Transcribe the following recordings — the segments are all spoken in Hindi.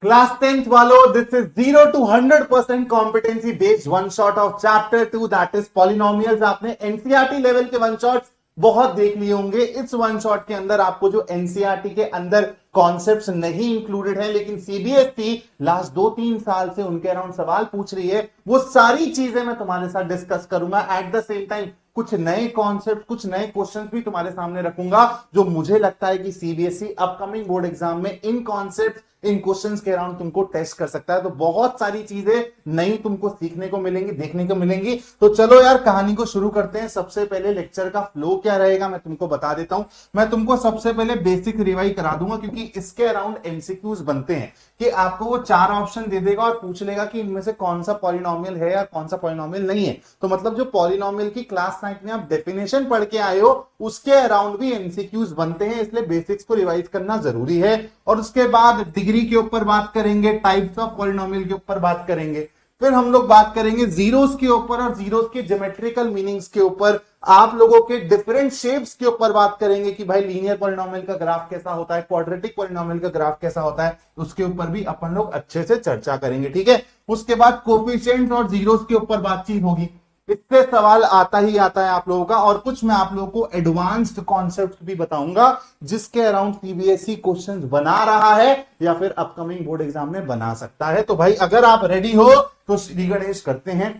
क्लास 10th वालों, this is 0 to 100% competency based one shot of chapter 2 that is polynomials. आपने एनसीईआरटी लेवल के वन शॉट्स बहुत देख लिए होंगे। इस वन शॉट के अंदर आपको जो एनसीईआरटी के अंदर कॉन्सेप्ट्स नहीं इंक्लूडेड है, लेकिन सीबीएसई लास्ट 2-3 साल से उनके अराउंड सवाल पूछ रही है, वो सारी चीजें मैं तुम्हारे साथ डिस्कस करूंगा। एट द सेम टाइम कुछ नए कॉन्सेप्ट, कुछ नए क्वेश्चंस भी तुम्हारे सामने रखूंगा, जो मुझे लगता है कि सीबीएसई अपकमिंग बोर्ड एग्जाम में इन कॉन्सेप्ट, इन क्वेश्चंस के अराउंड तुमको टेस्ट कर सकता है। तो बहुत सारी चीजें नई तुमको सीखने को मिलेंगी, देखने को मिलेंगी। तो चलो यार कहानी को शुरू करते हैं। सबसे पहले लेक्चर का फ्लो क्या रहेगा मैं तुमको बता देता हूं। मैं तुमको सबसे पहले बेसिक रिवाइज करा दूंगा, क्योंकि इसके अराउंड एमसीक्यूज बनते हैं कि आपको वो 4 ऑप्शन दे देगा और पूछ लेगा कि इनमें से कौन सा पॉलिनोमियल है या कौन सा पॉलिनोमियल नहीं है। तो मतलब जो पॉलिनोमियल की क्लास 9 में आप डेफिनेशन पढ़ के आए हो, उसके अराउंड भी एमसीक्यूज बनते हैं, इसलिए बेसिक्स को रिवाइज करना जरूरी है। और उसके बाद डिग्री के ऊपर बात करेंगे, टाइप्स ऑफ पॉलिनोमियल के ऊपर बात करेंगे, फिर हम लोग बात करेंगे जीरोस के ऊपर और जीरोस के ज्योमेट्रिकल मीनिंग्स के ऊपर, आप लोगों के डिफरेंट शेप्स के ऊपर बात करेंगे कि भाई लीनियर पॉलिनोमियल का ग्राफ कैसा होता है, क्वाड्रेटिक पॉलिनोमियल का ग्राफ कैसा होता है, उसके ऊपर भी अपन लोग अच्छे से चर्चा करेंगे। ठीक है, उसके बाद कोफिशिएंट्स और जीरोस के ऊपर बातचीत होगी। इससे सवाल आता ही आता है आप लोगों का। और कुछ मैं आप लोगों को एडवांस्ड कॉन्सेप्ट भी बताऊंगा, जिसके अराउंड सीबीएसई क्वेश्चंस बना रहा है या फिर अपकमिंग बोर्ड एग्जाम में बना सकता है। तो भाई अगर आप रेडी हो तो श्री गणेश करते हैं।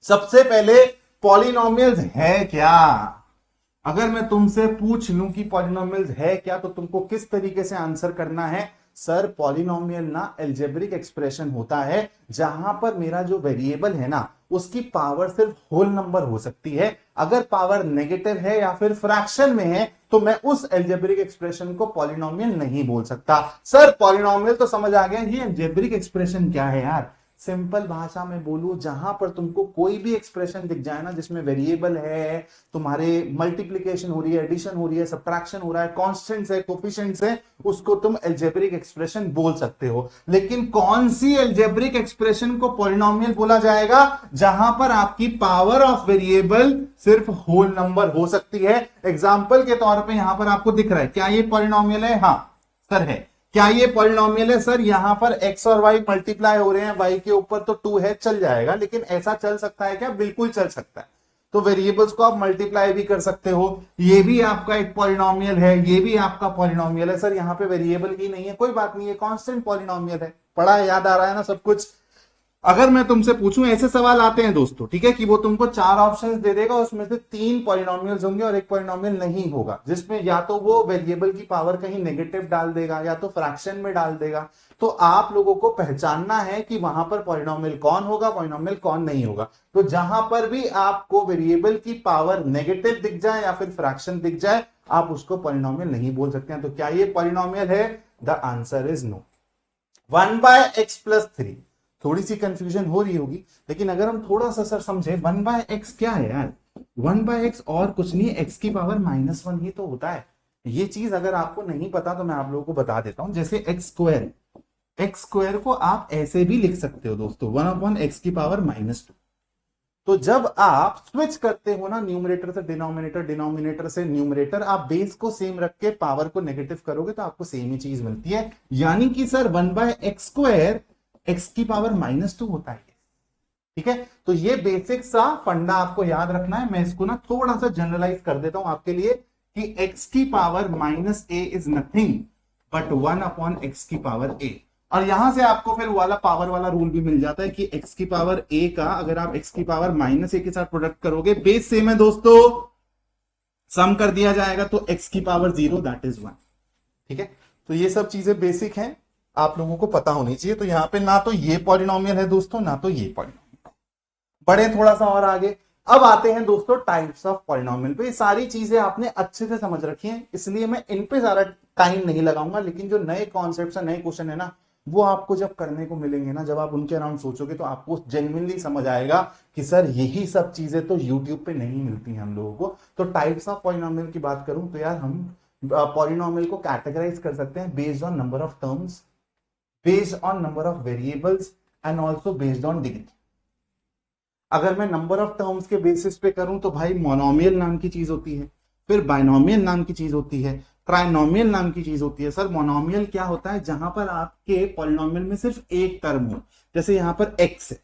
सबसे पहले पॉलिनोमियल्स है क्या? अगर मैं तुमसे पूछ लूं कि पॉलिनोमियल्स है क्या, तो तुमको किस तरीके से आंसर करना है? सर पॉलिनोमियल ना एल्जेब्रिक एक्सप्रेशन होता है जहां पर मेरा जो वेरिएबल है ना, उसकी पावर सिर्फ होल नंबर हो सकती है। अगर पावर नेगेटिव है या फिर फ्रैक्शन में है, तो मैं उस एल्जेब्रिक एक्सप्रेशन को पॉलिनोमियल नहीं बोल सकता। सर पॉलिनोमियल तो समझ आ गया, ये एल्जेब्रिक एक्सप्रेशन क्या है यार? सिंपल भाषा में बोलूं, जहां पर तुमको कोई भी एक्सप्रेशन दिख जाए ना, जिसमें वेरिएबल है, तुम्हारे मल्टीप्लीकेशन हो रही है, एडिशन हो रही है, सब्ट्रैक्शन हो रहा है, कांस्टेंट्स है, कोफिशिएंट्स है, उसको तुम एल्जेब्रिक एक्सप्रेशन बोल सकते हो। लेकिन कौन सी एल्जेब्रिक एक्सप्रेशन को पॉलिनोमियल बोला जाएगा? जहां पर आपकी पावर ऑफ वेरिएबल सिर्फ होल नंबर हो सकती है। एग्जाम्पल के तौर पर यहां पर आपको दिख रहा है, क्या ये पॉलिनोमियल है? हाँ सर है। क्या ये पॉलिनोमियल है? सर यहां पर x और y मल्टीप्लाई हो रहे हैं, y के ऊपर तो 2 है, चल जाएगा। लेकिन ऐसा चल सकता है क्या? बिल्कुल चल सकता है। तो वेरिएबल्स को आप मल्टीप्लाई भी कर सकते हो। ये भी आपका एक पॉलिनोमियल है, ये भी आपका पॉलिनोमियल है। सर यहां पे वेरिएबल ही नहीं है, कोई बात नहीं है, कांस्टेंट पॉलिनोमियल है। पढ़ा है, याद आ रहा है ना सब कुछ? अगर मैं तुमसे पूछूं, ऐसे सवाल आते हैं दोस्तों, ठीक है, कि वो तुमको 4 ऑप्शंस दे देगा, उसमें से 3 पॉलिनोमियल्स होंगे और एक पॉलिनोमियल नहीं होगा, जिसमें या तो वो वेरिएबल की पावर कहीं नेगेटिव डाल देगा या तो फ्रैक्शन में डाल देगा। तो आप लोगों को पहचानना है कि वहां पर पॉलिनोमियल कौन होगा, पॉलिनोमियल कौन नहीं होगा। तो जहां पर भी आपको वेरिएबल की पावर नेगेटिव दिख जाए या फिर फ्रैक्शन दिख जाए, आप उसको पॉलिनोमियल नहीं बोल सकते हैं। तो क्या ये पॉलिनोमियल है? The answer is no. 1/x+3, थोड़ी सी कंफ्यूजन हो रही होगी, लेकिन अगर हम थोड़ा सा सर समझे, 1/x क्या है यार? 1/x और कुछ नहीं, x की पावर -1 ही तो होता है। ये चीज अगर आपको नहीं पता तो मैं आप लोगों को बता देता हूं। जैसे एक्स स्क्वायर को आप ऐसे भी लिख सकते हो दोस्तों, 1/x की पावर -2। तो जब आप स्विच करते हो ना न्यूमरेटर से डिनोमिनेटर, डिनोमिनेटर से न्यूमरेटर, आप बेस को सेम रख के पावर को नेगेटिव करोगे तो आपको सेम ही चीज मिलती है। यानी कि सर 1/x² x की पावर -2 होता है। ठीक है, तो ये बेसिक सा फंडा आपको याद रखना है। मैं इसको ना थोड़ा सा जनरलाइज कर देता हूं आपके लिए कि x की power -a is nothing but 1/x की पावर a। और यहां से आपको फिर वाला पावर वाला रूल भी मिल जाता है कि x की पावर a का अगर आप x की पावर -a के साथ प्रोडक्ट करोगे, बेस सेम है दोस्तों, सम कर दिया जाएगा तो x की पावर 0 दैट इज 1। ठीक है, तो ये सब चीजें बेसिक हैं, आप लोगों को पता होनी चाहिए। तो यहां पे ना तो ये पॉलिनोमियल है दोस्तों, ना तो ये पॉलिनोमियल। बढ़े थोड़ा सा और आगे, अब आते हैं दोस्तों टाइप्स ऑफ पॉलिनोमियल पे। ये सारी चीजें आपने अच्छे से समझ रखी हैं, इसलिए मैं इन पे ज्यादा टाइम नहीं लगाऊंगा। लेकिन जो नए कॉन्सेप्ट है, नए क्वेश्चन है ना, वो आपको जब करने को मिलेंगे ना, जब आप उनके अराउंड सोचोगे, तो आपको जेन्युइनली समझ आएगा कि सर यही सब चीजें तो यूट्यूब पे नहीं मिलती हैं हम लोगों को। तो टाइप्स ऑफ पॉलिनोमियल की बात करूं तो यार हम पॉलिनोमियल को कैटेगराइज कर सकते हैं based on number of terms, based on number of variables and also based on degree। अगर मैं नंबर ऑफ टर्म्स के बेसिस पे करूं तो भाई मोनोमियल नाम की चीज होती है, फिर बाइनोमियल नाम की चीज होती है, ट्राइनोमियल नाम की चीज होती है सर। मोनोमियल क्या होता है, जहां पर आपके पॉलिनोमियल में सिर्फ एक टर्म हो, जैसे यहां पर x है,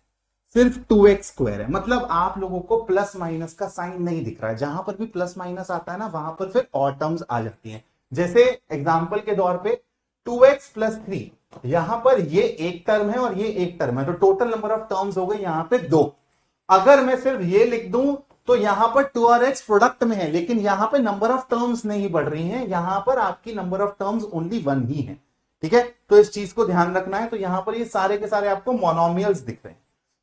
सिर्फ 2x² है, मतलब आप लोगों को प्लस माइनस का साइन नहीं दिख रहा है। जहां पर भी प्लस माइनस आता है ना, वहां पर फिर और टर्म्स आ जाती हैं। जैसे एग्जांपल के तौर पे 2x + 3, यहां पर ये एक टर्म है और ये एक टर्म है, तो टोटल नंबर ऑफ टर्म्स हो गए यहां पे 2। अगर मैं सिर्फ ये लिख दूं तो यहां पर 2 और x प्रोडक्ट में है, लेकिन यहां पर नंबर ऑफ टर्म्स नहीं बढ़ रही हैं, यहां पर आपकी नंबर ऑफ टर्म्स ओनली 1 ही है। ठीक है, तो इस चीज को ध्यान रखना है। तो यहां पर ये सारे के सारे आपको मोनोमियल्स दिख रहे हैं।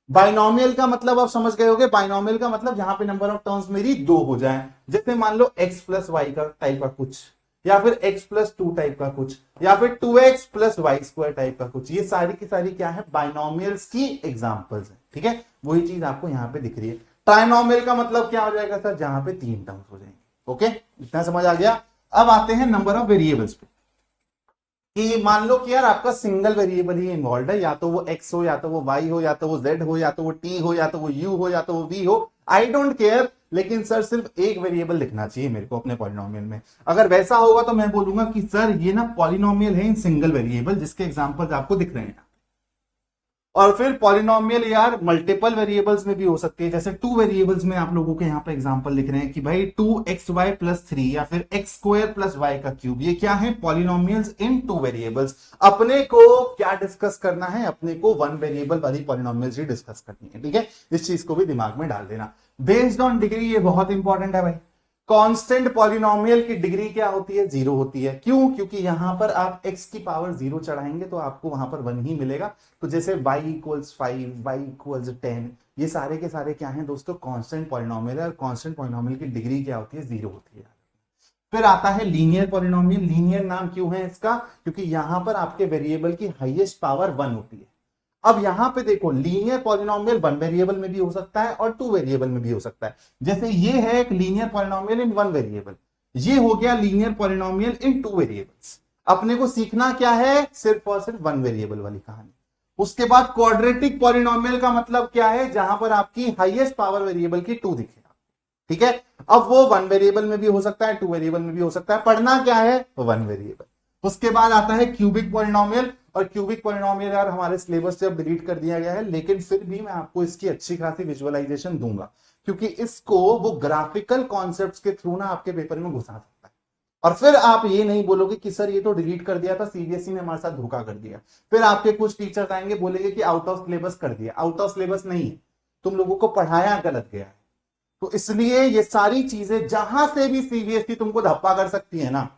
बाइनोमियल का मतलब आप समझ गए होंगे, बाइनोमियल का मतलब जहां पे नंबर ऑफ टर्म्स मेरी 2 हो जाए, जैसे मान लो x + y का टाइप का कुछ, या फिर x + 2 टाइप का कुछ, या फिर 2x + y² टाइप का कुछ। ये सारी की सारी क्या है, बाइनोमियल्स की एग्जांपल्स है। ठीक है, वही चीज आपको यहां पे दिख रही है। ट्राइनोमियल का मतलब क्या हो जाएगा सर, जहां पे 3 टर्म्स हो जाएंगे। ओके, इतना समझ आ गया। अब आते हैं नंबर ऑफ वेरिएबल्स पे, कि मान लो कि यार आपका सिंगल वेरिएबल ही इन्वॉल्व है, या तो वो x हो, या तो वो y हो, या तो वो z हो, या तो वो t हो, या तो वो u हो, या तो वो v हो, आई डोंट केयर, लेकिन सर सिर्फ एक वेरिएबल लिखना चाहिए मेरे को अपने पॉलिनोमियल में। अगर वैसा होगा तो मैं बोलूंगा कि सर ये ना पॉलिनोमियल है इन सिंगल वेरिएबल, जिसके एग्जांपल्स आपको दिख रहे हैं। और फिर पॉलिनोमियल यार मल्टीपल वेरिएबल्स में भी हो सकती है, जैसे 2 वेरिएबल्स में आप लोगों के यहाँ पे एग्जांपल लिख रहे हैं कि भाई 2xy + 3 या फिर x² + y³, ये क्या है, पॉलिनोमियल्स इन 2 वेरिएबल्स। अपने को क्या डिस्कस करना है, अपने को 1 वेरिएबल वाली पॉलिनोमियल्स ही डिस्कस करनी है। ठीक है, इस चीज को भी दिमाग में डाल देना। बेस्ड ऑन डिग्री, ये बहुत इंपॉर्टेंट है भाई। कांस्टेंट पॉलिनोमियल की डिग्री क्या होती है, 0 होती है। क्यों, क्योंकि यहां पर आप x की पावर 0 चढ़ाएंगे तो आपको वहां पर 1 ही मिलेगा। तो जैसे y = 5, y = 10, ये सारे के सारे क्या हैं दोस्तों, कांस्टेंट पॉलिनोमियल है। और कांस्टेंट पॉलिनोमियल की डिग्री क्या होती है, 0 होती है। फिर आता है लीनियर पॉलिनोमियल। लीनियर नाम क्यों है इसका, क्योंकि यहां पर आपके वेरिएबल की हाईएस्ट पावर 1 होती है। अब यहां पे देखो, लीनियर पॉलिनोमियल 1 वेरिएबल में भी हो सकता है और 2 वेरिएबल में भी हो सकता है। जैसे ये है एक लीनियर पॉलिनोमियल इन 1 वेरिएबल, ये हो गया लीनियर पॉलिनोमियल इन 2 वेरिएबल्स। अपने को सीखना क्या है, सिर्फ और सिर्फ 1 वेरिएबल वाली कहानी। उसके बाद क्वाड्रेटिक पॉलिनोमियल का मतलब क्या है, जहां पर आपकी हाईएस्ट पावर वेरिएबल की 2 दिखेगा। ठीक है, अब वो 1 वेरिएबल में भी हो सकता है, 2 वेरिएबल में भी हो सकता है, पढ़ना क्या है, 1 वेरिएबल। उसके बाद आता है क्यूबिक पॉलिनोमियल। और क्यूबिक पॉलिनोमियल यार हमारे सिलेबस से अब डिलीट कर दिया गया है, लेकिन फिर भी मैं आपको इसकी अच्छी खासी विजुअलाइजेशन दूंगा, क्योंकि इसको वो ग्राफिकल कॉन्सेप्ट्स के थ्रू ना आपके पेपर में घुसा सकता है। और फिर आप ये नहीं बोलोगे कि सर ये तो डिलीट कर दिया था, सीबीएसई ने हमारे साथ धोखा कर दिया। फिर आपके कुछ टीचर्स आएंगे, बोलेंगे कि आउट ऑफ सिलेबस कर दिया। आउट ऑफ सिलेबस नहीं है, तुम लोगों को पढ़ाया गलत गया है। तो इसलिए ये सारी चीजें जहां से भी सीबीएसई तुमको धप्पा कर सकती है ना,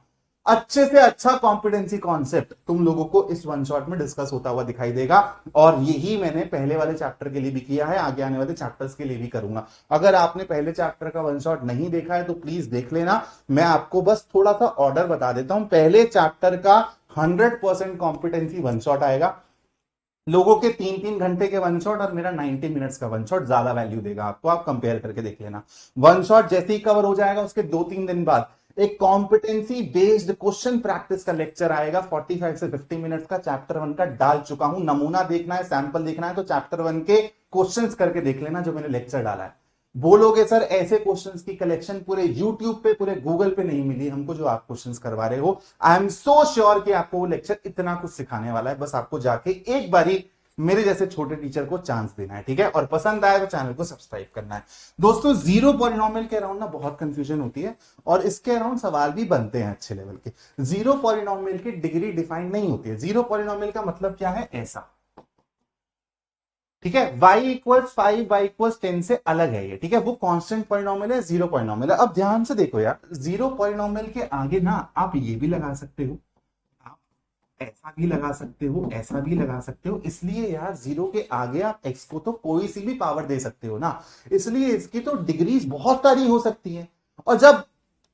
अच्छे से अच्छा कॉम्पिटेंसी कॉन्सेप्ट तुम लोगों को इस 1 शॉट में डिस्कस होता हुआ दिखाई देगा। और यही मैंने पहले वाले चैप्टर के लिए भी किया है, आगे आने वाले चैप्टर्स के लिए भी करूंगा। अगर आपने पहले चैप्टर का 1 शॉट नहीं देखा है तो प्लीज देख लेना। मैं आपको बस थोड़ा सा ऑर्डर बता देता हूं। पहले चैप्टर का 100% कॉम्पिटेंसी 1 शॉट आएगा। लोगों के 3-3 घंटे के 1 शॉट और मेरा 90 मिनट्स का 1 शॉट ज्यादा वैल्यू देगा आपको, आप कंपेयर करके देख लेना। 1 शॉट जैसे ही कवर हो जाएगा, उसके 2-3 दिन बाद एक कॉम्पिटेंसी बेस्ड क्वेश्चन प्रैक्टिस का लेक्चर आएगा, 45 से 50 मिनट्स का। चैप्टर 1 का डाल चुका हूं, नमूना देखना है, सैंपल देखना है तो चैप्टर 1 के क्वेश्चंस करके देख लेना जो मैंने लेक्चर डाला है। बोलोगे सर ऐसे क्वेश्चंस की कलेक्शन पूरे यूट्यूब पे, पूरे गूगल पे नहीं मिली हमको जो आप क्वेश्चंस करवा रहे हो। आई एम सो श्योर कि आपको वो लेक्चर इतना कुछ सिखाने वाला है, बस आपको जाके एक बारी मेरे जैसे छोटे टीचर को चांस देना है। ठीक है, और पसंद आए तो चैनल को सब्सक्राइब करना है। दोस्तों, जीरो पॉलिनोमियल के अराउंड ना बहुत कंफ्यूजन होती है और इसके अराउंड सवाल भी बनते हैं अच्छे लेवल के। जीरो पॉलिनोमियल की डिग्री डिफाइंड नहीं होती है। जीरो पॉलिनोमियल का मतलब क्या है, ऐसा। ठीक है, y = 5, y = 10 से अलग है ये। ठीक है, वो कांस्टेंट पॉलिनोमियल है, जीरो पॉलिनोमियल है। अब ध्यान से देखो यार, जीरो पॉलिनोमियल के आगे ना आप ये भी लगा सकते हो, ऐसा भी लगा सकते हो, ऐसा भी लगा सकते हो। इसलिए यार जीरो के आगे आप x को तो कोई सी भी पावर दे सकते हो ना, इसलिए इसकी तो डिग्रीज बहुत सारी हो सकती है। और जब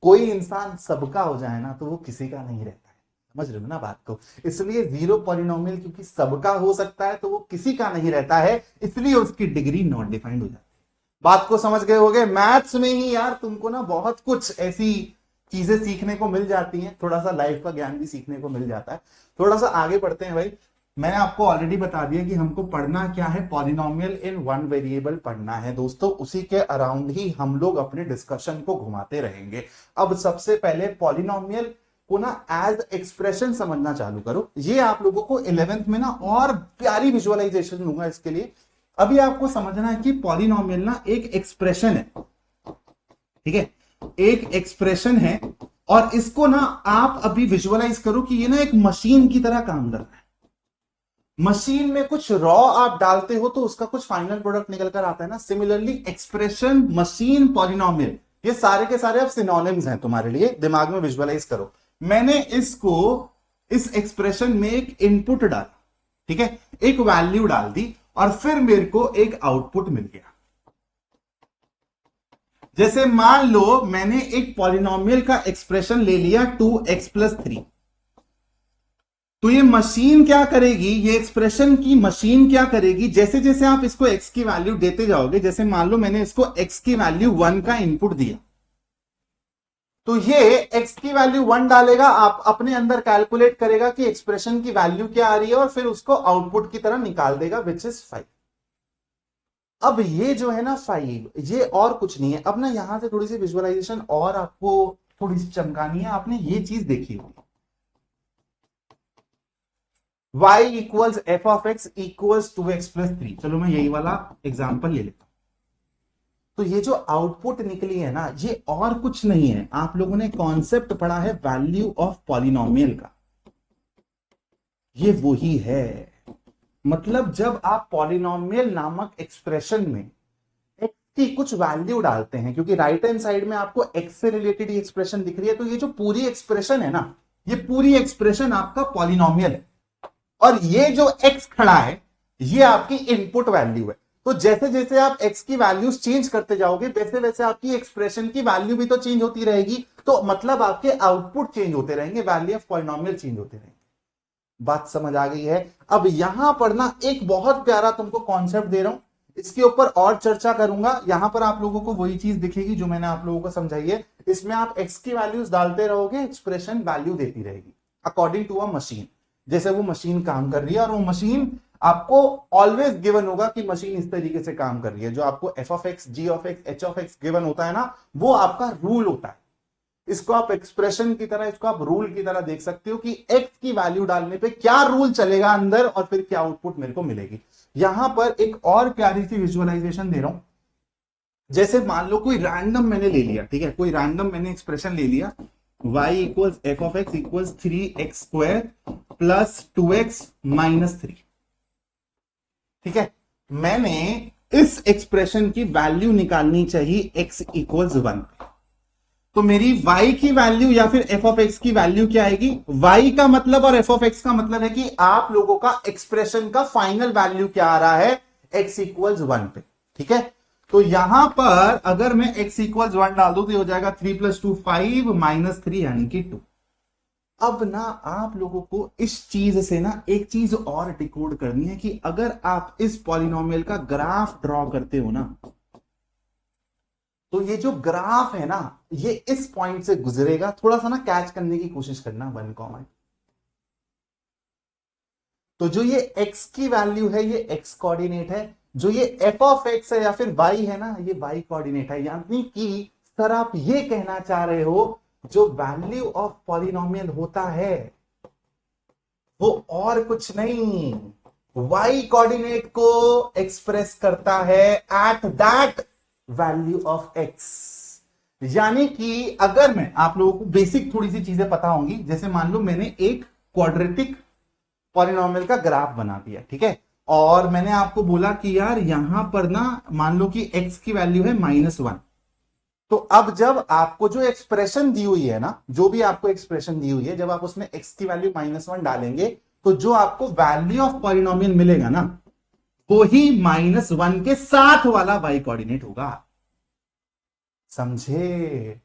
कोई इंसान सबका हो जाए ना तो वो किसी का नहीं रहता है, समझ रहे हो ना बात को। इसलिए जीरो पॉलिनोमियल क्योंकि सबका हो सकता है तो वो किसी का नहीं रहता है, इसलिए उसकी डिग्री नॉट डिफाइंड हो जाती है। बात को समझ गए होगे। मैथ्स में ही यार तुमको ना बहुत कुछ ऐसी चीजें सीखने को मिल जाती हैं, थोड़ा सा लाइफ का ज्ञान भी सीखने को मिल जाता है। थोड़ा सा आगे बढ़ते हैं भाई। मैंने आपको ऑलरेडी बता दिया कि हमको पढ़ना क्या है, पॉलिनोमियल इन 1 वेरिएबल पढ़ना है दोस्तों। उसी के अराउंड ही हम लोग अपने डिस्कशन को घुमाते रहेंगे। अब सबसे पहले पॉलिनोमियल को ना एज एक्सप्रेशन समझना चालू करो। ये आप लोगों को 11th में ना और प्यारी विजुअलाइजेशन दूंगा इसके लिए। अभी आपको समझना है कि पॉलिनोमियल ना एक एक्सप्रेशन है, ठीक है, एक एक्सप्रेशन है, और इसको ना आप अभी विजुअलाइज करो कि ये ना एक मशीन की तरह काम कर रहा है। मशीन में कुछ रॉ आप डालते हो तो उसका कुछ फाइनल प्रोडक्ट निकल कर आता है ना। सिमिलरली एक्सप्रेशन, मशीन, पॉलिनोमियल, ये सारे के सारे अब सिनोनिम्स हैं तुम्हारे लिए, दिमाग में विजुअलाइज करो। मैंने इसको इस एक्सप्रेशन में एक इनपुट डाला, ठीक है, एक वैल्यू डाल दी, और फिर मेरे को एक आउटपुट मिल गया। जैसे मान लो मैंने एक पॉलिनोमियल का एक्सप्रेशन ले लिया 2x+3, तो ये मशीन क्या करेगी, ये एक्सप्रेशन की मशीन क्या करेगी, जैसे जैसे आप इसको x की वैल्यू देते जाओगे, जैसे मान लो मैंने इसको x की वैल्यू 1 का इनपुट दिया, तो ये x की वैल्यू 1 डालेगा, आप अपने अंदर कैलकुलेट करेगा कि एक्सप्रेशन की वैल्यू क्या आ रही है, और फिर उसको आउटपुट की तरह निकाल देगा, विच इज 5। अब ये जो है ना 5, ये और कुछ नहीं है। अब ना यहां से थोड़ी सी विजुअलाइजेशन और आपको थोड़ी सी चमकानी है। आपने ये चीज देखी होगी, y equals f of x equals 2x+3। चलो मैं यही वाला एग्जांपल ले लेता हूं। तो ये जो आउटपुट निकली है ना, ये और कुछ नहीं है। आप लोगों ने कॉन्सेप्ट पढ़ा है वैल्यू ऑफ पॉलिनोमियल का, ये वही है। मतलब जब आप पॉलिनोमियल नामक एक्सप्रेशन में एक्स की कुछ वैल्यू डालते हैं, क्योंकि राइट हैंड साइड में आपको एक्स से रिलेटेड ही एक्सप्रेशन दिख रही है, तो ये जो पूरी एक्सप्रेशन है ना, ये पूरी एक्सप्रेशन आपका पॉलिनोमियल है, और ये जो x खड़ा है ये आपकी इनपुट वैल्यू है। तो जैसे जैसे आप x की वैल्यूज चेंज करते जाओगे, वैसे वैसे आपकी एक्सप्रेशन की वैल्यू भी तो चेंज होती रहेगी। तो मतलब आपके आउटपुट चेंज होते रहेंगे, वैल्यू ऑफ पॉलिनोमियल चेंज होते रहेंगे। बात समझ आ गई है? अब यहां पर ना एक बहुत प्यारा तुमको कॉन्सेप्ट दे रहा हूं, इसके ऊपर और चर्चा करूंगा। यहां पर आप लोगों को वही चीज दिखेगी जो मैंने आप लोगों को समझाई है। इसमें आप x की वैल्यूज डालते रहोगे, एक्सप्रेशन वैल्यू देती रहेगी अकॉर्डिंग टू अ मशीन, जैसे वो मशीन काम कर रही है। और वो मशीन आपको ऑलवेज गिवन होगा कि मशीन इस तरीके से काम कर रही है। जो आपको f of x, g of x, h of x given होता है ना, वो आपका रूल होता है। इसको आप एक्सप्रेशन की तरह, इसको आप रूल की तरह देख सकते हो कि एक्स की वैल्यू डालने पे क्या रूल चलेगा अंदर, और फिर क्या आउटपुट मेरे को मिलेगी। यहां पर एक और प्यारी सी विजुअलाइजेशन दे रहा हूं। जैसे मान लो कोई रैंडम मैंने ले लिया, ठीक है, कोई रैंडम मैंने एक्सप्रेशन ले लिया, y equals f of x equals 3x² plus 2x-3, ठीक है। मैंने इस एक्सप्रेशन की वैल्यू निकालनी चाहिए x इक्वल्स 1। तो मेरी y की वैल्यू या फिर f ऑफ x की वैल्यू क्या आएगी? y का मतलब और f ऑफ x का मतलब है कि आप लोगों का एक्सप्रेशन का फाइनल वैल्यू क्या आ रहा है, x इक्वल्स 1 पे, ठीक है। तो यहां पर अगर मैं x इक्वल्स 1 डाल दूं तो हो जाएगा 3 + 2 5 -3 यानी कि 2। अब ना आप लोगों को इस चीज से ना एक चीज और डिकोड करनी है कि अगर आप इस पॉलिनोमियल का ग्राफ ड्रॉ करते हो ना, तो ये जो ग्राफ है ना, ये इस पॉइंट से गुजरेगा। थोड़ा सा ना कैच करने की कोशिश करना 1, तो जो ये x की वैल्यू है ये x कोऑर्डिनेट है, जो ये f ऑफ x है या फिर y है ना, ये y कोऑर्डिनेट है। यानी कि सर आप ये कहना चाह रहे हो जो वैल्यू ऑफ पॉलिनोमियल होता है वो और कुछ नहीं, y कोऑर्डिनेट को एक्सप्रेस करता है at that value of x। यानी कि अगर मैं, आप लोगों को बेसिक थोड़ी सी चीजें पता होंगी, जैसे मान लो मैंने एक क्वाड्रेटिक पॉलिनोमियल का ग्राफ बना दिया, ठीक है, और मैंने आपको बोला कि यार यहां पर ना मान लो कि x की वैल्यू है -1। तो अब जब आपको जो एक्सप्रेशन दी हुई है ना, जो भी आपको एक्सप्रेशन दी हुई है, जब आप उसमें x की वैल्यू -1 डालेंगे तो जो आपको वैल्यू ऑफ पॉलिनोमियल मिलेगा ना, वो ही -1 के साथ वाला y कोऑर्डिनेट होगा। समझे?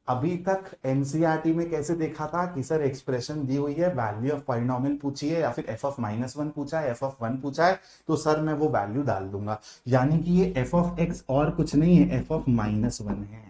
अभी तक एनसीईआरटी में कैसे देखा था कि सर एक्सप्रेशन दी हुई है, वैल्यू ऑफ पॉलिनोमियल पूछी है या फिर f ऑफ -1 पूछा है, f ऑफ 1 पूछा है, तो सर मैं वो वैल्यू डाल दूंगा। यानी कि ये f ऑफ x और कुछ नहीं है, f ऑफ -1 है।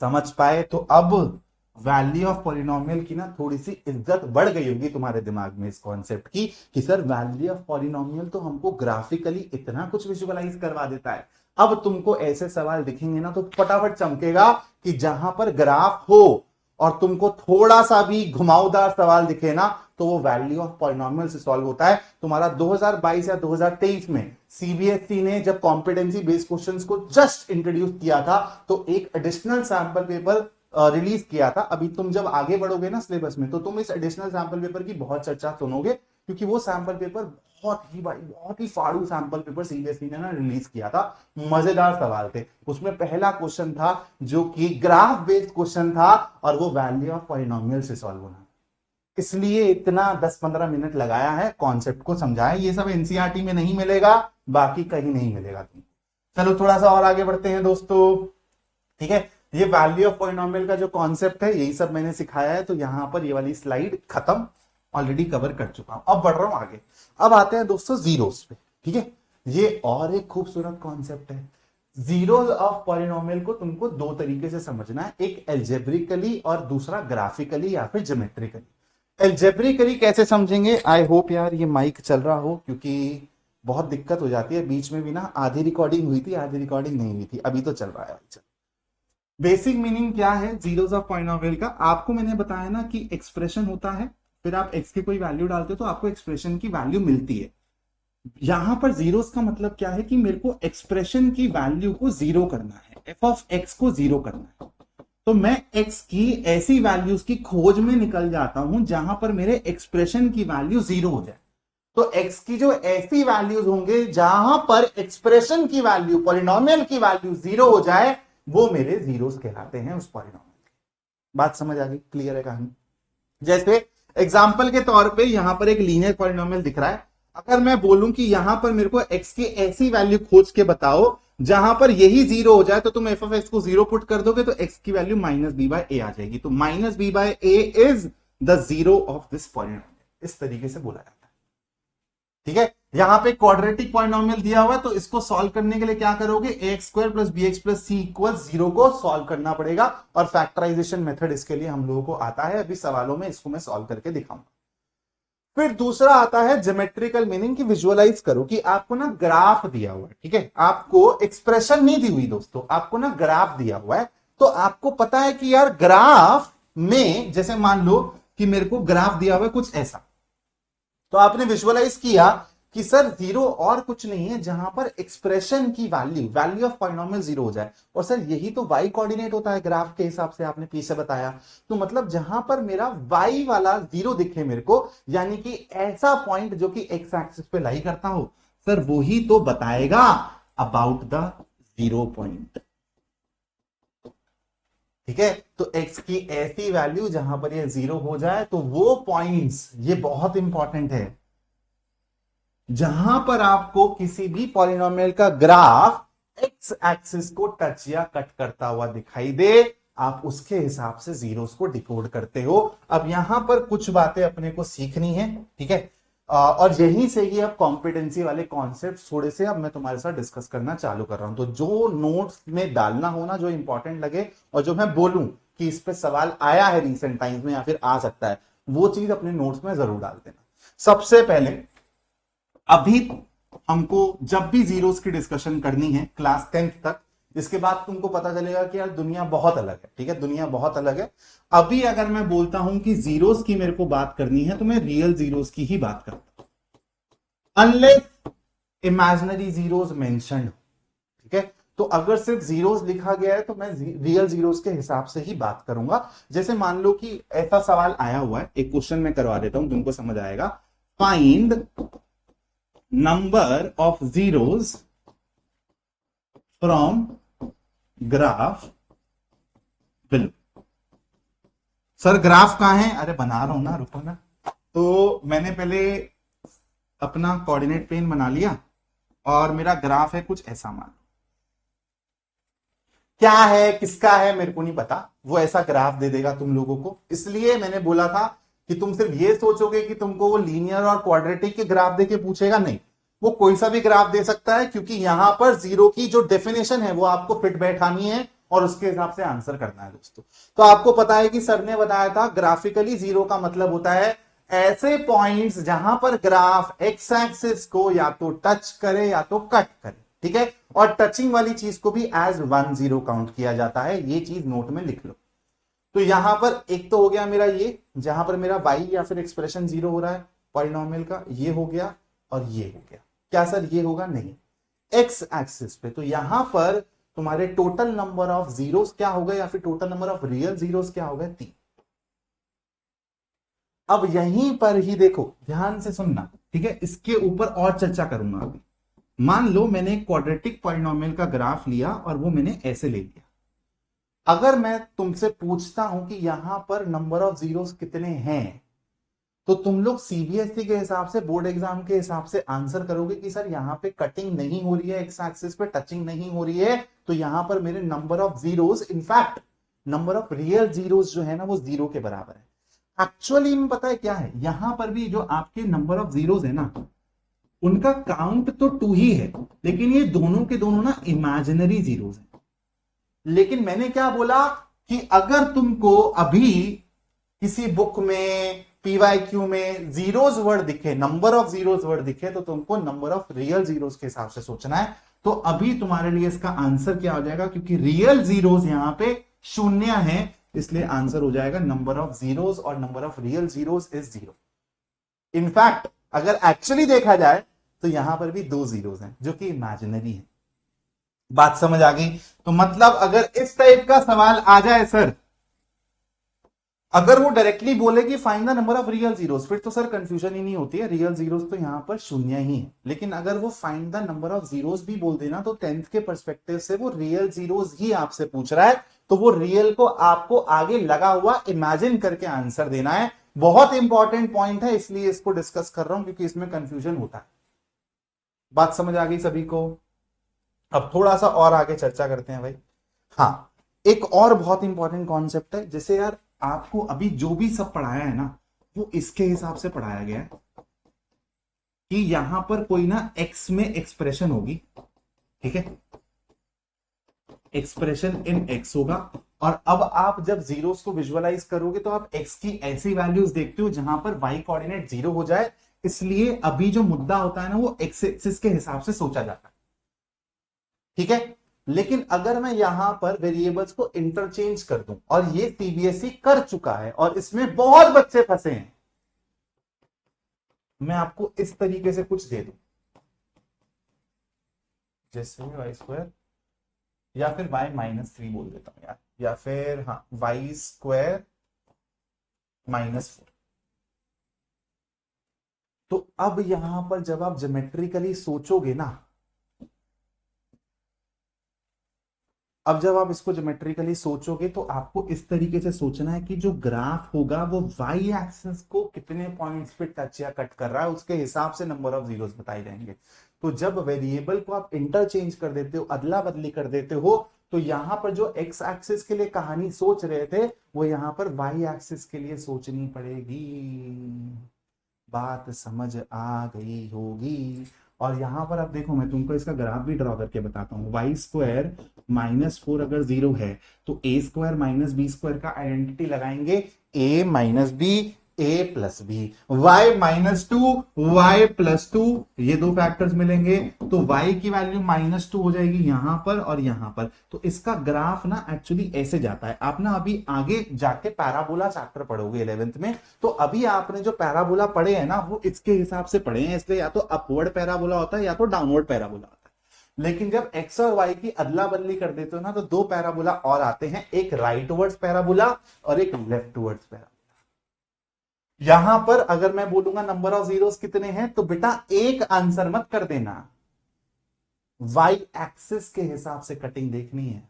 समझ पाए? तो अब वैल्यू ऑफ पॉलिनोमियल की ना थोड़ी सी इज्जत बढ़ गई होगी तुम्हारे दिमाग में इस कॉन्सेप्ट की कि सर वैल्यू ऑफ पॉलिनोमियल तो हमको ग्राफिकली इतना कुछ विजुअलाइज करवा देता है। अब तुमको ऐसे सवाल दिखेंगे ना तो फटाफट चमकेगा कि जहां पर ग्राफ हो और तुमको थोड़ा सा भी घुमावदार सवाल दिखे ना तो वो वैल्यू ऑफ पॉलिनोमियल से सॉल्व होता है। तुम्हारा 2022 या 2023 में सीबीएसई ने जब कॉम्पिटेंसी बेस्ड क्वेश्चंस को जस्ट इंट्रोड्यूस किया था तो एक एडिशनल सैंपल पेपर रिलीज किया था। अभी तुम जब आगे बढ़ोगे ना सिलेबस में तो तुम इस एडिशनल सैंपल पेपर की बहुत चर्चा सुनोगे, क्योंकि वो सैंपल पेपर बहुत ही फाड़ू सैंपल पेपर सीबीएसई ने ना रिलीज किया था। मजेदार सवाल थे उसमें। पहला क्वेश्चन था जो कि ग्राफ बेस्ड क्वेश्चन था और वो वैल्यू ऑफ पॉलिनोमियल से सॉल्व होना, इसलिए इतना 10-15 मिनट लगाया है, कॉन्सेप्ट को समझाया। ये सब एनसीईआरटी में नहीं मिलेगा, बाकी कहीं नहीं मिलेगा तुमको। चलो थोड़ा सा और आगे बढ़ते हैं दोस्तों, ठीक है। ये वैल्यू ऑफ पॉलिनोमियल का जो कॉन्सेप्ट है यही सब मैंने सिखाया है, तो यहां पर ये वाली स्लाइड खत्म, ऑलरेडी कवर कर चुका हूं। अब बढ़ रहा हूं आगे। अब आते हैं दोस्तों जीरोस पे, ठीक है। ये और एक खूबसूरत कॉन्सेप्ट है। जीरोस ऑफ पॉलिनोमियल को तुमको दो तरीके से समझना है, एक एल्जेब्रिकली और दूसरा ग्राफिकली या फिर ज्योमेट्रिकली। एल्जेब्रिकली कैसे समझेंगे? आई होप यार ये माइक चल रहा हो, क्योंकि बहुत दिक्कत हो जाती है। बीच में भी ना आधी रिकॉर्डिंग हुई थी, आधी रिकॉर्डिंग नहीं हुई थी, अभी तो चल रहा है। बेसिक मीनिंग क्या है जीरोस ऑफ पॉलिनोमियल का? आपको मैंने बताया ना कि एक्सप्रेशन होता है, फिर आप एक्स की कोई वैल्यू डालते हो तो आपको एक्सप्रेशन की वैल्यू मिलती है। यहां पर जीरोस का मतलब क्या है कि मेरे को एक्सप्रेशन की वैल्यू को जीरो करना है, एफ ऑफ एक्स को जीरो करना है। तो मैं एक्स की ऐसी वैल्यूज की खोज में निकल जाता हूं जहां पर मेरे एक्सप्रेशन की वैल्यू जीरो हो जाए। तो एक्स की जो ऐसी वैल्यूज होंगे जहां पर एक्सप्रेशन की वैल्यू, पॉलिनोमियल की वैल्यू जीरो हो जाए, वो मेरे जीरोस कहलाते हैं उस पॉलिनोमियल के। बात समझ आ गई? क्लियर है कहानी? जैसे एग्जाम्पल के तौर पे यहां पर एक लीनियर पॉलिनोमियल दिख रहा है। अगर मैं बोलूं कि यहां पर मेरे को एक्स की ऐसी वैल्यू खोज के बताओ जहां पर यही जीरो हो जाए, तो तुम एफ ऑफ एक्स को जीरो पुट कर दोगे तो एक्स की value minus b by a आ जाएगी। तो minus b by a is the zero of this polynomial. इस तरीके से बोला जाता है, ठीक है। यहां पे क्वाड्रेटिक पॉलिनोमियल दिया हुआ है, तो इसको सॉल्व करने के लिए क्या करोगे? X square plus b x plus c equal zero को सॉल्व करना पड़ेगा, और फैक्टराइजेशन मेथड इसके लिए हम लोगों को आता है। अभी सवालों में इसको मैं सॉल्व करके दिखाऊंगा। फिर दूसरा आता है ज्योमेट्रिकल मीनिंग, की विजुअलाइज करो कि आपको ना ग्राफ दिया हुआ है, ठीक है। आपको एक्सप्रेशन नहीं दी हुई दोस्तों, आपको ना ग्राफ दिया हुआ है। तो आपको पता है कि यार ग्राफ में, जैसे मान लो कि मेरे को ग्राफ दिया हुआ है कुछ ऐसा, तो आपने विजुअलाइज किया कि सर जीरो और कुछ नहीं है जहां पर एक्सप्रेशन की वैल्यू ऑफ पॉलिनोमियल जीरो हो जाए। और सर यही तो वाई कोऑर्डिनेट होता है ग्राफ के हिसाब से, आपने पीछे बताया। तो मतलब जहां पर मेरा वाई वाला जीरो दिखे मेरे को, यानी कि ऐसा पॉइंट जो कि एक्स एक्सिस पे लाई करता हो, सर वो ही तो बताएगा अबाउट द जीरो पॉइंट, ठीक है। तो एक्स की ऐसी वैल्यू जहां पर ये जीरो हो जाए, तो वो पॉइंट्स, ये बहुत इंपॉर्टेंट है, जहां पर आपको किसी भी पॉलिनोमियल का ग्राफ एक्स एक्सिस को टच या कट करता हुआ दिखाई दे, आप उसके हिसाब से जीरोस को डिकोड करते हो। अब यहां पर कुछ बातें अपने को सीखनी है, ठीक है। और यहीं से ही अब कॉम्पिटेंसी वाले कॉन्सेप्ट थोड़े से अब मैं तुम्हारे साथ डिस्कस करना चालू कर रहा हूं। तो जो नोट्स में डालना हो ना, जो इंपॉर्टेंट लगे और जो मैं बोलूं कि इस पे सवाल आया है रिसेंट टाइम्स में या फिर आ सकता है, वो चीज अपने नोट्स में जरूर डाल देना। सबसे पहले अभी हमको जब भी जीरोस की डिस्कशन करनी है क्लास 10th तक, इसके बाद तुमको पता चलेगा कि यार दुनिया बहुत अलग है, ठीक है। दुनिया बहुत अलग है। अभी अगर मैं बोलता हूं कि जीरोस की मेरे को बात करनी है, तो मैं रियल जीरोस की ही बात करता हूं, अनलेस इमेजिनरी जीरोस मेंशन्ड हो, ठीक है। तो अगर सिर्फ जीरोस लिखा गया है तो मैं रियल जीरोस के हिसाब से ही बात करूंगा। जैसे मान लो कि ऐसा सवाल आया हुआ है, एक क्वेश्चन मैं करवा देता हूं, तुमको समझ आएगा। Find number of zeros from graph below। Sir graph कहां है? अरे बना रहा हूं ना, रुको ना। तो मैंने पहले अपना कोऑर्डिनेट प्लेन बना लिया और मेरा ग्राफ है कुछ ऐसा, मान क्या है किसका है मेरे को नहीं पता, वो ऐसा ग्राफ दे देगा तुम लोगों को। इसलिए मैंने बोला था कि तुम सिर्फ ये सोचोगे कि तुमको वो लीनियर और क्वाड्रेटिक के ग्राफ देके पूछेगा, नहीं, वो कोई सा भी ग्राफ दे सकता है, क्योंकि यहां पर जीरो की जो डेफिनेशन है वो आपको फिट बैठानी है और उसके हिसाब से आंसर करना है दोस्तों। तो आपको पता है कि सर ने बताया था ग्राफिकली जीरो का मतलब होता है ऐसे पॉइंट्स जहां पर ग्राफ एक्स एक्सिस को या तो टच करे या तो कट करे, ठीक है। और टचिंग वाली चीज को भी एज 1 0 काउंट किया जाता है, ये चीज नोट में लिख लो। तो यहां पर एक तो हो गया मेरा ये, जहां पर मेरा y या फिर एक्सप्रेशन 0 हो रहा है पॉलिनोमियल का, ये हो गया और ये हो गया। क्या सर ये होगा? नहीं, एक्स एक्सिस पे। तो यहां पर तुम्हारे टोटल नंबर ऑफ जीरोस क्या हो गए, या फिर total number of real zeros क्या हो गए? 3। अब यहीं पर ही देखो, ध्यान से सुनना, ठीक है, इसके ऊपर और चर्चा करूंगा अभी। मान लो मैंने एक क्वाड्रेटिक पॉलिनोमियल का ग्राफ लिया और वो मैंने ऐसे ले लिया। अगर मैं तुमसे पूछता हूं कि यहां पर नंबर ऑफ जीरोस कितने हैं, तो तुम लोग सीबीएसई के हिसाब से, बोर्ड एग्जाम के हिसाब से आंसर करोगे कि सर यहां पे कटिंग नहीं हो रही है, एक्स एक्सिस पे टचिंग नहीं हो रही है, तो यहां पर मेरे number of zeros, in fact number of real zeros जो है ना, वो 0 के बराबर है। एक्चुअली में पता है क्या है, यहां पर भी जो आपके नंबर ऑफ जीरोस है ना, उनका काउंट तो 2 ही है, लेकिन ये दोनों के दोनों ना इमेजिनरी जीरोस है। लेकिन मैंने क्या बोला कि अगर तुमको अभी किसी बुक में, पीवाईक्यू में जीरोस वर्ड दिखे, नंबर ऑफ जीरोस वर्ड दिखे, तो तुमको नंबर ऑफ रियल जीरोस के हिसाब से सोचना है। तो अभी तुम्हारे लिए इसका आंसर क्या हो जाएगा, क्योंकि रियल जीरोस यहां पे शून्य है, इसलिए आंसर हो जाएगा नंबर ऑफ जीरोस, और number of real zeros is 0। In fact अगर एक्चुअली देखा जाए तो यहां पर भी 2 जीरोस हैं जो कि इमेजिनरी है। बात समझ आ गई? तो मतलब अगर इस टाइप का सवाल आ जाए सर, अगर वो डायरेक्टली बोले कि find the number of real zeros, फिर तो सर कंफ्यूजन ही नहीं होती है, रियल जीरोस तो यहां पर शून्य ही है। लेकिन अगर वो find the number of zeros भी बोल देना, तो 10th के परस्पेक्टिव से वो रियल जीरोस ही आपसे पूछ रहा है, तो वो रियल को आपको आगे लगा हुआ इमेजिन करके आंसर देना है। बहुत इंपॉर्टेंट पॉइंट है, इसलिए इसको डिस्कस कर रहा हूं, क्योंकि इसमें कंफ्यूजन होता है। बात समझ आ गई सभी को? अब थोड़ा सा और आगे चर्चा करते हैं भाई। हाँ, एक और बहुत इंपॉर्टेंट कॉन्सेप्ट है, जैसे यार आपको अभी जो भी सब पढ़ाया है ना, वो इसके हिसाब से पढ़ाया गया है कि यहां पर कोई ना एक्स में एक्सप्रेशन होगी, ठीक है, एक्सप्रेशन इन एक्स होगा। और अब आप जब जीरोस को विजुअलाइज करोगे तो आप एक्स की ऐसी वैल्यूज देखते हो जहां पर वाई कोऑर्डिनेट 0 हो जाए, इसलिए अभी जो मुद्दा होता है ना, वो एक्स एक्सिस के हिसाब से सोचा जाता है, ठीक है। लेकिन अगर मैं यहां पर वेरिएबल्स को इंटरचेंज कर दूं, और ये सीबीएसई कर चुका है और इसमें बहुत बच्चे फंसे हैं, मैं आपको इस तरीके से कुछ दे दूं, जैसे वाई स्क्वायर, या फिर वाई -3 बोल देता हूं यार, या फिर हाँ वाई स्क्वायर -4। तो अब यहां पर जब आप ज्योमेट्रिकली सोचोगे ना, अब जब आप इसको ज्योमेट्रिकली सोचोगे तो आपको इस तरीके से सोचना है कि जो ग्राफ होगा वो वाई एक्सिस को कितने पॉइंट्स पे टच या कट कर रहा है, उसके हिसाब से नंबर ऑफ जीरोस बताए जाएंगे। तो जब वेरिएबल को आप इंटरचेंज कर देते हो, अदला बदली कर देते हो, तो यहां पर जो एक्स एक्सिस के लिए कहानी सोच रहे थे, वो यहां पर वाई एक्सिस के लिए सोचनी पड़ेगी। बात समझ आ गई होगी? और यहां पर आप देखो, मैं तुमको इसका ग्राफ भी ड्रॉ करके बताता हूँ। वाई स्क्वायर -4 अगर 0 है, तो ए स्क्वायर -बी स्क्वायर का आइडेंटिटी लगाएंगे, ए माइनस बी, ए प्लस बी, वाई -2, वाई +2, ये दो फैक्टर्स मिलेंगे, तो वाई की वैल्यू -2 हो जाएगी यहां पर और यहां पर। तो इसका ग्राफ ना एक्चुअली ऐसे जाता है। आप ना अभी आगे जाके पैराबोला चैप्टर पढ़ोगे 11th में, तो अभी आपने जो पैराबोला पढ़े हैं ना, वो इसके हिसाब से पढ़े हैं, इसलिए या तो अपवर्ड पैराबोला होता है या तो डाउनवर्ड पैराबोला होता है। लेकिन जब एक्स और वाई की अदला बदली कर देते हो ना, तो दो पैराबोला और आते हैं, एक राइट वर्ड्स पैराबोला और एक लेफ्ट वर्ड्स पैराबोला। यहां पर अगर मैं बोलूंगा नंबर ऑफ जीरोस कितने हैं, तो बेटा एक आंसर मत कर देना, वाई एक्सिस के हिसाब से कटिंग देखनी है।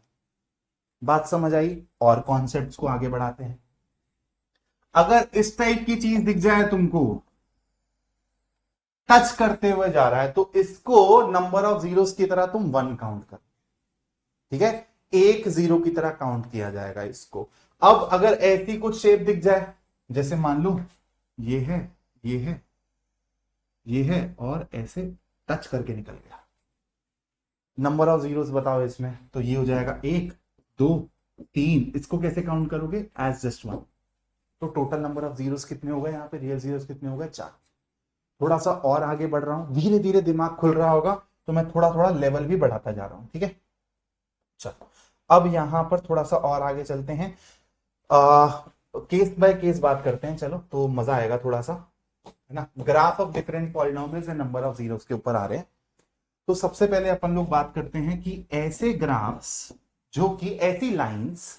बात समझ आई? और कॉन्सेप्ट्स को आगे बढ़ाते हैं। अगर इस टाइप की चीज दिख जाए तुमको, टच करते हुए जा रहा है, तो इसको नंबर ऑफ जीरोस की तरह तुम 1 काउंट कर, ठीक है, एक 0 की तरह काउंट किया जाएगा इसको। अब अगर ऐसी कुछ शेप दिख जाए, जैसे मान लो ये है, ये है, ये है, और ऐसे टच करके निकल गया, नंबर ऑफ जीरोस बताओ इसमें, तो ये हो जाएगा 1 2 3। इसको कैसे काउंट करोगे? As just 1। तो टोटल नंबर ऑफ जीरोस कितने हो गए यहाँ पे, रियल जीरोस कितने हो गए? 4। थोड़ा सा और आगे बढ़ रहा हूं, धीरे धीरे दिमाग खुल रहा होगा, तो मैं थोड़ा थोड़ा लेवल भी बढ़ाता जा रहा हूं, ठीक है। चलो अब यहां पर थोड़ा सा और आगे चलते हैं। केस बाय केस बात करते हैं, चलो तो मजा आएगा थोड़ा सा, है ना। Graph of different polynomials and number of zeros के ऊपर आ रहे हैं। तो सबसे पहले अपन लोग बात करते हैं कि ऐसे ग्राफ्स, जो कि ऐसी लाइंस,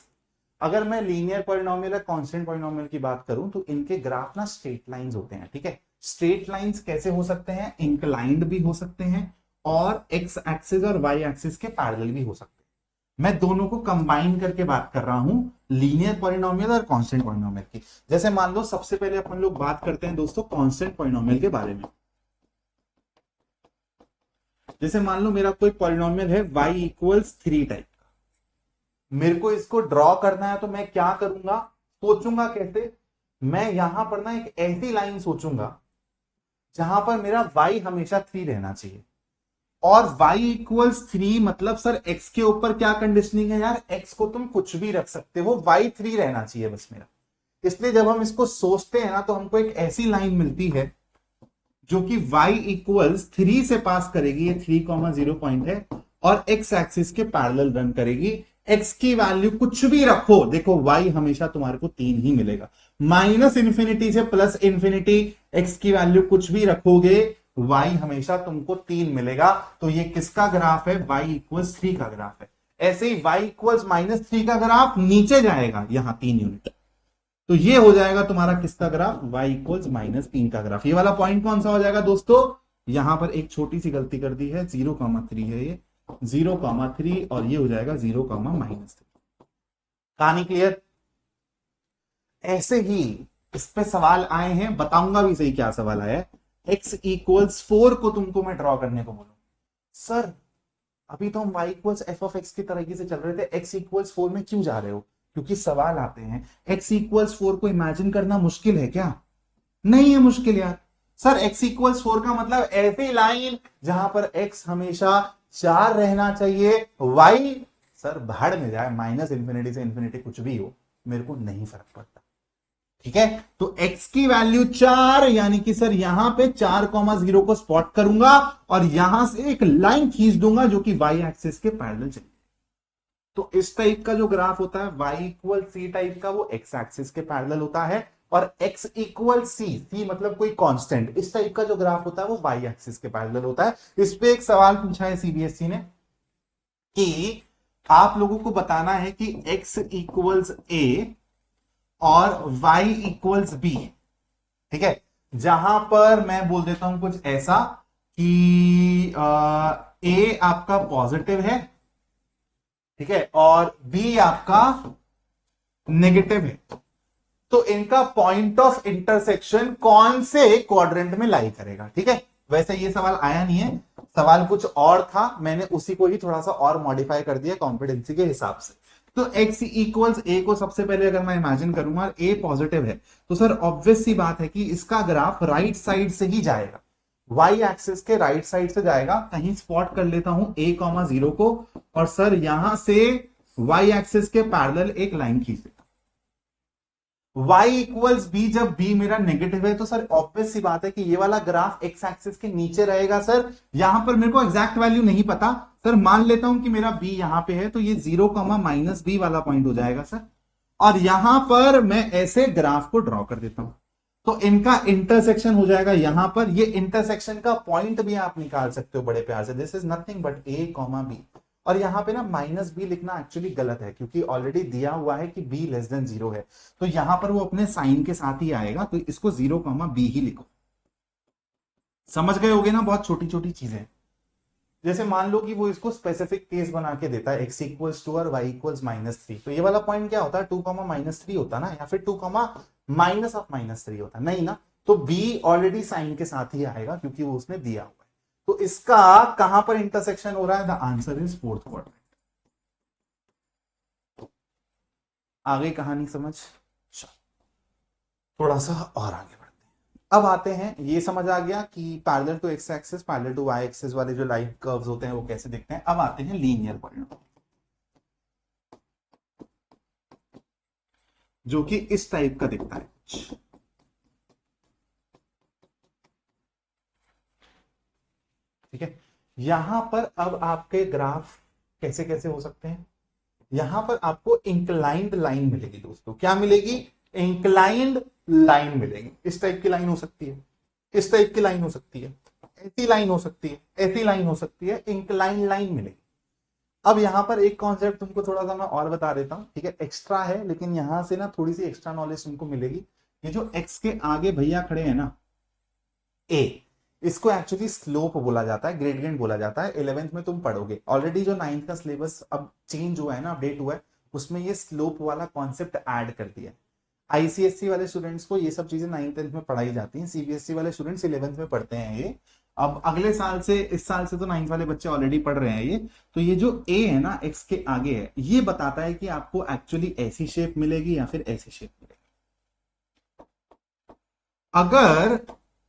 अगर मैं लीनियर पॉलिनोमियल या कांस्टेंट पॉलिनोमियल की बात करूं तो इनके ग्राफ ना स्ट्रेट लाइंस होते हैं, ठीक है। स्ट्रेट लाइंस कैसे हो सकते हैं? इंक्लाइंड भी हो सकते हैं और एक्स एक्सिस और वाई एक्सिस के पैरेलल भी हो सकते हैं। मैं दोनों को कंबाइन करके बात कर रहा हूं, लीनियर पॉलिनोमियल और कांस्टेंट पॉलिनोमियल की। जैसे मान लो सबसे पहले अपन लोग बात करते हैं दोस्तों कांस्टेंट पॉलिनोमियल के बारे में। जैसे मान लो मेरा कोई पॉलिनोमियल है y इक्वल्स 3 टाइप का, मेरे को इसको ड्रॉ करना है तो मैं क्या करूंगा, सोचूंगा कैसे? मैं यहां पर ना एक ऐसी लाइन सोचूंगा जहां पर मेरा y हमेशा 3 रहना चाहिए। और y इक्वल्स 3 मतलब सर x के ऊपर क्या कंडीशनिंग है यार? x को तुम कुछ भी रख सकते हो, y 3 रहना चाहिए बस मेरा। इसलिए जब हम इसको सोचते हैं ना तो हमको एक ऐसी लाइन मिलती है जो कि y इक्वल्स 3 से पास करेगी, ये 3,0 पॉइंट है, और x एक्सिस के पैरेलल रन करेगी। x की वैल्यू कुछ भी रखो, देखो y हमेशा तुम्हारे को 3 ही मिलेगा। माइनस इंफिनिटी से प्लस इंफिनिटी, x की वैल्यू कुछ भी रखोगे y हमेशा तुमको 3 मिलेगा। तो ये किसका ग्राफ है? y इक्वल्स 3 का ग्राफ है। ऐसे ही y इक्वल्स -3 का ग्राफ नीचे जाएगा यहां 3 यूनिट, तो ये हो जाएगा तुम्हारा किसका ग्राफ? y इक्वल्स -3 का ग्राफ। ये वाला पॉइंट कौन सा हो जाएगा दोस्तों? यहां पर एक छोटी सी गलती कर दी है, 0,3 है ये, 0,3, और ये हो जाएगा 0,-3। कहानी क्लियर? ऐसे ही इस पे सवाल आए हैं, बताऊंगा भी सही क्या सवाल आया है। x इक्वल्स 4 को तुमको मैं ड्रॉ करने को बोलूं, सर अभी तो हम y equals f of x की तरीके से चल रहे थे, x इक्वल्स 4 में क्यों जा रहे हो? क्योंकि सवाल आते हैं x इक्वल्स 4 को इमेजिन करना मुश्किल है क्या? नहीं है मुश्किल यार। सर x इक्वल्स 4 का मतलब ऐसी लाइन जहां पर x हमेशा 4 रहना चाहिए, y सर भाड़ में जाए, माइनस इंफिनिटी से इंफिनिटी कुछ भी हो, मेरे को नहीं फर्क पड़ता, ठीक है। तो x की वैल्यू 4, यानी कि सर यहां पे 4,0 को स्पॉट करूंगा और यहां से एक लाइन खींच दूंगा जो कि y एक्सिस के पैरेलल चलेगी। तो इस टाइप का जो ग्राफ होता है y इक्वल सी टाइप का, वो x एक्सिस के पैरेलल होता है। और x इक्वल सी मतलब कोई कांस्टेंट, इस टाइप का जो ग्राफ होता है वो y एक्सिस के पैरेलल होता है। इस पे एक सवाल पूछा है सीबीएसई ने कि आप लोगों को बताना है कि x इक्वल्स a और y इक्वल्स b, ठीक है। जहां पर मैं बोल देता हूं कुछ ऐसा कि a आपका पॉजिटिव है, ठीक है, और b आपका नेगेटिव है, तो इनका पॉइंट ऑफ इंटरसेक्शन कौन से क्वाड्रेंट में लाई करेगा, ठीक है। वैसे ये सवाल आया नहीं है, सवाल कुछ और था, मैंने उसी को ही थोड़ा सा और मॉडिफाई कर दिया कॉम्पिटेंसी के हिसाब से। तो x इक्वल्स a को सबसे पहले अगर मैं इमेजिन करूंगा और a पॉजिटिव है, तो सर ऑब्वियस सी बात है कि इसका ग्राफ राइट साइड से ही जाएगा, y एक्सिस के राइट साइड से जाएगा। कहीं स्पॉट कर लेता हूं a,0 को, और सर यहां से y एक्सिस के पैरेलल एक लाइन खींच देता हूं। y इक्वल्स b, जब b मेरा नेगेटिव है तो सर ऑब्वियस सी बात है कि ये वाला ग्राफ x एक्सिस के नीचे रहेगा। सर यहां पर मेरे को एग्जैक्ट वैल्यू नहीं पता, सर मान लेता हूं कि मेरा b यहां पे है, तो ये 0,-b वाला पॉइंट हो जाएगा सर। और यहां पर मैं ऐसे ग्राफ को ड्रॉ कर देता हूं, तो इनका इंटरसेक्शन हो जाएगा यहां पर। ये इंटरसेक्शन का पॉइंट भी आप निकाल सकते हो बड़े प्यार से, this is nothing but a,b। और यहां पे ना -b लिखना एक्चुअली गलत है, क्योंकि ऑलरेडी दिया हुआ है कि b लेस देन 0 है, तो यहां पर वो अपने साइन के साथ ही आएगा, तो इसको 0,b ही लिखो। समझ गए होगे ना, बहुत छोटी छोटी चीजें। जैसे मान लो कि वो इसको स्पेसिफिक केस बना के देता है x इक्वल्स 2 और y इक्वल्स -3, तो ये वाला पॉइंट क्या होता है? 2,-3 होता ना, या फिर 2, -3 होता नहीं ना, तो b ऑलरेडी साइन के साथ ही आएगा क्योंकि वो उसने दिया हुआ है। तो इसका कहां पर इंटरसेक्शन हो रहा है? The answer is fourth quadrant. आगे कहानी समझ, थोड़ा सा और आगे बढ़ते हैं। अब आते हैं, ये समझ आ गया कि parallel to x axis, parallel to y axis वाले जो लाइन कर्व्स होते हैं वो कैसे दिखते हैं। अब आते हैं लीनियर पॉलिनोमियल, जो कि इस टाइप का दिखता है कुछ, ठीक है। यहां पर अब आपके ग्राफ कैसे कैसे हो सकते हैं? यहां पर आपको इंक्लाइंड लाइन मिलेगी दोस्तों। क्या मिलेगी? इंक्लाइंड लाइन मिलेगी। इस टाइप की लाइन हो सकती है, इस टाइप की लाइन हो सकती है, ऐसी लाइन हो सकती है, ऐसी लाइन हो सकती है, इंक्लाइंड लाइन मिलेगी। अब यहां पर एक कॉन्सेप्ट तुमको थोड़ा सा मैं और बता देता हूं, ठीक है, एक्स्ट्रा है लेकिन यहां से ना थोड़ी सी एक्स्ट्रा नॉलेज तुमको मिलेगी। ये जो एक्स के आगे भैया खड़े हैं ना, ए, इसको एक्चुअली स्लोप बोला जाता है, ग्रेडियंट बोला जाता है। 11th में तुम पढ़ोगे ऑलरेडी, जो 9th का सिलेबस अब चेंज हुआ है ना, अपडेट हुआ है, उसमें ये स्लोप वाला कॉन्सेप्ट ऐड कर दिया है। आईसीएससी वाले स्टूडेंट्स को ये सब चीजें 9th 10th में पढ़ाई जाती हैं, सीबीएसई वाले स्टूडेंट्स 11th में पढ़ते हैं ये। अब अगले साल से, इस साल से तो 9th वाले बच्चे ऑलरेडी पढ़ रहे हैं ये। तो ये जो ए है ना, एक्स के आगे है, ये बताता है कि आपको एक्चुअली ऐसी शेप मिलेगी या फिर ऐसी शेप मिलेगी। अगर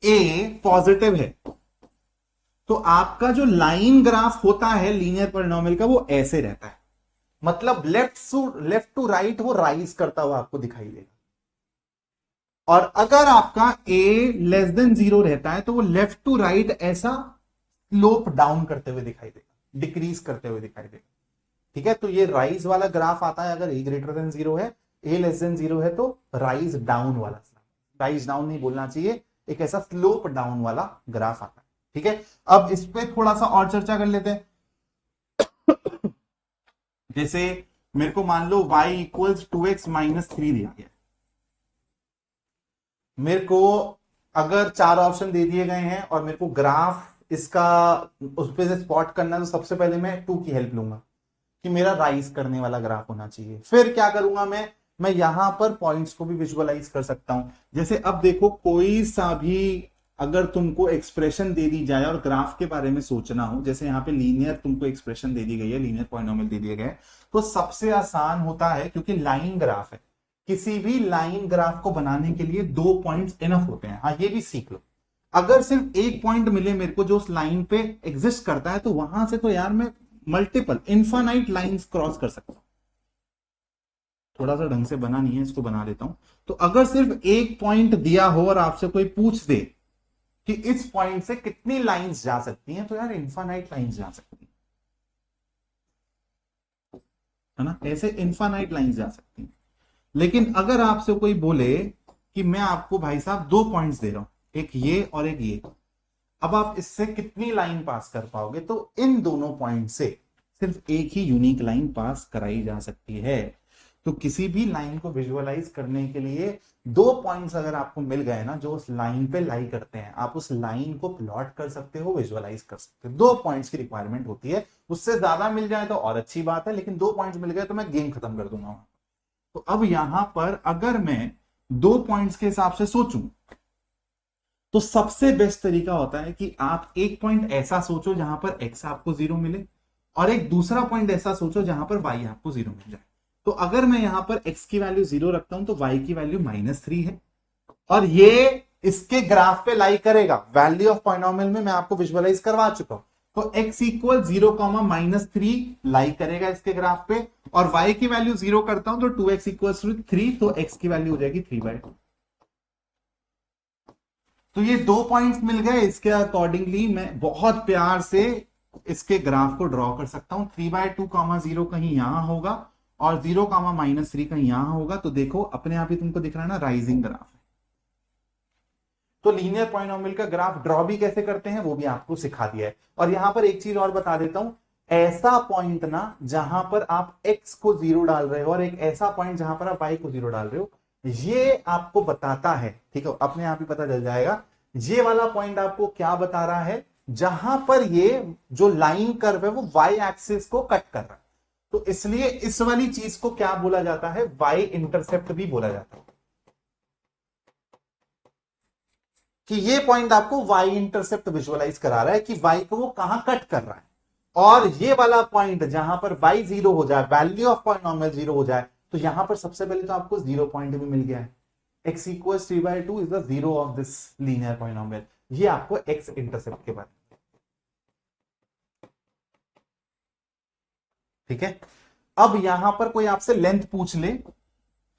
ए पॉजिटिव है तो आपका जो लाइन ग्राफ होता है लीनियर पॉलिनोमियल का, वो ऐसे रहता है, मतलब लेफ्ट टू राइट वो राइज करता हुआ आपको दिखाई देगा। और अगर आपका ए लेस देन 0 रहता है तो वो लेफ्ट टू राइट ऐसा स्लोप डाउन करते हुए दिखाई देगा, डिक्रीज करते हुए दिखाई देगा। ठीक है, तो ये राइज वाला ग्राफ आता है अगर ए ग्रेटर देन 0 है, ए लेस देन 0 है तो राइज डाउन वाला, राइज डाउन नहीं बोलना चाहिए, एक ऐसा स्लोप डाउन वाला ग्राफ आता है। ठीक है, अब इस पे थोड़ा सा और चर्चा कर लेते हैं। जैसे मेरे को मान लो y इक्वल्स 2x माइनस 3 दिया गया, मेरे को अगर 4 ऑप्शन दे दिए गए हैं और मेरे को ग्राफ इसका उस पे से स्पॉट करना है, तो सबसे पहले मैं 2 की हेल्प लूंगा कि मेरा राइज करने वाला ग्राफ होना चाहिए। फिर क्या करूंगा मैं यहां पर पॉइंट्स को भी विजुअलाइज कर सकता हूं। जैसे अब देखो, कोई सा भी अगर तुमको एक्सप्रेशन दे दी जाए और ग्राफ के बारे में सोचना हो, जैसे यहाँ पे लीनियर तुमको एक्सप्रेशन दे दी गई है, लीनियर पॉलिनोमियल दे दिए गए, तो सबसे आसान होता है, क्योंकि लाइन ग्राफ है, किसी भी लाइन ग्राफ को बनाने के लिए 2 पॉइंट्स इनफ होते हैं। हाँ, ये भी सीख लो, अगर सिर्फ एक पॉइंट मिले मेरे को जो उस लाइन पे एग्जिस्ट करता है, तो वहां से तो यार मैं मल्टीपल इनफाइनाइट लाइंस क्रॉस कर सकता हूं। थोड़ा सा ढंग से बना नहीं है, इसको बना देता हूं। तो अगर सिर्फ एक पॉइंट दिया हो और आपसे कोई पूछ दे कि इस पॉइंट से कितनी लाइंस जा सकती हैं, तो यार इनफाइनाइट लाइंस जा सकती है ना, ऐसे इनफाइनाइट लाइंस जा सकती हैं। लेकिन अगर आपसे कोई बोले कि मैं आपको भाई साहब 2 पॉइंट्स दे रहा हूं, एक ये और एक ये, अब आप इससे कितनी लाइन पास कर पाओगे, तो इन दोनों पॉइंट से सिर्फ एक ही यूनिक लाइन पास कराई जा सकती है। तो किसी भी लाइन को विजुअलाइज करने के लिए 2 पॉइंट्स अगर आपको मिल गए ना, जो उस लाइन पे लाई करते हैं, आप उस लाइन को प्लॉट कर सकते हो, विजुअलाइज कर सकते हो। 2 पॉइंट्स की रिक्वायरमेंट होती है, उससे ज्यादा मिल जाए तो और अच्छी बात है, लेकिन 2 पॉइंट्स मिल गए तो मैं गेम खत्म कर दूंगा। तो अब यहां पर अगर मैं 2 पॉइंट्स के हिसाब से सोचूं, तो सबसे बेस्ट तरीका होता है कि आप एक पॉइंट ऐसा सोचो जहां पर x आपको 0 मिले, और एक दूसरा पॉइंट ऐसा सोचो जहां पर y आपको 0 मिल जाए। तो अगर मैं यहां पर x की वैल्यू 0 रखता हूं तो y की वैल्यू -3 है, और ये इसके ग्राफ पे लाई करेगा। वैल्यू ऑफ पॉलिनोमियल में मैं आपको विजुअलाइज करवा चुका हूं। तो x इक्वल 0, -3 लाई करेगा इसके ग्राफ पे, और y की वैल्यू 0 करता हूं तो 2x इक्वल 3, तो x की वैल्यू हो जाएगी 3/2। तो ये 2 पॉइंट्स मिल गए, इसके अकॉर्डिंगली मैं बहुत प्यार से इसके ग्राफ को ड्रॉ कर सकता हूं। 3/2, 0 कहीं यहां होगा और 0, -3 कहीं यहां होगा। तो देखो अपने आप ही तुमको दिख रहा है ना, राइजिंग ग्राफ है। तो लीनियर पॉलिनोमियल का ग्राफ ड्रॉ भी कैसे करते हैं वो भी आपको सिखा दिया है। और यहां पर एक चीज और बता देता हूं, ऐसा पॉइंट ना जहां पर आप x को 0 डाल रहे हो और एक ऐसा पॉइंट जहां पर आप y को 0 डाल रहे हो, ये आपको बताता है, ठीक है, अपने आप ही पता चल जाएगा। ये वाला पॉइंट आपको क्या बता रहा है, जहां पर ये जो लाइन कर्व है वो y एक्सिस को कट कर रहा है। तो इसलिए इस वाली चीज को क्या बोला जाता है, y इंटरसेप्ट भी बोला जाता है, कि ये पॉइंट आपको y इंटरसेप्ट विजुअलाइज करा रहा है कि y को वो कहां कट कर रहा है। और ये वाला पॉइंट जहां पर y 0 हो जाए, वैल्यू ऑफ पॉलिनोमियल 0 हो जाए, तो यहां पर सबसे पहले तो आपको 0 पॉइंट भी मिल गया है। x equals 3/2 is the 0 of this linear polynomial. ये आपको x इंटरसेप्ट के बारे में, ठीक है। अब यहां पर कोई आपसे लेंथ पूछ ले,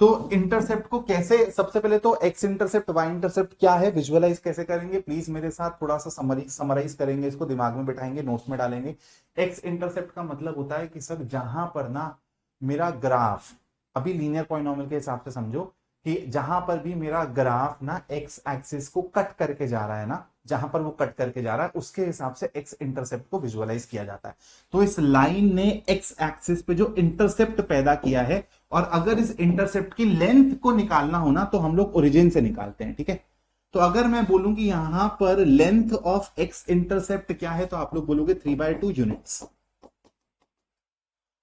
तो इंटरसेप्ट को कैसे, सबसे पहले तो x इंटरसेप्ट y इंटरसेप्ट क्या है विजुअलाइज कैसे करेंगे, प्लीज मेरे साथ थोड़ा सा समराइज करेंगे, इसको दिमाग में बिठाएंगे, नोट्स में डालेंगे। x इंटरसेप्ट का मतलब होता है कि सर जहां पर ना मेरा ग्राफ अभी लीनियर पॉलिनोमियल के हिसाब से समझो कि जहां पर भी मेरा ग्राफ ना एक्स एक्सिस को कट करके जा रहा है ना, जहां पर वो कट करके जा रहा है उसके हिसाब से एक्स इंटरसेप्ट को विजुअलाइज किया जाता है। तो इस लाइन ने एक्स एक्सिस पे जो इंटरसेप्ट पैदा किया है, और अगर इस इंटरसेप्ट की लेंथ को निकालना हो ना तो हम लोग ओरिजिन से निकालते हैं, ठीक है। तो अगर मैं बोलूं कि यहां पर लेंथ ऑफ एक्स इंटरसेप्ट क्या है, तो आप लोग बोलोगे 3/2 यूनिट्स।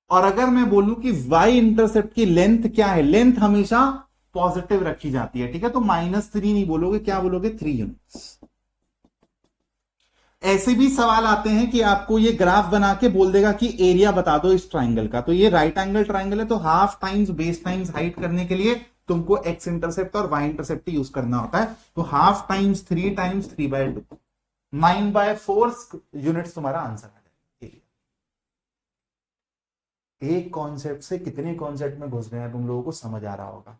और अगर मैं बोलूं कि y इंटरसेप्ट की लेंथ क्या है, लेंथ हमेशा पॉजिटिव रखी जाती है, ठीक है, तो -3 नहीं बोलोगे, क्या बोलोगे, 3 यूनिट्स। ऐसे भी सवाल आते हैं कि आपको ये ग्राफ बना के बोल देगा कि एरिया बता दो इस ट्राइंगल का, तो ये राइट एंगल ट्राइंगल है, तो half times base times height करने के लिए तुमको एक्स इंटरसेप्ट और वाई इंटरसेप्ट यूज करना होता है। तो हाफ टाइम्स 3 टाइम्स 3/2, 9/4 यूनिट्स तुम्हारा आंसर है। एक कॉन्सेप्ट से कितने कॉन्सेप्ट में घुस गए हैं तुम लोगों को समझ आ रहा होगा।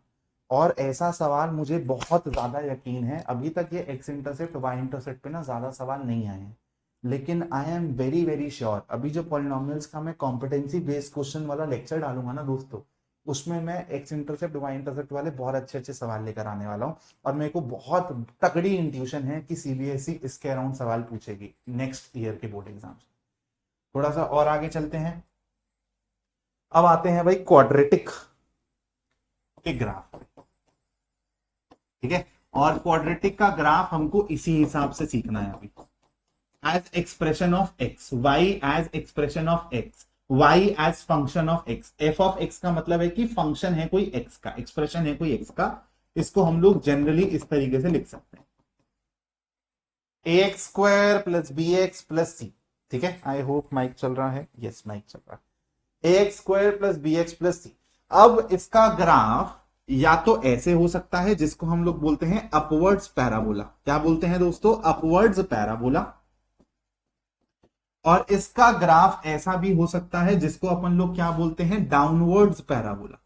और ऐसा सवाल मुझे बहुत ज्यादा यकीन है, अभी तक ये एक्स इंटरसेप्ट वाई इंटरसेप्ट पे ना ज्यादा सवाल नहीं आए हैं, लेकिन I am very very sure अभी जो पॉलिनोमियल्स का मैं कॉम्पिटेंसी बेस्ड क्वेश्चन वाला लेक्चर डालूंगा ना दोस्तों, उसमें मैं एक्स इंटरसेप्ट वाई इंटरसेप्ट वाले बहुत अच्छे अच्छे सवाल लेकर आने वाला हूं। और मेरे को बहुत तगड़ी इंट्यूशन है कि सीबीएसई इसके अराउंड सवाल पूछेगी नेक्स्ट ईयर के बोर्ड एग्जाम। थोड़ा सा और आगे चलते हैं, अब आते हैं भाई क्वाड्रेटिक के ग्राफ, ठीक है। और क्वाड्रेटिक का ग्राफ हमको इसी हिसाब से सीखना है अभी, as expression of x, y as expression of x, y as function of x. F of x का मतलब है कि फंक्शन है कोई एक्स का, एक्सप्रेशन है कोई एक्स का। इसको हम लोग जनरली इस तरीके से लिख सकते हैं, ax square plus b x plus c, ठीक है। आई होप माइक चल रहा है, यस माइक चल रहा है। ax square plus b x plus c. अब इसका ग्राफ या तो ऐसे हो सकता है जिसको हम लोग बोलते हैं अपवर्ड्स पैराबोला, क्या बोलते हैं दोस्तों, अपवर्ड्स पैराबोला। और इसका ग्राफ ऐसा भी हो सकता है जिसको अपन लोग क्या बोलते हैं, डाउनवर्ड्स पैराबोला।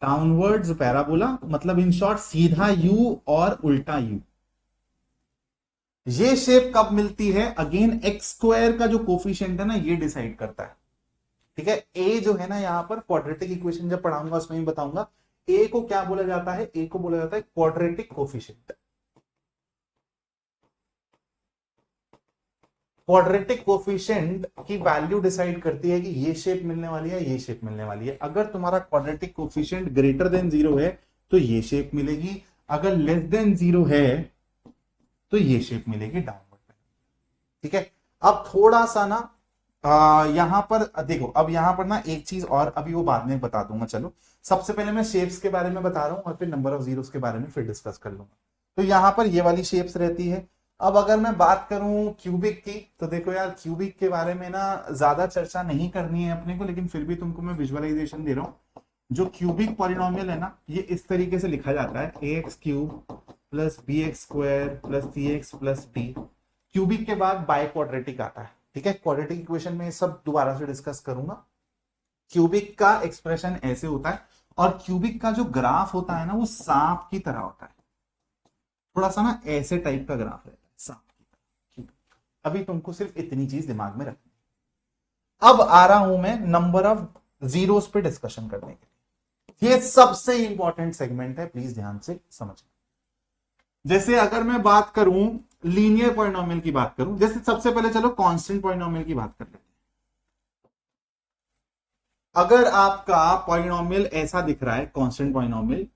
डाउनवर्ड्स पैराबोला मतलब इन शॉर्ट सीधा यू और उल्टा यू। ये शेप कब मिलती है, अगेन एक्स स्क्वायर का जो कोफिशिएंट है ना ये डिसाइड करता है, ठीक है। ए जो है ना यहां पर क्वाड्रेटिक इक्वेशन जब पढ़ाऊंगा उसमें भी बताऊंगा, ए को क्या बोला जाता है, ए को बोला जाता है क्वाड्रेटिक कोफिशिएंट। क्वाड्रेटिक कोफिशिएंट की वैल्यू डिसाइड करती है कि ये शेप मिलने वाली है, ये शेप मिलने वाली है। अगर तुम्हारा क्वाड्रेटिक कोफिशिएंट ग्रेटर देन 0 है तो ये शेप मिलेगी, अगर लेस देन 0 है तो ये शेप मिलेगी डाउनवर्ड, ठीक है। अब थोड़ा सा ना यहां पर देखो, अब यहां पर ना एक चीज और अभी वो बाद में बता दूंगा, चलो सबसे पहले मैं शेप्स के बारे में बता रहा हूं और फिर नंबर ऑफ जीरोस के बारे में फिर डिस्कस कर लूंगा। तो यहां पर ये वाली शेप्स रहती है। अब अगर मैं बात करूं क्यूबिक की, तो देखो यार क्यूबिक के बारे में ना ज्यादा चर्चा नहीं करनी है अपने को, लेकिन फिर भी तुमको मैं विजुअलाइजेशन दे रहा हूं। जो क्यूबिक पॉलिनोमियल है ना ये इस तरीके से लिखा जाता है, ax cube plus b x square plus c x plus d. Cubic के बाद बाय क्वाड्रेटिक आता है, ठीक है। क्वाड्रेटिक इक्वेशन में सब दोबारा से डिस्कस करूंगा। क्यूबिक का एक्सप्रेशन ऐसे होता है, और क्यूबिक का जो ग्राफ होता है ना वो सांप की तरह होता है, थोड़ा सा ना ऐसे टाइप का ग्राफ रहता है सांप की तरह, क्यूबिक। अभी तुमको सिर्फ इतनी चीज दिमाग में रखनी। अब आ रहा हूं मैं नंबर ऑफ जीरोस पे डिस्कशन करने के लिए, ये सबसे इंपॉर्टेंट सेगमेंट है, प्लीज ध्यान से समझना। जैसे अगर मैं बात करूं लीनियर पॉलिनोमियल की बात करूं, जैसे सबसे पहले चलो कांस्टेंट पॉलिनोमियल की बात कर लेते हैं। अगर आपका पॉलिनोमियल ऐसा दिख रहा है कांस्टेंट पॉलिनोमियल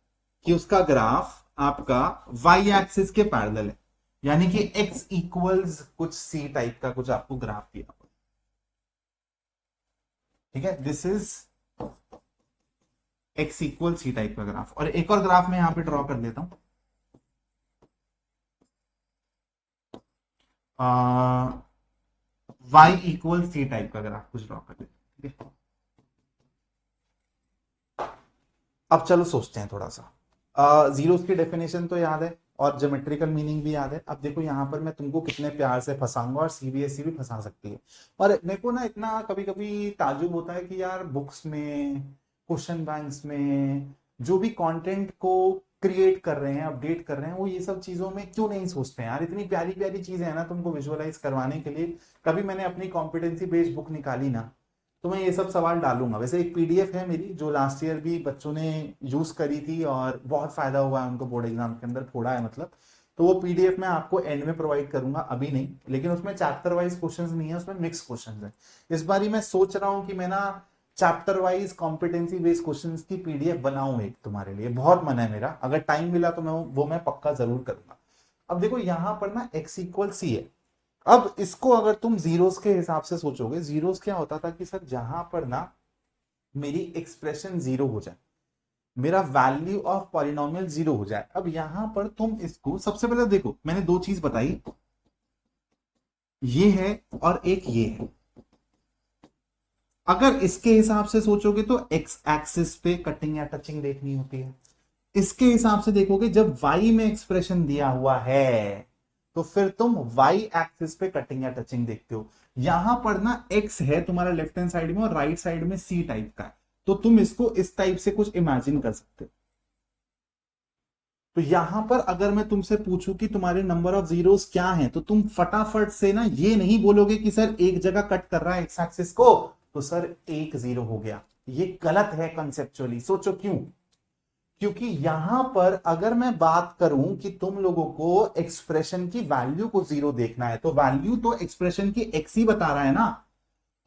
कि उसका ग्राफ आपका वाई एक्सिस के पैरेलल है, यानी कि एक्स इक्वल्स कुछ सी टाइप का कुछ आपको ग्राफ दिया, ठीक है। This is x equal c type का ग्राफ। और एक और ग्राफ में यहां पे ड्रॉ कर लेता हूं, y इक्वल सी टाइप का ग्राफ कुछ ड्रॉ कर लेते हैं, ठीक है। अब चलो सोचते हैं थोड़ा सा। जीरोस की डेफिनेशन तो याद है और ज्योमेट्रिकल मीनिंग भी याद है। अब देखो यहां पर मैं तुमको कितने प्यार से फंसाऊंगा, और सीबीएसई भी फंसा सकती है। और मेरे को ना इतना कभी कभी ताजुब होता है कि यार बुक्स में, क्वेश्चन बैंक्स में जो भी कंटेंट को क्रिएट कर रहे हैं, अपडेट कर रहे हैं, वो ये सब चीजों में क्यों नहीं सोचते हैं यार। इतनी प्यारी प्यारी चीजें है ना तुमको विजुअलाइज करवाने के लिए। कभी मैंने अपनी कॉम्पिटेंसी बेस्ड बुक निकाली ना, तो मैं ये सब सवाल डालूंगा। वैसे एक पीडीएफ है मेरी जो लास्ट ईयर भी बच्चों ने यूज करी थी और बहुत फायदा हुआ है उनको, बोर्ड एग्जाम के अंदर फोड़ा है मतलब। तो वो पीडीएफ मैं आपको एंड में प्रोवाइड करूंगा, अभी नहीं, लेकिन उसमें चैप्टर वाइज क्वेश्चंस नहीं है, उसमें मिक्स क्वेश्चंस है। इस बारी मैं सोच रहा हूं कि मैं ना chapter wise competency based questions की पीडीएफ बनाऊं एक तुम्हारे लिए, बहुत मन है मेरा, अगर टाइम मिला तो मैं पक्का जरूर करूंगा। अब देखो यहां पर ना x इक्वल सी है। अब इसको अगर तुम जीरोस के हिसाब से सोचोगे, जीरोस क्या होता था कि सर जहां पर ना मेरी एक्सप्रेशन जीरो हो जाए, मेरा वैल्यू ऑफ पॉलिनोमियल जीरो हो जाए। अब यहां पर तुम इसको सबसे पहले देखो, मैंने दो चीज बताई, ये है और एक ये है। अगर इसके हिसाब से सोचोगे तो एक्स एक्सिस पे कटिंग या टचिंग देखनी होती है। इसके हिसाब से देखोगे जब y में एक्सप्रेशन दिया हुआ है तो फिर तुम y एक्सिस पे कटिंग या टचिंग देखते हो। यहां पर ना x है तुम्हारा लेफ्ट हैंड साइड में और राइट साइड में c टाइप का है, तो तुम इसको इस टाइप से कुछ इमेजिन कर सकते हो। तो यहां पर अगर मैं तुमसे पूछूं कि तुम्हारे नंबर ऑफ जीरोस क्या हैं, तो तुम फटाफट से ना ये नहीं बोलोगे कि सर एक जगह कट कर रहा है एक्स एक्सिस को तो सर एक जीरो हो गया। ये गलत है कंसेप्चुअली। सोचो क्यों? क्योंकि यहां पर अगर मैं बात करूं कि तुम लोगों को एक्सप्रेशन की वैल्यू को जीरो देखना है, तो वैल्यू तो एक्सप्रेशन की एक्स ही बता रहा है ना,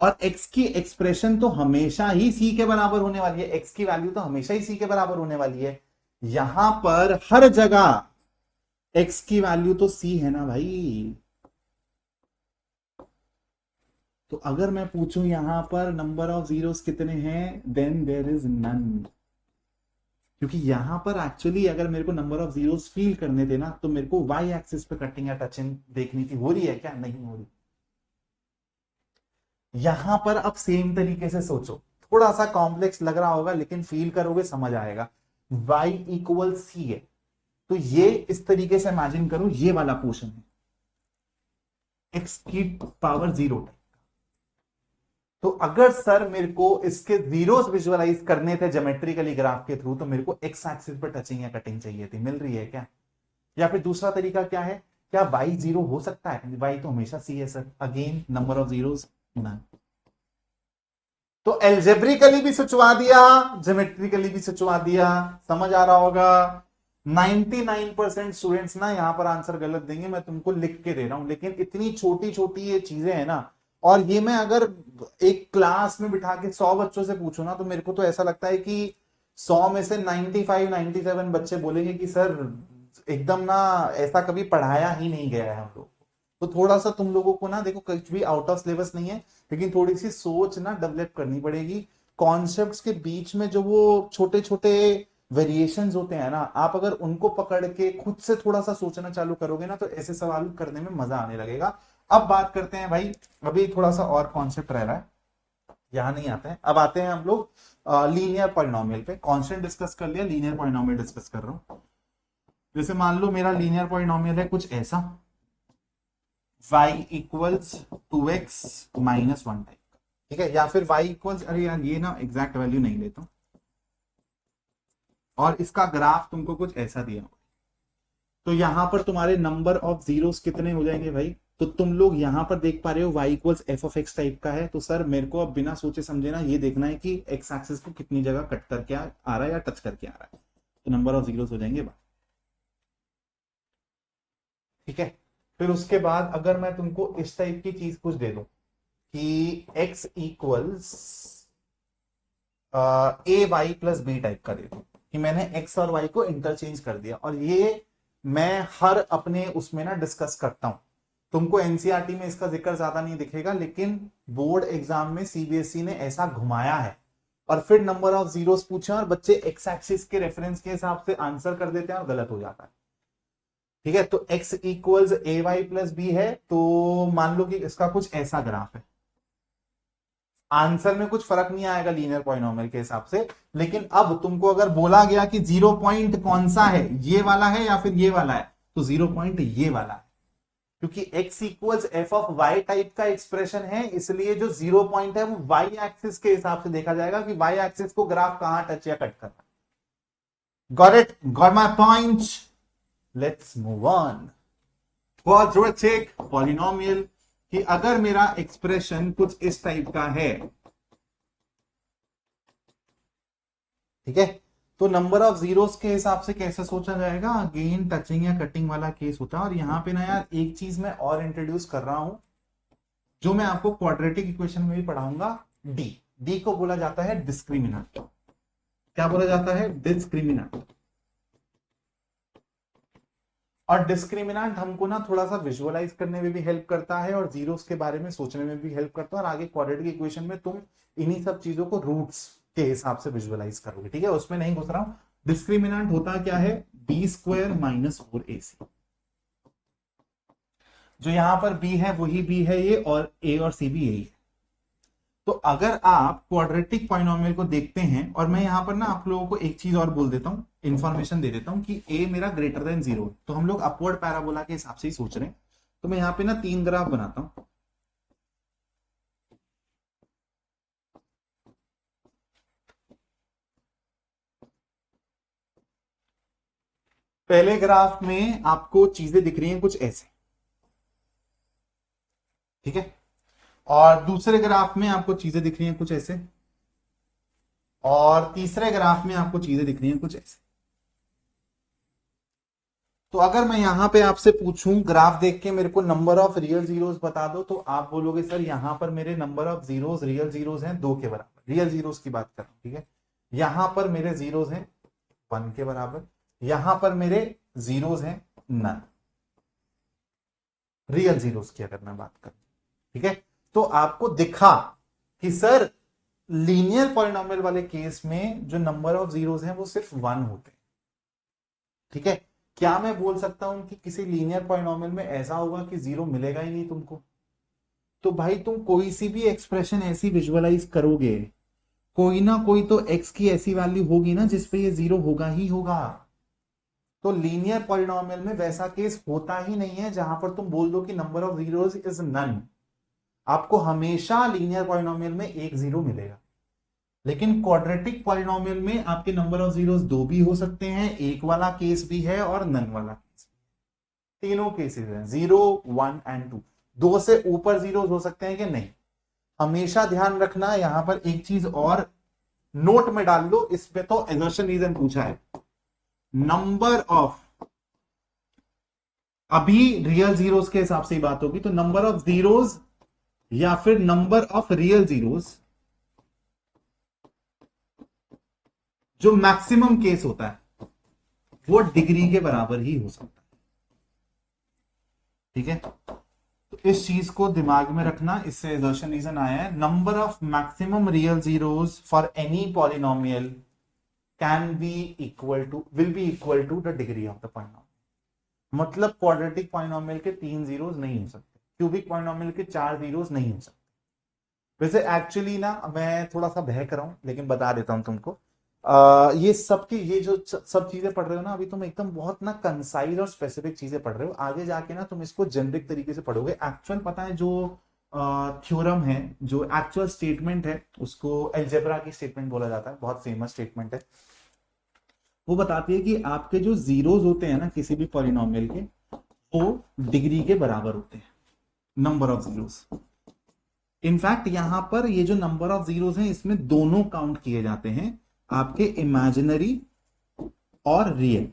और एक्स की एक्सप्रेशन तो हमेशा ही सी के बराबर होने वाली है, एक्स की वैल्यू तो हमेशा ही सी के बराबर होने वाली है। यहां पर हर जगह एक्स की वैल्यू तो सी है ना भाई। तो अगर मैं पूछूं यहां पर नंबर ऑफ जीरोस कितने हैं, देन देयर इज नन। क्योंकि यहां पर एक्चुअली अगर मेरे को नंबर ऑफ जीरोस फील करने थे ना, तो मेरे को वाई एक्सिस पे कटिंग या टचिंग देखनी थी। हो रही है क्या? नहीं हो रही। यहां पर अब सेम तरीके से सोचो, थोड़ा सा कॉम्प्लेक्स लग रहा होगा लेकिन फील करोगे समझ आएगा। y इक्वल सी है, तो ये इस तरीके से इमेजिन करो, ये वाला पोर्शन है x की पावर जीरो। तो अगर सर मेरे को इसके जीरोस विजुअलाइज करने थे ज्योमेट्रिकली ग्राफ के थ्रू, तो मेरे को एक्स एक्सिस पर टचिंग या कटिंग चाहिए थी। मिल रही है क्या? या फिर दूसरा तरीका क्या है, क्या वाई जीरो हो सकता है? वाई तो हमेशा सी है sir. Again number of zeros none. तो एल्जेब्रिकली भी सोचवा दिया, ज्योमेट्रिकली भी सोचवा दिया। समझ आ रहा होगा? 99% स्टूडेंट्स ना यहां पर आंसर गलत देंगे, मैं तुमको लिख के दे रहा हूं, लेकिन इतनी छोटी छोटी ये चीजें हैं ना, और ये मैं अगर एक क्लास में बिठा के 100 बच्चों से पूछूं ना, तो मेरे को तो ऐसा लगता है कि 100 में से 95 97 बच्चे बोलेंगे कि सर एकदम ना ऐसा कभी पढ़ाया ही नहीं गया है हम लोग। तो थोड़ा सा तुम लोगों को ना देखो, कुछ भी आउट ऑफ सिलेबस नहीं है, लेकिन थोड़ी सी सोच ना डेवलप करनी पड़ेगी। कॉन्सेप्ट्स के बीच में जो वो छोटे छोटे वेरिएशंस होते हैं ना, आप अगर उनको पकड़ के खुद से थोड़ा सा सोचना चालू करोगे ना, तो ऐसे सवाल करने में मजा आने लगेगा। अब बात करते हैं भाई, अभी थोड़ा सा और कॉन्सेप्ट रह रहा है, यहां नहीं आते हैं। अब आते हैं हम लोग लीनियर पॉलिनोमियल पे। कांस्टेंट डिस्कस कर लिया, लीनियर पॉलिनोमियल डिस्कस कर रहा हूं। जैसे मान लो मेरा लीनियर पॉलिनोमियल है कुछ ऐसा, y equals 2x minus 1 type का, ठीक है? या फिर y इक्वल्स, अरे यार ये ना एग्जैक्ट वैल्यू नहीं लेता, और इसका ग्राफ तुमको कुछ ऐसा दिया हो, तो यहां पर तुम्हारे नंबर ऑफ जीरोस कितने हो जाएंगे भाई? तो तुम लोग यहां पर देख पा रहे हो y equals f of x type का है, तो सर मेरे को अब बिना सोचे समझे ना ये देखना है कि x एक्सिस को कितनी जगह कट करके आ रहा है या टच करके आ रहा है, तो नंबर ऑफ जीरोस हो जाएंगे, ठीक है? फिर उसके बाद अगर मैं तुमको इस टाइप की चीज कुछ दे दूं कि x equals a Y plus B type का दे दूं, कि मैंने x और y को इंटरचेंज कर दिया, और ये मैं हर अपने उसमें ना डिस्कस करता हूं। तुमको एनसीईआरटी में इसका जिक्र ज्यादा नहीं दिखेगा, लेकिन बोर्ड एग्जाम में सीबीएसई ने ऐसा घुमाया है, और फिर नंबर ऑफ जीरोस पूछे और बच्चे एक्स एक्सिस के रेफरेंस के हिसाब से आंसर कर देते हैं और गलत हो जाता है, ठीक है? तो x equals a Y plus B है, तो मान लो कि इसका कुछ ऐसा ग्राफ है। आंसर में कुछ फर्क नहीं आएगा लीनियर पॉलिनोमियल के हिसाब से, लेकिन अब तुमको अगर बोला गया कि जीरो पॉइंट कौन सा है, ये वाला है या फिर ये वाला है, तो जीरो पॉइंट ये वाला है, क्योंकि x equals f of y type का एक्सप्रेशन है, इसलिए जो जीरो पॉइंट है वो वाई एक्सिस के हिसाब से देखा जाएगा कि वाई एक्सिस को ग्राफ कहां टच या कट करना। Got it? Got my point? Let's move on. Quadratic polynomial, कि अगर मेरा एक्सप्रेशन कुछ इस टाइप का है, ठीक है। तो नंबर ऑफ जीरोस के हिसाब से कैसे सोचा जाएगा, अगेन टचिंग या कटिंग वाला केस होता है। और यहां पे ना यार एक चीज मैं और इंट्रोड्यूस कर रहा हूं जो मैं आपको क्वाड्रेटिक इक्वेशन में भी पढ़ाऊंगा। डी डी को बोला जाता है डिस्क्रिमिनेंट। क्या बोला जाता है, डिस्क्रिमिनेंट। और डिस्क्रिमिनेंट हमको ना थोड़ा सा विजुअलाइज करने में भी हेल्प करता है और जीरोस के बारे में सोचने में भी हेल्प करता है। और आगे क्वाड्रेटिक इक्वेशन में तुम इन्हीं सब चीजों को रूट्स के हिसाब से विजुअलाइज करोगे, ठीक है, उसमें नहीं घुस रहा हूं। डिस्क्रिमिनेंट होता क्या है, बी स्क्वायर माइनस 4ac। जो यहां पर बी है वही बी है ये, और ए और सी भी यही है। तो अगर आप क्वाड्रेटिक पॉलिनोमियल को देखते हैं, और मैं यहां पर ना आप लोगों को एक चीज और बोल देता हूं, इंफॉर्मेशन दे देता हूं कि ए मेरा ग्रेटर देन 0, तो हम लोग अपवर्ड पैराबोला के हिसाब से ही सोच रहे हैं। तो मैं यहां पे ना 3 ग्राफ बनाता हूं। पहले ग्राफ में आपको चीजें दिख रही हैं कुछ ऐसे, ठीक है, और दूसरे ग्राफ में आपको चीजें दिख रही हैं कुछ ऐसे, और तीसरे ग्राफ में आपको चीजें दिख रही हैं कुछ ऐसे। तो अगर मैं यहां पे आपसे पूछूं ग्राफ देख के मेरे को नंबर ऑफ रियल जीरोस बता दो, तो आप बोलोगे सर यहां पर मेरे number of zeros, real zeros हैं 2 के बराबर, रियल जीरोस की बात कर रहा हूं, ठीक है। यहां पर मेरे जीरोस हैं 1 के बराबर, यहां पर मेरे जीरोस हैं नन, रियल जीरोस की अगर मैं बात करूं, ठीक है। तो आपको दिखा कि सर लीनियर पॉलिनोमियल वाले केस में जो नंबर ऑफ जीरोस हैं वो सिर्फ 1 होते हैं, ठीक है। क्या मैं बोल सकता हूं कि किसी लीनियर पॉलिनोमियल में ऐसा होगा कि जीरो मिलेगा ही नहीं तुमको? तो भाई तुम कोई सी भी एक्सप्रेशन ऐसी विजुअलाइज करोगे, कोई ना कोई तो एक्स की ऐसी वैल्यू होगी ना जिसपे ये जीरो होगा ही होगा। तो लीनियर पॉलिनोमियल में वैसा केस होता ही नहीं है जहां पर तुम बोल दो कि number of zeros is none. आपको हमेशा लीनियर पॉलिनोमियल में एक जीरो मिलेगा। लेकिन क्वाड्रेटिक पॉलिनोमियल में आपके नंबर ऑफ जीरोस 2 भी हो सकते हैं, एक वाला केस भी है और नन वाला केस, तीनों केसेस हैं, 0, 1 एंड 2। 2 से ऊपर जीरोस हो सकते हैं कि नहीं। हमेशा ध्यान रखना, यहां पर एक चीज और नोट में डाल लो, इस पे तो एजर्शन रीजन पूछा है। नंबर ऑफ, अभी रियल जीरोस के हिसाब से ही बात होगी, तो नंबर ऑफ जीरोस या फिर नंबर ऑफ रियल जीरोस जो मैक्सिमम केस होता है वो डिग्री के बराबर ही हो सकता है, ठीक है। तो इस चीज को दिमाग में रखना, इससे एजर्शन रीजन आया है। Number of maximum real zeros for any polynomial can be equal to, will be equal to the degree of the polynomial. मतलब क्वाड्रेटिक पॉलिनोमियल के 3 जीरोस नहीं हो सकते, क्यूबिक पॉलिनोमियल के 4 जीरोस नहीं हो सकते। वैसे एक्चुअली ना मैं थोड़ा सा बहक रहा हूं, लेकिन बता देता हूं तुमको। ये सबकी, ये जो सब चीजें पढ़ रहे हो ना अभी तुम, एकदम बहुत ना कंसाइज और स्पेसिफिक चीजें पढ़ रहे हो। आगे जाके ना तुम इसको जेनरिक तरीके से पढ़ोगे। एक्चुअल पता है जो थ्योरम है, जो एक्चुअल स्टेटमेंट है, उसको एल्जेब्रा की स्टेटमेंट बोला जाता है, बहुत फेमस स्टेटमेंट है। वो बताती है कि आपके जो जीरोस होते हैं ना किसी भी पॉलिनोमियल के, वो डिग्री के बराबर होते हैं, नंबर ऑफ जीरोस। इनफैक्ट यहां पर ये जो नंबर ऑफ जीरोस हैं इसमें दोनों काउंट किए जाते हैं, आपके इमेजिनरी और रियल।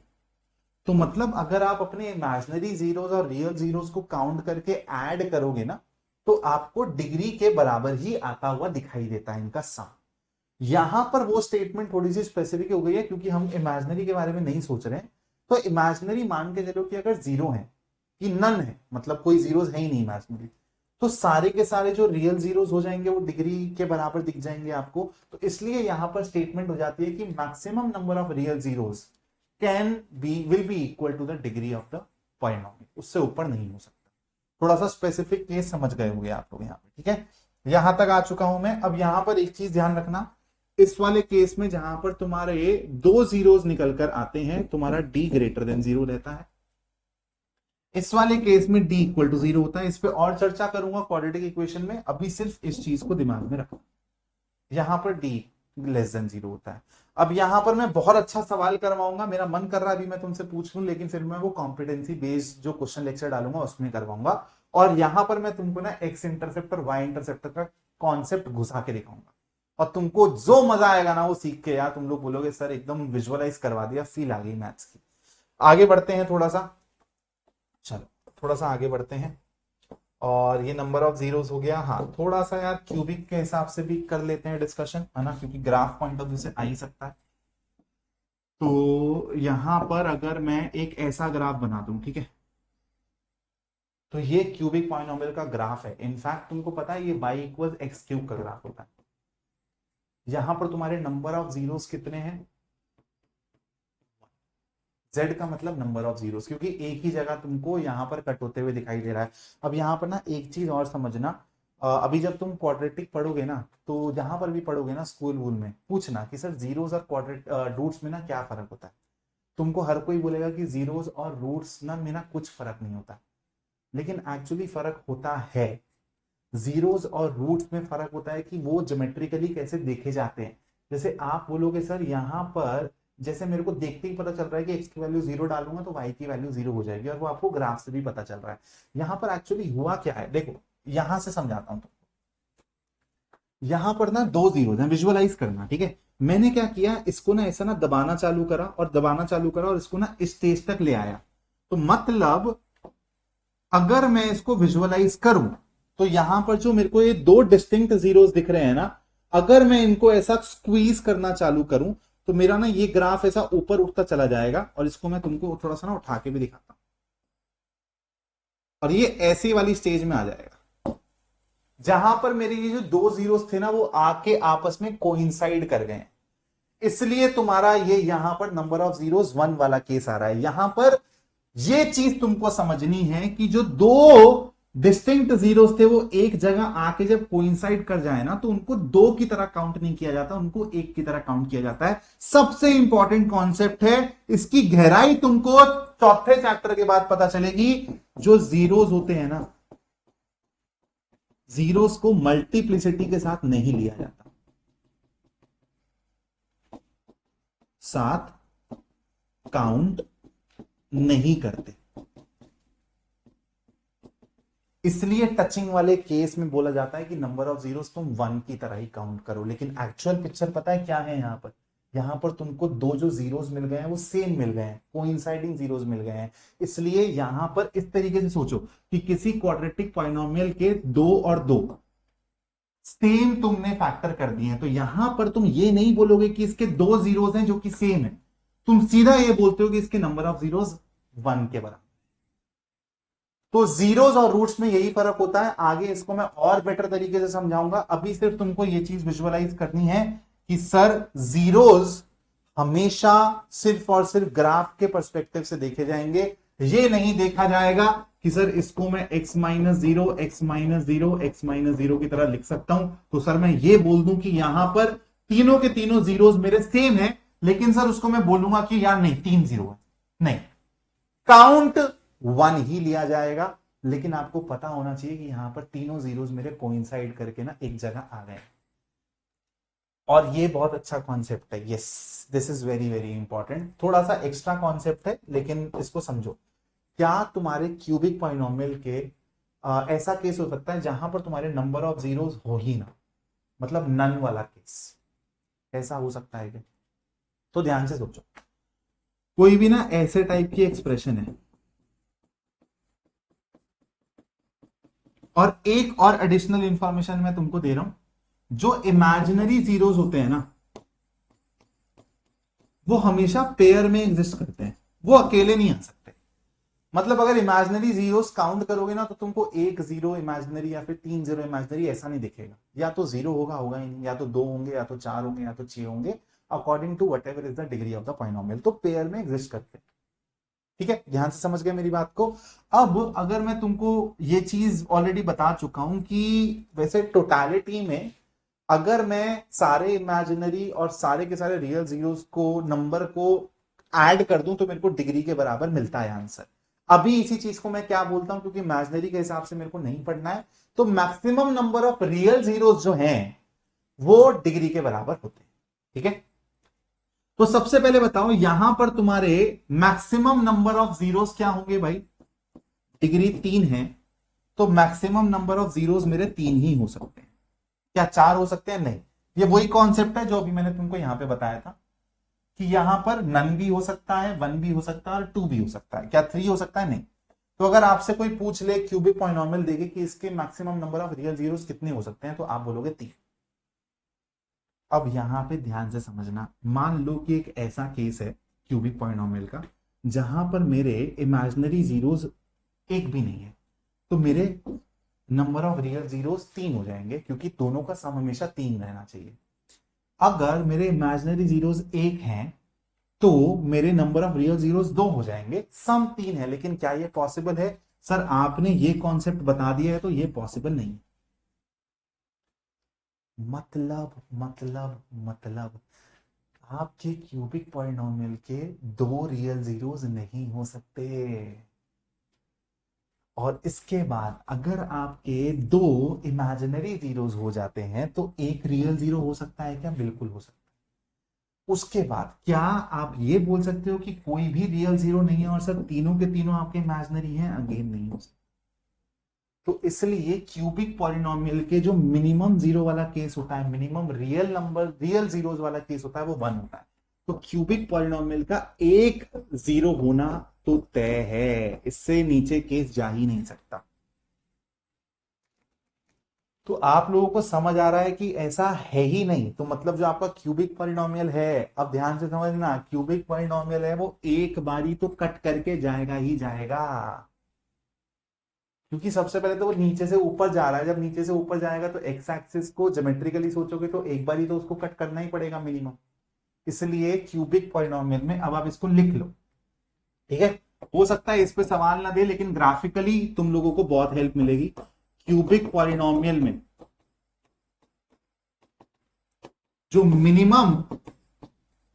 तो मतलब अगर आप अपने इमेजिनरी जीरोस और रियल जीरोस को काउंट करके ऐड करोगे ना, तो आपको डिग्री के बराबर ही आता हुआ दिखाई देता है इनका सम। यहां पर वो स्टेटमेंट थोड़ी सी स्पेसिफिक हो गई है क्योंकि हम इमेजिनरी के बारे में नहीं सोच रहे हैं। तो इमेजिनरी मान के चलो कि अगर जीरो है, कि नन है, मतलब कोई जीरोस है ही नहीं इमेजिनरी, तो सारे के सारे जो रियल जीरोस हो जाएंगे वो डिग्री के बराबर दिख जाएंगे आपको। तो इसलिए यहां पर स्टेटमेंट हो जाती है कि maximum number of real zeros can be, will be equal to the degree of the polynomial, उससे ऊपर नहीं हो सकता। थोड़ा सा स्पेसिफिक केस समझ गए होंगे आप लोग यहाँ पे, ठीक है। यहां तक आ चुका हूं मैं। अब यहां पर एक चीज ध्यान रखना, इस वाले केस में जहां पर तुम्हारे 2 जीरोस निकल कर आते हैं, तुम्हारा डी ग्रेटर देन 0 रहता है। इस वाले केस में डी इक्वल टू 0 होता है। इस पे और चर्चा करूंगा क्वाड्रेटिक इक्वेशन में, अभी सिर्फ इस चीज को दिमाग में रखो। यहां पर डी लेस देन 0 होता है। अब यहां पर मैं बहुत अच्छा सवाल करवाऊंगा, मेरा मन कर रहा है अभी मैं तुमसे पूछ लूं, लेकिन फिर मैं वो कॉम्पिटेंसी बेस्ड जो क्वेश्चन लेक्चर डालूंगा उसमें करवाऊंगा। और यहां पर मैं तुमको ना एक्स इंटरसेप्ट और वाई इंटरसेप्ट का कॉन्सेप्ट घुसा के दिखाऊंगा। और तुमको जो मजा आएगा ना वो सीख के यार तुम लोग बोलोगे सर एकदम विजुअलाइज करवा दिया, फील आ गई मैथ्स की। आगे बढ़ते हैं थोड़ा सा, चलो थोड़ा सा आगे बढ़ते हैं। और ये नंबर ऑफ जीरोस हो गया। हाँ थोड़ा सा यार क्यूबिक के हिसाब से भी कर लेते हैं डिस्कशन, है ना, क्योंकि ग्राफ पॉइंट ऑफ व्यू से आ ही सकता है। तो यहां पर अगर मैं एक ऐसा ग्राफ बना दूं, ठीक है, तो ये क्यूबिक पॉलिनोमियल का ग्राफ है। इनफैक्ट तुमको पता है ये y इक्वल एक्स क्यूब का ग्राफ होता है। यहां पर तुम्हारे नंबर ऑफ जीरोस कितने हैं, z का मतलब नंबर ऑफ जीरोस, क्योंकि एक ही जगह तुमको यहां पर कट होते हुए दिखाई दे रहा है। अब यहां पर ना एक चीज और समझना, अभी जब तुम क्वाड्रेटिक पढ़ोगे ना, तो जहां पर भी पढ़ोगे ना स्कूल वूल में, पूछना कि सर जीरोस और क्वाड्रेट रूट्स में ना क्या फर्क होता है। तुमको हर कोई बोलेगा कि जीरोस और रूट्स ना में ना कुछ फर्क नहीं होता, लेकिन एक्चुअली फर्क होता है। जीरोस और रूट्स में फर्क होता है कि वो ज्योमेट्रिकली कैसे देखे जाते हैं। जैसे आप बोलोगे सर यहां पर, जैसे मेरे को देखते ही पता चल रहा है कि एक्स की वैल्यू 0 डालूंगा तो वाई की वैल्यू 0 हो जाएगी, और वो आपको ग्राफ से भी पता चल रहा है। यहां पर एक्चुअली हुआ क्या है, देखो यहां से समझाता हूं। तो यहां पर ना दो जीरो है, विजुअलाइज करना, ठीक है। मैंने क्या किया, इसको ना ऐसा ना दबाना चालू करा और दबाना चालू करा और इसको ना इस स्टेज तक ले आया। तो मतलब अगर मैं इसको विजुअलाइज करूं तो यहां पर जो मेरे को ये दो डिस्टिंक्ट जीरोस दिख रहे हैं ना, अगर मैं इनको ऐसा स्क्वीज करना चालू करूं तो मेरा ना ये ग्राफ ऐसा ऊपर उठता चला जाएगा। और इसको मैं तुमको थोड़ा सा ना उठा के भी दिखाता हूं, और ये ऐसी वाली स्टेज में आ जाएगा जहां पर मेरे ये जो दो जीरोस थे ना वो आके आपस में कोइंसाइड कर गए। इसलिए तुम्हारा ये यहां पर नंबर ऑफ जीरोस 1 वाला केस आ रहा है। यहां पर ये चीज तुमको समझनी है कि जो दो डिस्टिंक्ट जीरोस थे वो एक जगह आके जब कोइंसाइड कर जाए ना, तो उनको दो की तरह काउंट नहीं किया जाता, उनको एक की तरह काउंट किया जाता है। सबसे इंपॉर्टेंट कॉन्सेप्ट है, इसकी गहराई तुमको चौथे चैप्टर के बाद पता चलेगी। जो जीरोस होते हैं ना, जीरोस को मल्टीप्लिसिटी के साथ नहीं लिया जाता, साथ काउंट नहीं करते। इसलिए टचिंग वाले केस में बोला जाता है कि नंबर ऑफ जीरोस तुम 1 की तरह ही काउंट करो। लेकिन एक्चुअल पिक्चर पता है क्या है, यहां पर तुमको दो जो जीरोस मिल गए हैं वो सेम मिल गए हैं, कोइंसाइडिंग जीरोस मिल गए हैं। इसलिए यहां पर इस तरीके से सोचो कि किसी क्वाड्रेटिक पॉलिनोमियल के दो और दो सेम तुमने फैक्टर कर दिए हैं, तो यहां पर तुम ये नहीं बोलोगे कि इसके दो जीरोस हैं जो कि सेम है, तुम सीधा ये बोलते हो कि इसके नंबर ऑफ जीरोस 1 के बराबर। तो जीरोस और रूट्स में यही फर्क होता है। आगे इसको मैं और बेटर तरीके से समझाऊंगा, अभी सिर्फ तुमको ये चीज विजुअलाइज करनी है कि सर जीरोस हमेशा सिर्फ और सिर्फ ग्राफ के पर्सपेक्टिव से देखे जाएंगे। ये नहीं देखा जाएगा कि सर इसको मैं x minus zero x minus zero x minus zero की तरह लिख सकता हूं। तो सर मैं ये बोल दूं कि यहां पर तीनों के तीनों जीरोस मेरे सेम है, लेकिन सर उसको मैं बोलूंगा कि यार नहीं 3 जीरो है, नहीं, काउंट 1 ही लिया जाएगा। लेकिन आपको पता होना चाहिए कि यहां पर तीनों जीरोस मेरे कोइंसाइड करके ना एक जगह आ गए। और ये बहुत अच्छा कॉन्सेप्ट है, yes this is very very important. थोड़ा सा एक्स्ट्रा कॉन्सेप्ट है लेकिन इसको समझो। क्या तुम्हारे क्यूबिक पॉलिनोमियल के ऐसा केस हो सकता है जहां पर तुम्हारे नंबर ऑफ जीरोस हो ही ना, मतलब नन वाला केस, ऐसा हो सकता है क्या? तो ध्यान से सोचो, कोई भी ना ऐसे टाइप की एक्सप्रेशन है, और एक और एडिशनल इंफॉर्मेशन मैं तुमको दे रहा हूं, जो इमेजिनरी जीरोस होते हैं ना वो हमेशा पेयर में एग्जिस्ट करते हैं, वो अकेले नहीं आ सकते। मतलब अगर इमेजिनरी जीरोस काउंट करोगे ना तो तुमको एक जीरो इमेजिनरी या फिर 3 जीरो इमेजिनरी ऐसा नहीं दिखेगा। या तो जीरो होगा, होगा ही नहीं, या तो 2 होंगे, या तो 4 होंगे, या तो 6 होंगे, according to whatever is the degree of the polynomial. तो पेयर में एग्जिस्ट करते हैं, ठीक है, ध्यान से समझ गए मेरी बात को। अब अगर मैं तुमको ये चीज ऑलरेडी बता चुका हूं कि वैसे टोटालिटी में अगर मैं सारे इमेजिनरी और सारे के सारे रियल जीरोस को नंबर को ऐड कर दूं तो मेरे को डिग्री के बराबर मिलता है आंसर। अभी इसी चीज को मैं क्या बोलता हूं, क्योंकि इमेजिनरी के हिसाब से मेरे को नहीं पढ़ना है, तो maximum number of real zeros जो हैं वो डिग्री के बराबर होते हैं, ठीक है। तो सबसे पहले बताओ यहां पर तुम्हारे मैक्सिमम नंबर ऑफ जीरोस क्या होंगे भाई? डिग्री 3 है, तो मैक्सिमम नंबर ऑफ जीरोस मेरे 3 ही हो सकते हैं। क्या 4 हो सकते हैं? नहीं, ये वही कॉन्सेप्ट है जो अभी मैंने तुमको यहां पे बताया था कि यहां पर नन भी हो सकता है, 1 भी हो सकता है और 2 भी हो सकता है। क्या 3 हो सकता है? नहीं। तो अगर आपसे कोई पूछ ले क्यूबिक पॉलिनोमियल देके कि इसके maximum number of real zeros कितने हो सकते हैं, तो आप बोलोगे 3। अब यहां पे ध्यान से समझना, मान लो कि एक ऐसा केस है क्यूबिक पॉलिनोमियल का जहां पर मेरे इमेजिनरी जीरोस एक भी नहीं है, तो मेरे नंबर ऑफ रियल जीरोस 3 हो जाएंगे, क्योंकि दोनों का सम हमेशा 3 रहना चाहिए। अगर मेरे इमेजिनरी जीरोस एक हैं तो मेरे नंबर ऑफ रियल जीरोस 2 हो जाएंगे, सम 3 है। लेकिन क्या ये पॉसिबल है? सर आपने ये कॉन्सेप्ट बता दिया है तो ये पॉसिबल नहीं है। मतलब आपके क्यूबिक पॉलिनोमियल के 2 रियल जीरोस नहीं हो सकते। और इसके बाद अगर आपके 2 इमेजिनरी जीरोस हो जाते हैं तो एक रियल जीरो हो सकता है क्या? बिल्कुल हो सकता है। उसके बाद क्या आप ये बोल सकते हो कि कोई भी रियल जीरो नहीं है और सर तीनों के तीनों आपके इमेजिनरी हैं? अगेन नहीं हो सकता। तो इसलिए क्यूबिक पॉलिनोमियल के जो मिनिमम जीरो वाला केस होता है, minimum real number real zeros वाला केस होता है, वो 1 होता है। तो क्यूबिक पॉलिनोमियल का एक जीरो होना तो तय है, इससे नीचे केस जा ही नहीं सकता। तो आप लोगों को समझ आ रहा है कि ऐसा है ही नहीं, तो मतलब जो आपका क्यूबिक पॉलिनोमियल है, अब ध्यान से समझना, क्यूबिक पॉलिनोमियल है वो एक बारी तो कट करके जाएगा ही जाएगा, क्योंकि सबसे पहले तो वो नीचे से ऊपर जा रहा है। जब नीचे से ऊपर जाएगा तो एक्स एक्सिस को ज्योमेट्रिकली सोचोगे तो एक बारी तो उसको कट करना ही पड़ेगा मिनिमम। इसलिए क्यूबिक पॉलिनोमियल में अब आप इसको लिख लो, ठीक है। हो सकता है इस पे सवाल ना दे, लेकिन ग्राफिकली तुम लोगों को बहुत हेल्प मिलेगी। क्यूबिक पॉलिनोमियल में जो मिनिमम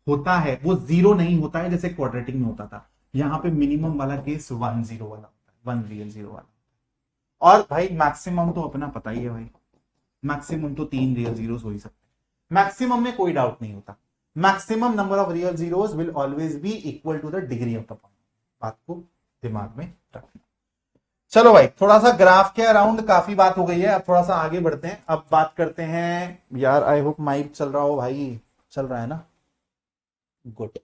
होता है वो जीरो नहीं होता है जैसे क्वाड्रेटिक में होता था। यहां पे मिनिमम वाला केस 1 जीरो वाला होता है, 1 रियल जीरो वाला। और भाई मैक्सिमम तो अपना पता ही है भाई, मैक्सिमम तो 3 रियल जीरोस हो ही सकते हैं। मैक्सिमम में कोई डाउट नहीं होता। Maximum number of real zeros will always be equal to the degree of the point. बात को दिमाग में रखना। चलो भाई, थोड़ा सा ग्राफ के अराउंड काफी बात हो गई है, अब थोड़ा सा आगे बढ़ते हैं। अब बात करते हैं यार, आई होप माइक चल रहा हो भाई, चल रहा है ना? गुड।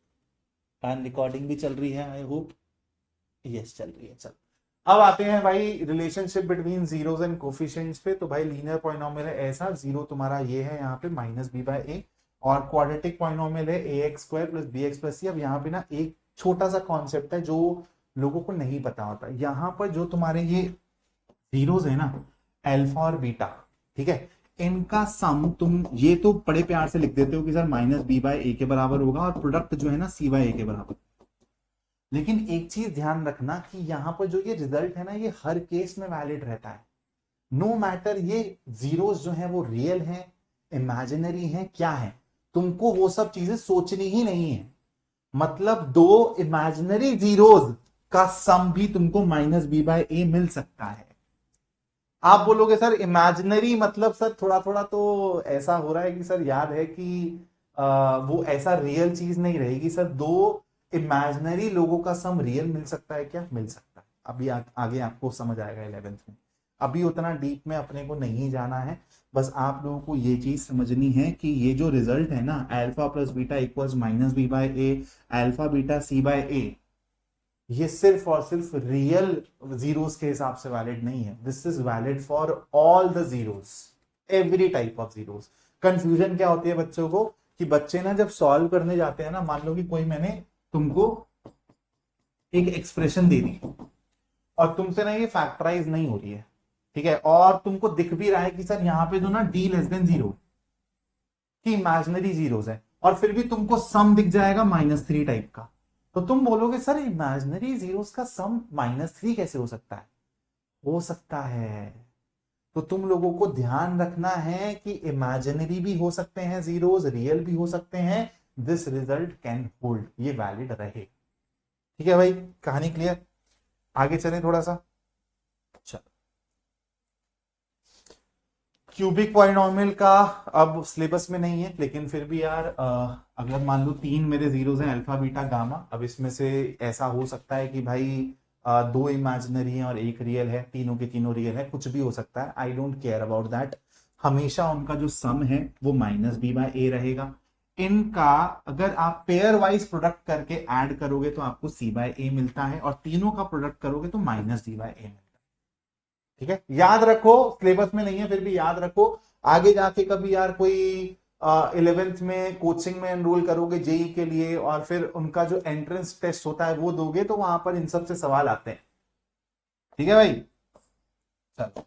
एंड रिकॉर्डिंग भी चल रही है, आई होप। यस चल रही है। चल, अब आते हैं भाई relationship between zeros and coefficients पे। तो भाई लीनियर पॉलिनोमियल है ऐसा, जीरो तुम्हारा ये है यहाँ पे माइनस बी बाय ए, और क्वाड्रेटिक पॉलिनोमियल है a x square plus b x plus c. अब यहाँ पे ना एक छोटा सा कॉन्सेप्ट है जो लोगों को नहीं पता होता। यहाँ पर जो तुम्हारे ये जीरोस है ना, अल्फा और बीटा, ठीक है, इनका सम तुम ये तो बड़े प्यार से लिख देते हो कि सर माइनस बी बाय ए के बराबर होगा, और प्रोडक्ट जो है ना सी बाय ए के बराबर। लेकिन एक चीज ध्यान रखना कि यहां पर जो ये रिजल्ट है ना, ये हर केस में वैलिड रहता है। नो मैटर ये जीरोस जो है वो रियल है, इमेजिनरी है, क्या है, तुमको वो सब चीजें सोचनी ही नहीं है। मतलब दो इमेजिनरी जीरोस का सम भी तुमको माइनस बी बाय ए मिल सकता है। आप बोलोगे सर इमेजिनरी मतलब सर थोड़ा थोड़ा तो ऐसा हो रहा है कि सर याद है कि वो ऐसा रियल चीज नहीं रहेगी। सर दो इमेजिनरी लोगों का सम रियल मिल सकता है क्या? मिल सकता है। अभी आगे आपको समझ आएगा 11th में। अभी उतना डीप में अपने को नहीं जाना है, बस आप लोगों को ये चीज समझनी है कि ये जो रिजल्ट है ना, alpha plus beta equals minus b by a, alpha beta c by a, ये सिर्फ और सिर्फ रियल जीरोस के हिसाब से वैलिड नहीं है। This is valid for all the zeros, every type of zeros. Confusion क्या होती है बच्चों को कि बच्चे ना जब सॉल्व करने जाते हैं ना, मान लो कि कोई मैंने तुमको एक एक्सप्रेशन दे दी और तुमसे ना ये फैक्टराइज नहीं हो रही है, ठीक है, और तुमको दिख भी रहा है कि सर यहाँ पे जो ना डी लेस देन जीरो की इमेजिनरी जीरोस है, और फिर भी तुमको सम दिख जाएगा -3 टाइप का, तो तुम बोलोगे सर इमेजिनरी जीरोस का सम -3 कैसे हो सकता है? हो सकता है। तो तुम लोगों को ध्यान रखना है कि इमेजिनरी भी हो सकते हैं जीरोस, रियल भी हो सकते हैं। दिस रिजल्ट कैन होल्ड, ये वैलिड रहे। ठीक है भाई, कहानी क्लियर? आगे चलें थोड़ा सा। चलो, क्यूबिक पॉलिनोमियल का अब सिलेबस में नहीं है, लेकिन फिर भी यार अगर मान लो 3 मेरे जीरोस हैं अल्फा बीटा गामा, अब इसमें से ऐसा हो सकता है कि भाई 2 इमेजिनरी हैं और एक रियल है, तीनों के तीनों रियल है, कुछ भी हो सकता है, I don't care about that. हमेशा उनका जो सम है वो माइनस बी बाय ए रहेगा। इनका अगर आप पेयर वाइज प्रोडक्ट करके ऐड करोगे तो आपको सी बाय ए मिलता है, और तीनों का प्रोडक्ट करोगे तो माइनस डी बाय ए मिलता है। ठीक है, याद रखो, सिलेबस में नहीं है फिर भी याद रखो, आगे जाके कभी यार कोई 11th में कोचिंग में एनरोल करोगे जेई के लिए, और फिर उनका जो एंट्रेंस टेस्ट होता है वो दोगे, तो वहां पर इन सब से सवाल आते हैं। ठीक है भाई, चलो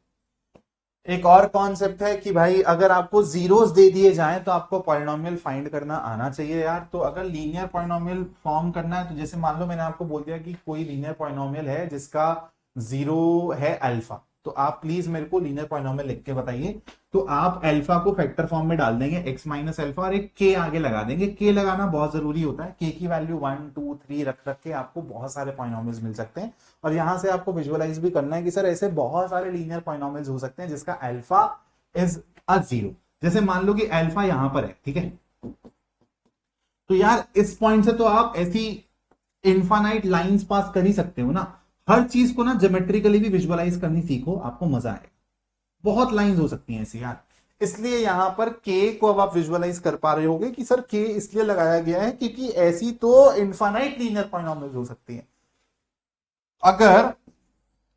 एक और कॉन्सेप्ट है कि भाई अगर आपको जीरोस दे दिए जाएं तो आपको पॉलिनोमियल फाइंड करना आना चाहिए यार। तो अगर लीनियर पॉलिनोमियल फॉर्म करना है, तो जैसे मान लो मैंने आपको बोल दिया कि कोई लीनियर पॉलिनोमियल है जिसका जीरो है अल्फा, तो आप प्लीज मेरे को लीनियर पॉलिनोमियल लिख के बताइए। तो आप अल्फा को फैक्टर फॉर्म में डाल देंगे, एक्स माइनस अल्फा, और एक के आगे लगा देंगे। के लगाना बहुत जरूरी होता है, के की वैल्यू 1 2 3 रख रख के आपको बहुत सारे पॉलिनोमियल्स मिल सकते हैं। और यहां से आपको विजुअलाइज भी करना है कि सर ऐसे बहुत सारे लीनियर पॉलिनोमियल्स हो सकते हैं जिसका अल्फा इज अ जीरो। जैसे मान लो कि अल्फा यहां पर है, ठीक है, तो यार इस पॉइंट से तो आप ऐसी इनफाइनाइट लाइंस पास कर ही सकते हो ना। हर चीज को ना ज्योमेट्रिकली भी विजुअलाइज करनी सीखो, आपको मजा आएगा। बहुत लाइंस हो सकती हैं ऐसी यार। इसलिए यहां पर के को अब आप विजुअलाइज कर पा रहे होगे कि सर के इसलिए लगाया गया है क्योंकि ऐसी तो इनफाइनाइट लीनियर पॉलिनोमियल्स हो सकती हैं। अगर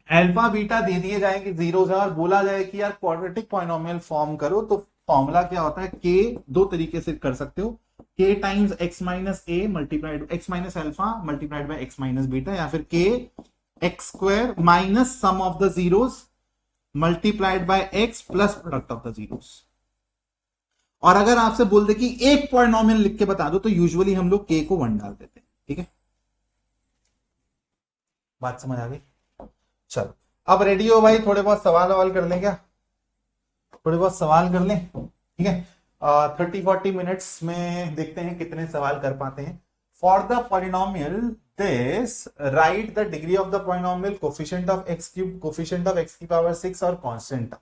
अल्फा बीटा दे दिए जाएंगे जीरो से और बोला जाए कि यार क्वाड्रेटिक पॉलिनोमियल फॉर्म करो, तो फॉर्मूला क्या होता है, के दो तरीके से कर सकते हो, के times x minus A multiplied x minus alpha multiplied by x minus beta, या फिर के x square minus sum of the zeros multiplied by x plus product of the zeros. और अगर आपसे बोल दे कि एक पॉलिनोमियल लिख के बता दो, तो यूजुअली हम लोग के को 1 डाल देते हैं। ठीक है, बात समझ आ गई? चलो अब रेडी हो भाई, थोड़े बहुत सवाल ववाल कर लें क्या? थोड़े बहुत सवाल कर लें, ठीक है। 30-40 मिनट्स में देखते हैं कितने सवाल कर पाते हैं। For the polynomial this right the degree of the polynomial, coefficient of x cube, coefficient of x की पावर 6 और कांस्टेंट।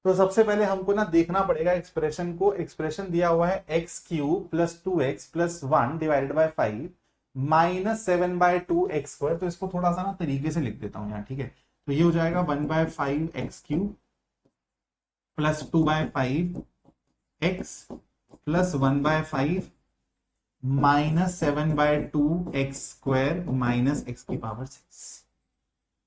तो सबसे पहले हमको ना देखना पड़ेगा एक्सप्रेशन को। एक्सप्रेशन दिया हुआ है x cube plus 2x plus 1 divided by 5 minus 7 by 2 x square. तो इसको थोड़ा सा ना तरीके से लिख देता हूं यहाँ, ठीक है। तो ये हो जाएगा 1 by 5 x cube plus 2 by 5 x plus 1 by 5 minus 7 by 2 x square minus x की पावर 6।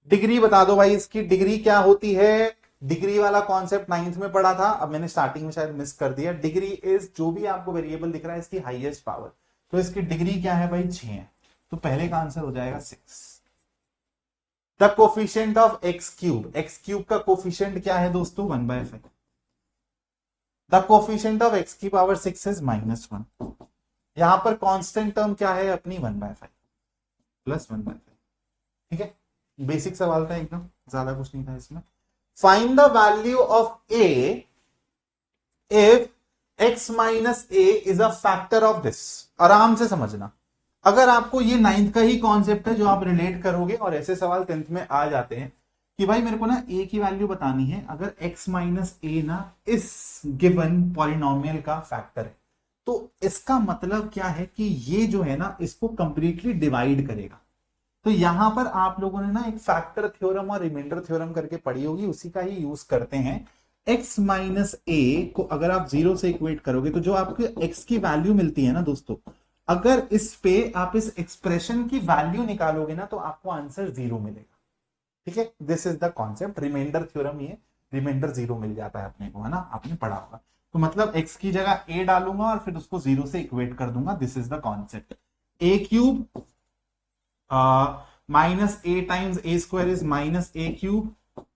डिग्री बता दो भाई, इसकी डिग्री क्या होती है? डिग्री वाला कॉन्सेप्ट 9th में पढ़ा था, अब मैंने स्टार्टिंग में शायद मिस कर दिया। डिग्री इज जो भी आपको वेरिएबल दिख रहा है इसकी हाईएस्ट पावर। तो इसकी डिग्री क्या है भाई? 6 है। तो पहले का आंसर हो जाएगा 6। The coefficient of x cube, x cube का कोफिशिएंट क्या है दोस्तों? 1 by 5। The coefficient of x की पावर 6 इज -1। यहां पर कांस्टेंट टर्म क्या है अपनी? 1 बाय 5 प्लस 1 बाय 5। ठीक है, बेसिक सवाल था एकदम, ज्यादा कुछ नहीं था इसमें। Find the value of A if x minus A is a factor of this. आराम से समझना, अगर आपको ये 9th का ही कॉन्सेप्ट है जो आप रिलेट करोगे, और ऐसे सवाल 10th में आ जाते हैं कि भाई मेरे को ना a की वैल्यू बतानी है, अगर x माइनस ए ना इस गिवन पॉलिनोमियल का फैक्टर है, तो इसका मतलब क्या है कि ये जो है ना इसको कंप्लीटली डिवाइड करेगा। तो यहां पर आप लोगों ने ना एक फैक्टर थ्योरम और रिमाइंडर थ्योरम करके पढ़ी होगी, उसी का ही यूज करते हैं। x माइनस ए को अगर आप 0 से इक्वेट करोगे, तो जो आपको x की वैल्यू मिलती है ना दोस्तों, अगर इस पे आप इस एक्सप्रेशन की वैल्यू निकालोगे ना, तो आपको आंसर 0 मिलेगा। ठीक है, this is the concept, remainder theorem. ये रिमाइंडर 0 मिल जाता है अपने को, है ना, आपने पढ़ा होगा। तो मतलब x की जगह a डालूंगा और फिर उसको 0 से इक्वेट कर दूंगा। This is the concept. a cube minus a times a square is minus a cube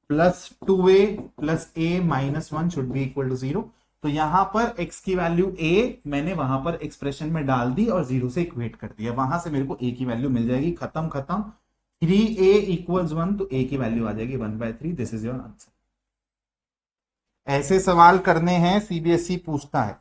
plus 2a plus a minus 1 should be equal to 0। तो यहां पर x की वैल्यू a मैंने वहां पर एक्सप्रेशन में डाल दी और 0 से इक्वेट कर दिया, वहां से मेरे को a की वैल्यू मिल जाएगी। खत्म खत्म, 3a इक्वल्स 1, तो a की वैल्यू आ जाएगी 1/3। This is your answer. ऐसे सवाल करने हैं, सीबीएसई पूछता है।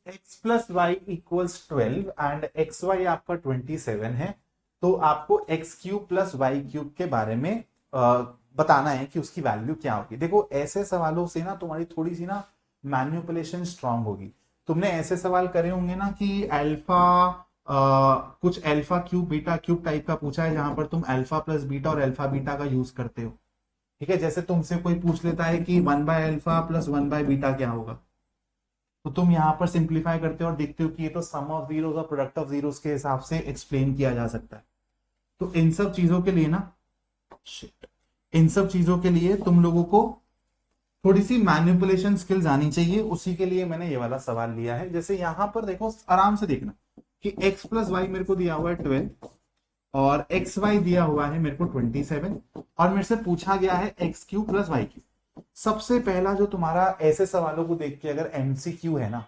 x plus y equals 12 and x y आपका 27 है, तो आपको x cube plus y cube के बारे में बताना है कि उसकी वैल्यू क्या होगी। देखो ऐसे सवालों से ना तुम्हारी थोड़ी सी ना मैन्युपुलेशन स्ट्रांग होगी। तुमने ऐसे सवाल करे होंगे ना कि अल्फा कुछ alpha cube beta cube type का पूछा है, जहां पर तुम अल्फा प्लस बीटा और अल्फा बीटा का यूज करते हो। ठीक है, जैसे तुमसे कोई पूछ लेता है कि 1/अल्फा प्लस 1/बीटा क्या होगा, तो तुम यहां पर सिंप्लीफाई करते हो और देखते हो कि ये तो सम ऑफ जीरोस और प्रोडक्ट ऑफ जीरोस के हिसाब से एक्सप्लेन किया जा सकता है। तो इन सब चीजों के लिए ना, शिट, इन सब चीजों के लिए तुम लोगों को थोड़ी सी मैनिपुलेशन स्किल्स आनी चाहिए, उसी के लिए मैंने ये वाला सवाल लिया है। जैसे यहां पर देखो, आराम से देखना कि x प्लस वाई मेरे को दिया हुआ है 12 और एक्स वाई दिया हुआ है मेरे को 27 और मेरे से पूछा गया है x cube plus y cube. सबसे पहला जो तुम्हारा ऐसे सवालों को देख के अगर एमसीक्यू है ना,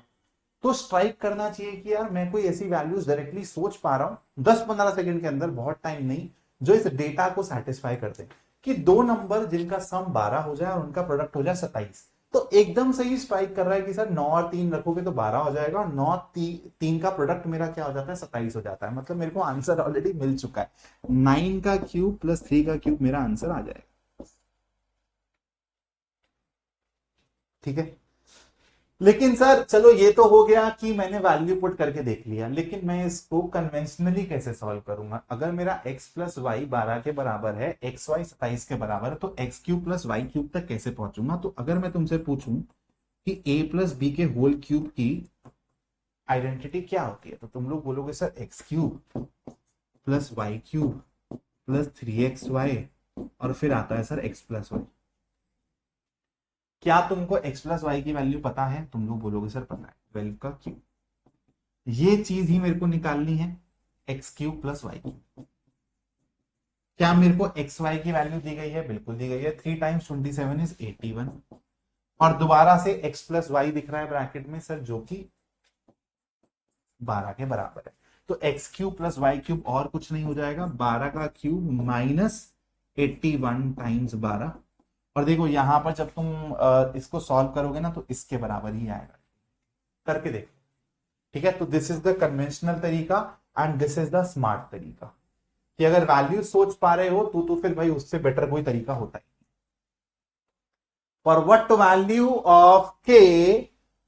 तो स्ट्राइक करना चाहिए कि यार मैं कोई ऐसी वैल्यूज डायरेक्टली सोच पा रहा हूं 10-15 सेकंड के अंदर, बहुत टाइम नहीं, जो इस डेटा को सेटिस्फाई करते हैं कि दो नंबर जिनका सम 12 हो जाए और उनका प्रोडक्ट हो जाए 27। तो एकदम से ही स्ट्राइक कर रहा है कि सर 9 और 3 रखोगे तो 12 हो जाएगा और 9 3 का प्रोडक्ट मेरा क्या हो जाता है, 27 हो जाता है। मतलब मेरे को आंसर ऑलरेडी मिल चुका है, 9 का क्यूब प्लस 3 का क्यूब मेरा आंसर आ जाएगा। ठीक है, लेकिन सर चलो ये तो हो गया कि मैंने वैल्यू पुट करके देख लिया, लेकिन मैं इसको कन्वेंशनली कैसे सॉल्व करूंगा? अगर मेरा x प्लस वाई 12 के बराबर है, एक्स वाई 27 के बराबर है, तो x cube plus y cube तक कैसे पहुंचूंगा? तो अगर मैं तुमसे पूछूं कि a प्लस बी के होल क्यूब की आइडेंटिटी क्या होती है, तो तुम लोग बोलोगे sir x cube plus y cube plus 3xy और फिर आता है सर एक्स प्लस वाई। क्या तुमको x प्लस वाई की वैल्यू पता है? तुम लोग बोलोगे सर पता है, 12 का क्यूब। ये चीज ही मेरे को निकालनी है, x cube plus y cube. क्या मेरे को एक्स वाई की वैल्यू दी गई है? बिल्कुल दी गई है, 3 टाइम्स 27 इज 81 और दोबारा से x प्लस वाई दिख रहा है ब्रैकेट में सर, जो कि 12 के बराबर है। तो x cube plus y cube और कुछ नहीं हो जाएगा, 12 का क्यूब माइनस 81 टाइम्स 12। और देखो यहां पर जब तुम इसको सॉल्व करोगे ना, तो इसके बराबर ही आएगा, करके देखो। ठीक है, तो दिस इज द कन्वेंशनल तरीका and this is the smart तरीका, कि अगर वैल्यू सोच पा रहे हो तो फिर भाई उससे बेटर कोई तरीका होता है। For what value of k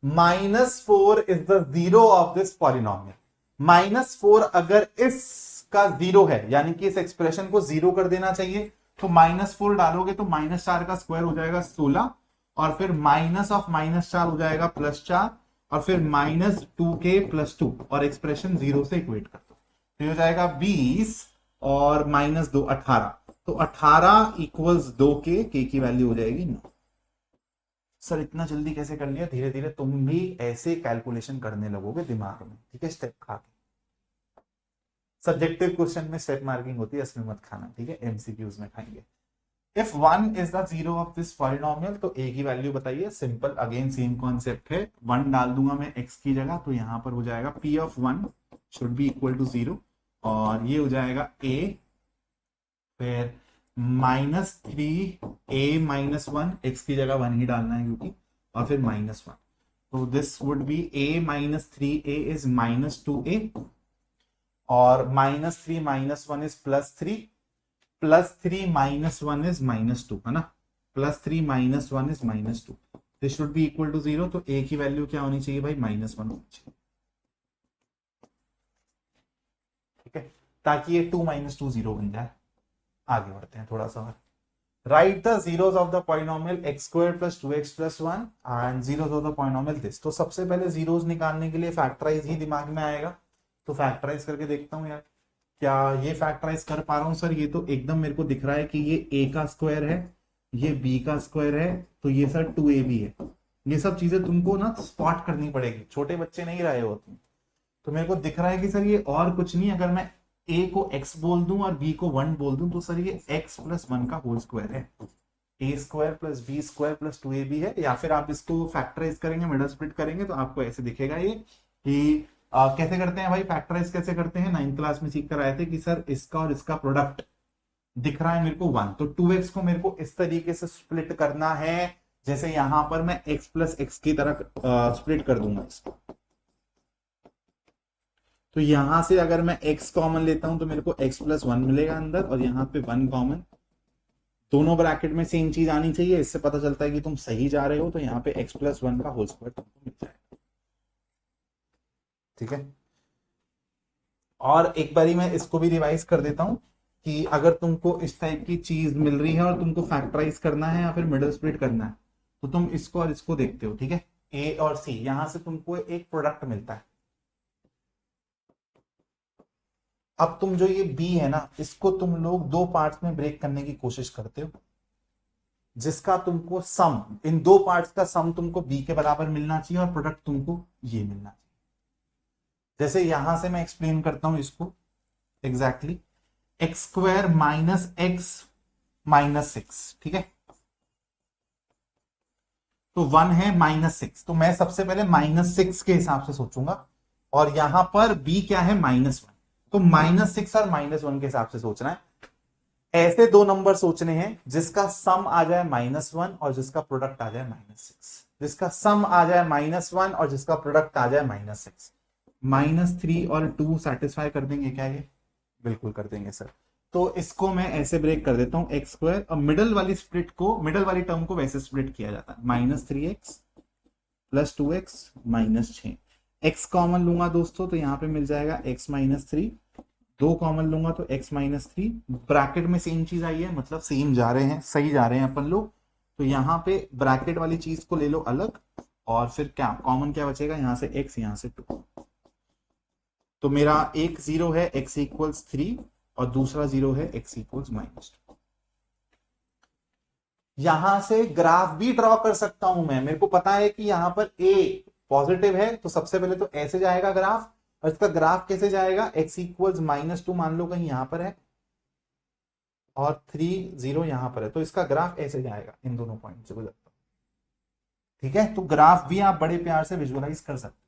-4 is the zero of this polynomial. -4 अगर इसका जीरो है, यानी कि इस एक्सप्रेशन को जीरो कर देना चाहिए, तो -4 डालोगे तो -4 का स्क्वायर हो जाएगा 16 और फिर माइनस ऑफ -4 हो जाएगा +4 और फिर -2k + 2 और एक्सप्रेशन जीरो से इक्वेट कर दो, तो हो जाएगा 20 और -2 18। तो 18 इक्वल्स 2k, k की वैल्यू हो जाएगी 9। सर इतना जल्दी कैसे कर लिया? धीरे धीरे तुम भी ऐसे कैलकुलेशन करने लगोगे दिमाग में, ठीक है, स्टेप खा के। सब्जेक्टिव क्वेश्चन में स्टेप मार्किंग होती है, इसमें मत खाना, ठीक है, एमसीक्यूज में खाएंगे। If 1 is the zero of this polynomial, तो a की वैल्यू बताइए। सिंपल, अगेन सेम कॉन्सेप्ट है, 1 डाल दूंगा मैं x की जगह, तो यहां पर हो जाएगा p of 1 should be equal to 0 और ये हो जाएगा a, फिर -3a-1, x की जगह 1 ही डालना है क्योंकि, और फिर -1, तो this would be a -3a is -2a और -3 -1 इज +3, +3 -1 इज -2, है ना, +3 -1 is -2, this should be equal to 0। तो a की वैल्यू क्या होनी चाहिए भाई? -1 होनी चाहिए, ठीक है, ताकि ये 2 - 2 0 बन जाए। आगे बढ़ते हैं थोड़ा सा और। Right the zeros of the polynomial x² + 2x + 1 and zeros of the polynomial this. तो सबसे पहले जीरोस निकालने के लिए फैक्टराइज ही दिमाग में आएगा, तो फैक्टराइज करके देखता हूं यार, क्या ये फैक्टराइज कर पा रहा हूं? सर ये तो एकदम मेरे को दिख रहा है कि ये a का स्क्वायर है, ये b का स्क्वायर है, तो ये सर 2ab है। ये सब चीजें तुमको ना स्पॉट करनी पड़ेगी, छोटे बच्चे नहीं रहे हो तुम। तो मेरे को दिख रहा है कि सर ये और कुछ नहीं, अगर मैं a को x बोल दूं और b को 1 बोल दूं, तो सर ये x + 1 का होल स्क्वायर है, a² + b² + 2ab है। या फिर आप इसको फैक्टराइज करेंगे, मिडल स्प्लिट करेंगे, तो आपको ऐसे दिखेगा ये कि कैसे करते हैं भाई फैक्टराइज, कैसे करते हैं? 9th क्लास में सीख कर आए थे कि सर इसका और इसका प्रोडक्ट दिख रहा है मेरे को 1, तो 2x को मेरे को इस तरीके से स्प्लिट करना है, जैसे यहां पर मैं x + x की तरह स्प्लिट कर दूंगा इसको। तो यहां से अगर मैं x कॉमन लेता हूं तो मेरे को x + 1 मिलेगा अंदर, और यहां पे 1 कॉमन, दोनों ब्रैकेट में सेम चीज आनी चाहिए, इससे पता चलता है कि तुम सही जा रहे हो। तो यहाँ पे x + 1 का होल स्क्वायर तुमको मिल जाएगा, ठीक है। और एक बारी मैं इसको भी रिवाइज कर देता हूं कि अगर तुमको इस टाइप की चीज मिल रही है और तुमको फैक्टराइज करना है या फिर मिडल स्प्लिट करना है, तो तुम इसको और इसको देखते हो, ठीक है, ए और सी, यहां से तुमको एक प्रोडक्ट मिलता है। अब तुम जो ये बी है ना, इसको तुम लोग दो पार्ट्स में ब्रेक करने की कोशिश करते हो, जिसका तुमको सम, इन दो पार्ट्स का सम तुमको बी के बराबर मिलना चाहिए और प्रोडक्ट तुमको ये मिलना चाहिए। जैसे यहां से मैं एक्सप्लेन करता हूं इसको exactly, x square minus x minus six, ठीक है, तो वन है माइनस सिक्स, तो मैं सबसे पहले माइनस सिक्स के हिसाब से सोचूंगा, और यहां पर बी क्या है, माइनस वन, तो माइनस सिक्स और माइनस वन के हिसाब से सोचना है। ऐसे दो नंबर सोचने हैं जिसका सम आ जाए माइनस वन और जिसका प्रोडक्ट आ जाए माइनस सिक्स, जिसका सम आ जाए माइनस वन और जिसका प्रोडक्ट आ जाए माइनस सिक्स। माइनस थ्री और टू सेटिस्फाई कर देंगे क्या ये? बिल्कुल कर देंगे सर। तो इसको मैं ऐसे ब्रेक कर देता हूं, एक्स स्क्वायर, और मिडल वाली स्प्लिट को, मिडल वाली टर्म को वैसे स्प्लिट किया जाता है, minus three x plus two x minus छह। एक्स कॉमन लूंगा दोस्तों तो यहां पे मिल जाएगा एक्स माइनस थ्री, दो कॉमन लूंगा तो x माइनस थ्री, ब्रैकेट में सेम चीज आई है, मतलब सेम जा रहे हैं, सही जा रहे हैं अपन लोग। तो यहां पे ब्रैकेट वाली चीज को ले लो अलग, और फिर क्या कॉमन क्या बचेगा, यहां से x यहां से 2, तो मेरा एक जीरो है x इक्वल्स 3 और दूसरा जीरो है x इक्वल्स माइनस 2। यहां से ग्राफ भी ड्रॉ कर सकता हूं मैं, मेरे को पता है कि यहां पर a पॉजिटिव है, तो सबसे पहले तो ऐसे जाएगा ग्राफ, और इसका ग्राफ कैसे जाएगा, x इक्वल्स माइनस टू मान लो कहीं यहां पर है और 3 0 यहां पर है, तो इसका ग्राफ ऐसे जाएगा, इन दोनों पॉइंट से गुजरता, ठीक है। तो ग्राफ भी आप बड़े प्यार से विजुअलाइज कर सकते हैं।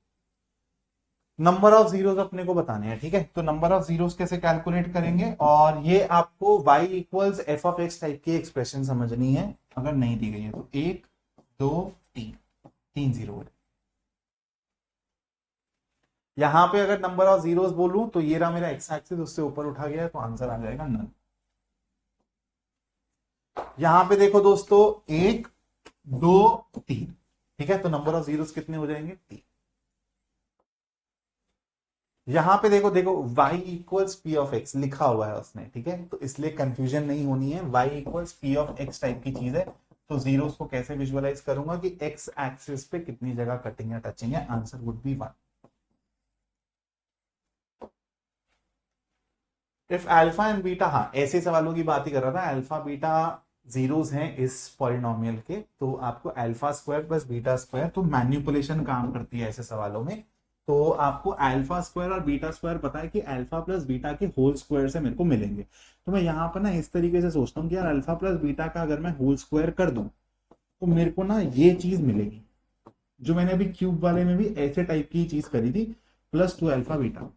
नंबर ऑफ जीरोस अपने को बताने हैं, ठीक है, तो नंबर ऑफ जीरोस कैसे कैलकुलेट करेंगे, और ये आपको y equals f of x type की एक्सप्रेशन समझनी है, अगर नहीं दी गई है तो एक दो तीन, तीन जीरो है। यहां पे अगर नंबर ऑफ जीरोस बोलूं तो ये रहा मेरा एक्स एक्सिस, उससे ऊपर उठा गया है, तो आंसर आ जाएगा नन। यहां पे देखो दोस्तों, एक दो तीन, ठीक है, तो नंबर ऑफ जीरोस कितने हो जाएंगे, तीन। यहां पे देखो देखो y equals p of x लिखा हुआ है उसने, ठीक है, तो इसलिए कंफ्यूजन नहीं होनी है, y equals p of x type की चीज है। तो जीरोस को कैसे विजुअलाइज करूंगा कि x एक्सिस पे कितनी जगह कटिंग या टचिंग है, answer would be 1। If alpha and beta, हाँ ऐसे सवालों की बात ही कर रहा था, अल्फा बीटा जीरोस हैं इस पॉलिनोमियल के, तो आपको alpha square plus beta square, तो मैन्युपुलेशन काम करती है ऐसे सवालों में। तो आपको अल्फा स्क्वायर और बीटा स्क्वायर पता है कि अल्फा प्लस बीटा के होल स्क्वायर से मेरे को मिलेंगे, तो मैं यहाँ पर ना इस तरीके से सोचता हूँ कि यार अल्फा प्लस बीटा का अगर मैं होल स्क्वायर कर दूं तो मेरे को ना ये चीज मिलेगी, जो मैंने अभी क्यूब वाले में भी ऐसे टाइप की चीज करी थी, plus two alpha beta.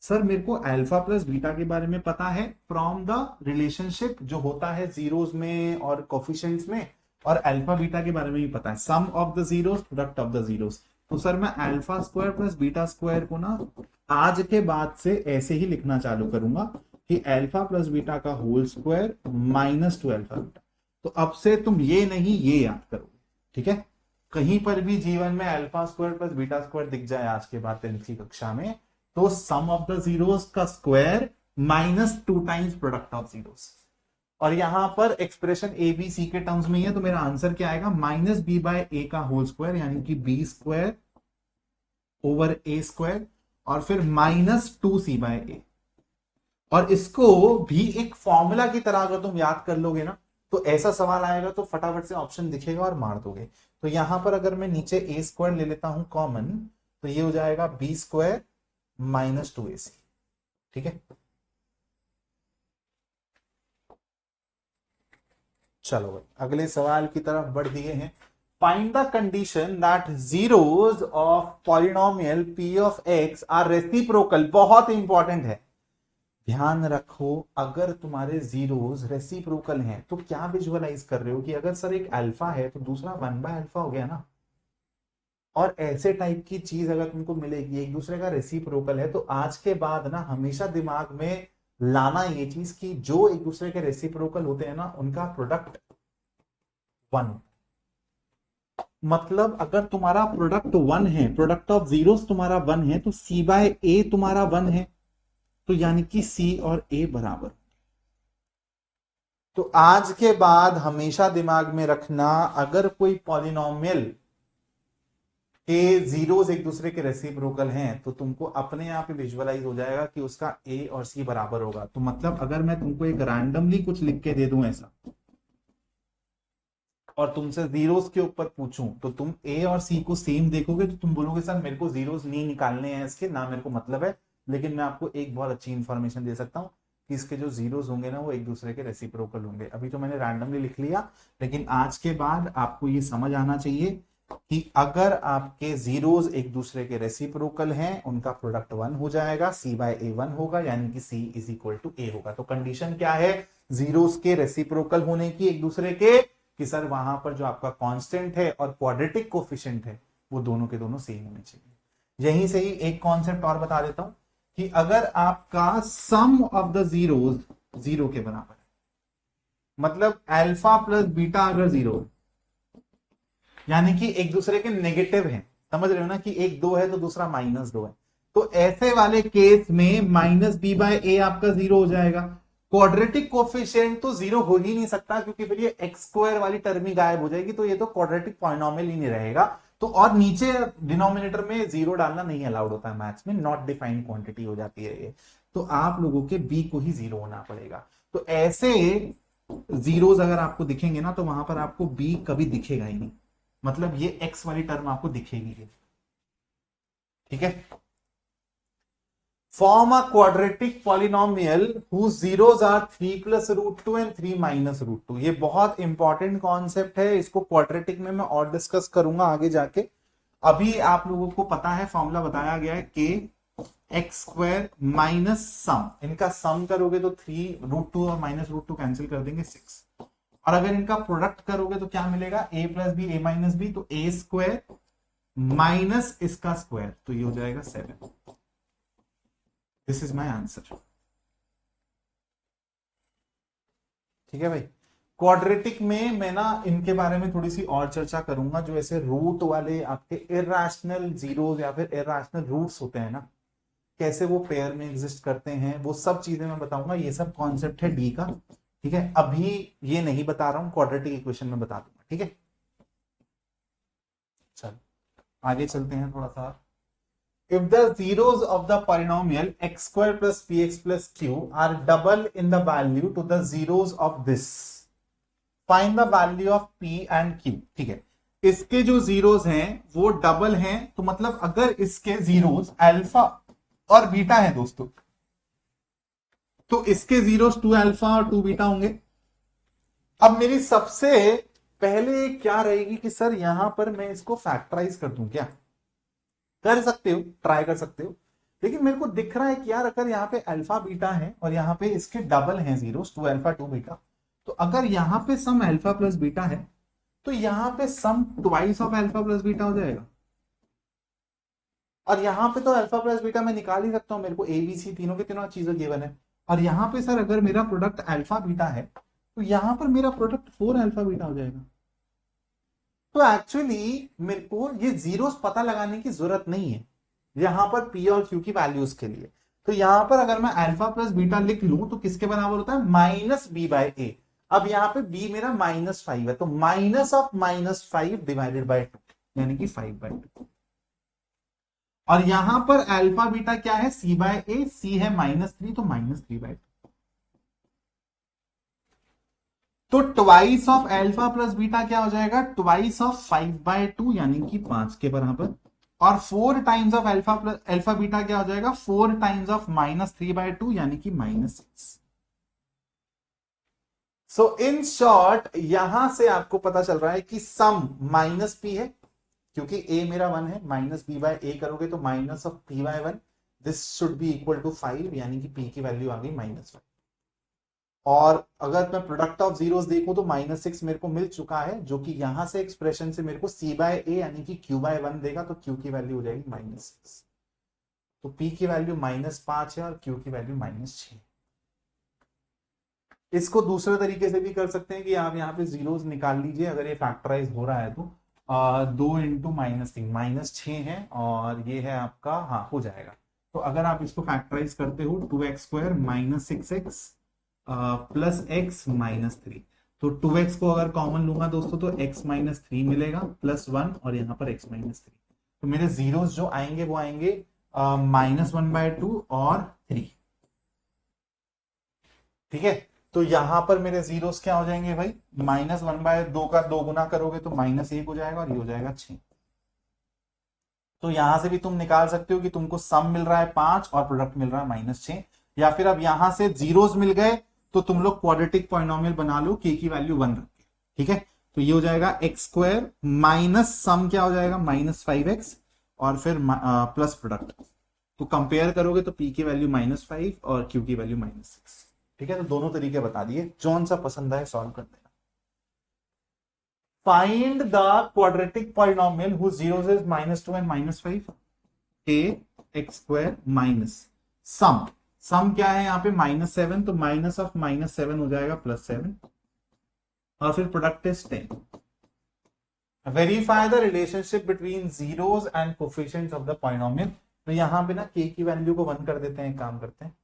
Sir मेरे को अल्फा प्लस बीटा के बारे में पता है फ्रॉम द रिलेशनशिप जो होता है जीरोस में और कोफिशिएंट्स में, और अल्फा बीटा के बारे में भी पता है, sum of the zeros product of the zeros. तो सर मैं alpha square plus beta square को ना आज के बाद से ऐसे ही लिखना चालू करूंगा कि अल्फा प्लस बीटा का whole square minus two alpha beta. तो अब से तुम ये नहीं ये याद करो, ठीक है, कहीं पर भी जीवन में alpha square plus beta square दिख जाए आज के बाद 10th की कक्षा में, तो सम ऑफ द जीरोस का square minus two times product of zeros, और यहां पर एक्सप्रेशन ए बी सी के टर्म्स में ही है, तो मेरा आंसर क्या आएगा, माइनस बी बाय ए का होल स्क्वायर, यानी कि बी स्क्वायर ओवर ए स्क्वायर, और फिर माइनस टू सी बाय ए। और इसको भी एक फॉर्मूला की तरह अगर तुम याद कर लोगे ना, तो ऐसा सवाल आएगा तो फटाफट से ऑप्शन दिखेगा और मार दोगे। तो यहां पर अगर मैं नीचे ए स्क्वायर ले लेता हूं कॉमन, तो ये हो जाएगा बी स्क्वायर माइनस टू ए सी, ठीक है। चलो भाई अगले सवाल की तरफ बढ़ दिए हैं। Find the condition that zeros of polynomial p of x are reciprocal. बहुत इंपॉर्टेंट है, ध्यान रखो, अगर तुम्हारे जीरोस रेसिप्रोकल हैं तो क्या विजुअलाइज कर रहे हो कि अगर सर एक अल्फा है तो दूसरा वन बाय अल्फा हो गया ना, और ऐसे टाइप की चीज अगर तुमको मिलेगी एक दूसरे का रेसिप्रोकल है, तो आज के बाद ना हमेशा दिमाग में लाना ये चीज कि जो एक दूसरे के रेसिप्रोकल होते हैं ना उनका प्रोडक्ट वन, मतलब अगर तुम्हारा प्रोडक्ट वन है, प्रोडक्ट ऑफ जीरोस तुम्हारा वन है, तो सी बाय ए तुम्हारा वन है, तो यानी कि सी और ए बराबर। तो आज के बाद हमेशा दिमाग में रखना, अगर कोई पॉलिनोमियल के जीरोस एक दूसरे के रेसिप्रोकल हैं तो तुमको अपने आप ही विजुअलाइज हो जाएगा कि उसका ए और सी बराबर होगा। तो मतलब अगर मैं तुमको एक रैंडमली कुछ लिख के दे दूं ऐसा और तुमसे जीरोस के ऊपर पूछूं तो तुम ए और सी को सेम देखोगे तो तुम बोलोगे सर मेरे को जीरोस नहीं निकालने हैं इसके, ना मेरे को मतलब है। लेकिन मैं आपको एक बहुत अच्छी इंफॉर्मेशन दे सकता हूं कि इसके जो जीरोस होंगे ना वो एक दूसरे के रेसिप्रोकल होंगे। अभी तो मैंने रैंडमली लिख लिया, लेकिन आज के बाद आपको ये समझ आना चाहिए कि अगर आपके जीरोस एक दूसरे के रेसिप्रोकल हैं उनका प्रोडक्ट 1 हो जाएगा, सी बाय ए 1 होगा, यानी कि सी इज इक्वल टू ए होगा। तो कंडीशन क्या है जीरोस के रेसिप्रोकल होने की एक दूसरे के, कि सर वहां पर जो आपका कांस्टेंट है और क्वाड्रेटिक कोफिशिएंट है वो दोनों के दोनों सेम होने चाहिए। यहीं से ही एक कॉन्सेप्ट और बता देता हूं कि अगर आपका सम ऑफ द जीरोस जीरो के बराबर है, मतलब अल्फा प्लस बीटा अगर जीरो, यानी कि एक दूसरे के नेगेटिव हैं, समझ रहे हो ना, कि एक 2 है तो दूसरा -2 है, तो ऐसे वाले केस में माइनस बी बाय ए आपका जीरो हो जाएगा। क्वाड्रेटिक कोफिशिएंट तो जीरो हो ही नहीं सकता क्योंकि फिर ये एक्स स्क्वायर वाली टर्म ही गायब हो जाएगी, तो ये तो क्वाड्रेटिक पॉलिनोमियल ही नहीं रहेगा। तो और नीचे डिनोमिनेटर में जीरो डालना नहीं अलाउड होता है मैथ्स में, नॉट डिफाइंड क्वांटिटी हो जाती है ये। तो आप लोगों के बी को ही जीरो होना पड़ेगा। तो ऐसे जीरोस अगर आपको दिखेंगे ना तो वहां पर आपको बी कभी दिखेगा ही नहीं, मतलब ये एक्स वाली टर्म आपको दिखेगी। ठीक है, form a quadratic polynomial whose zeros are 3 plus root 2 and 3 minus root 2। ये बहुत इंपॉर्टेंट कॉन्सेप्ट है, इसको क्वाड्रेटिक में मैं और डिस्कस करूंगा आगे जाके। अभी आप लोगों को पता है फॉर्मूला बताया गया है के एक्स स्क्वायर माइनस सम, इनका सम करोगे तो 3 रूट 2 और माइनस रूट 2 कैंसिल कर देंगे 6, और अगर इनका प्रोडक्ट करोगे तो क्या मिलेगा, ए प्लस बी ए माइनस बी, तो ए स्क्वायर माइनस इसका स्क्वायर, तो ये हो जाएगा 7। This is my answer. ठीक है भाई, क्वाड्रेटिक में मैं ना इनके बारे में थोड़ी सी और चर्चा करूंगा, जो ऐसे रूट वाले आपके इरैशनल जीरोस या फिर इरैशनल रूट्स होते हैं ना, कैसे वो पेयर में एग्जिस्ट करते हैं, वो सब चीजें मैं बताऊंगा। ये सब कॉन्सेप्ट है डी का। ठीक है, अभी ये नहीं बता रहा हूं, क्वाड्रेटिक इक्वेशन में बता दूंगा। ठीक है, चलो आगे चलते हैं थोड़ा सा। If the zeros of the polynomial x square plus px plus q are double in the value to the zeros of this, find the value of p and q। ठीक है, इसके जो जीरोस हैं वो डबल हैं, तो मतलब अगर इसके जीरोस अल्फा और बीटा है दोस्तों, तो इसके जीरोस 2 अल्फा और 2 बीटा होंगे। अब मेरी सबसे पहले क्या रहेगी कि सर यहां पर मैं इसको फैक्टराइज कर दूं क्या? कर सकते हो, ट्राई कर सकते हो, लेकिन मेरे को दिख रहा है कि यार अगर यहाँ पे अल्फा बीटा है और यहाँ पे इसके डबल हैं जीरोस, 2 अल्फा 2 बीटा, तो अगर यहाँ पे सम अल्फा प्लस बीटा है तो यहाँ पे sum twice of alpha plus beta हो जाएगा। और यहाँ पे तो अल्फा प्लस बीटा मैं निकाल ही सकता हूँ, मेरे को ए बी सी तीनों के तीनों चीजें गिवन है। और यहाँ पे सर अगर मेरा प्रोडक्ट अल्फा बीटा है तो यहाँ पर मेरा प्रोडक्ट 4 अल्फा बीटा हो जाएगा। तो एक्चुअली मेरे को ये जीरोस पता लगाने की जरूरत नहीं है यहां पर पी और क्यू की वैल्यूज के लिए। तो यहां पर अगर मैं अल्फा प्लस बीटा लिख लूं तो किसके बराबर होता है, माइनस बी बाय ए। अब यहां पे बी मेरा -5 है, तो माइनस ऑफ -5 डिवाइडेड बाय 2, यानी कि 5/2। और यहां पर अल्फा बीटा क्या है, सी बाय ए, सी है -3, तो -3/2। तो twice of alpha plus beta क्या हो जाएगा, ट्वाइस ऑफ 5/2, यानी कि 5 के बराबर। और 4 times of alpha plus alpha beta क्या हो जाएगा, 4 टाइम्स ऑफ -3/2, यानी कि -6। सो इन शॉर्ट यहां से आपको पता चल रहा है कि सम माइनस पी है, क्योंकि ए मेरा 1 है, माइनस बी बाय ए करोगे तो minus of p by 1, this should be equal to 5, यानी कि पी की वैल्यू आ गई -5। और अगर मैं प्रोडक्ट ऑफ जीरोस देखूं तो -6 मेरे को मिल चुका है, जो कि यहां से एक्सप्रेशन से मेरे को सी बाय ए यानी कि क्यू बाय 1 देगा, तो क्यू की वैल्यू हो जाएगी -6। तो पी की वैल्यू -5 है और क्यू की वैल्यू -6। इसको दूसरे तरीके से भी कर सकते हैं कि आप यहाँ पे जीरोस निकाल लीजिए, अगर ये फैक्टराइज हो रहा है तो 2 इंटू -3 -6 है, और ये है आपका, हाँ हो जाएगा। तो अगर आप इसको फैक्टराइज करते हो 2x² -6x plus x minus three. तो 2x को अगर कॉमन लूंगा दोस्तों तो x माइनस थ्री मिलेगा प्लस वन और यहाँ पर x माइनस थ्री। तो मेरे जीरोस जो आएंगे वो आएंगे -1/2 और 3। ठीक है, तो यहां पर मेरे जीरोस क्या हो जाएंगे भाई, -1/2 का 2 गुना करोगे तो -1 हो जाएगा और ये हो जाएगा 6। तो यहां से भी तुम निकाल सकते हो कि तुमको सम मिल रहा है 5 और प्रोडक्ट मिल रहा है -6। या फिर अब यहां से जीरोस मिल गए तो तुम लोग क्वाड्रेटिक पॉलिनोमियल बना लो k की वैल्यू 1 रख के। ठीक है, तो ये हो जाएगा x² माइनस सम क्या हो जाएगा -5x और फिर प्लस प्रोडक्ट। तो कंपेयर करोगे तो p की वैल्यू -5 और q की वैल्यू -6। ठीक है, तो दोनों तरीके बता दिए, कौन सा पसंद आए सॉल्व कर देना। Find the quadratic polynomial whose zeros is -2 and -5 ax² minus sum. Sum क्या है यहाँ पे -7, तो माइनस ऑफ -7 हो जाएगा +7 और फिर product is 10। Verify the relationship between zeros and coefficients of the polynomial. तो यहां पे ना k की वैल्यू को 1 कर देते हैं, काम करते हैं।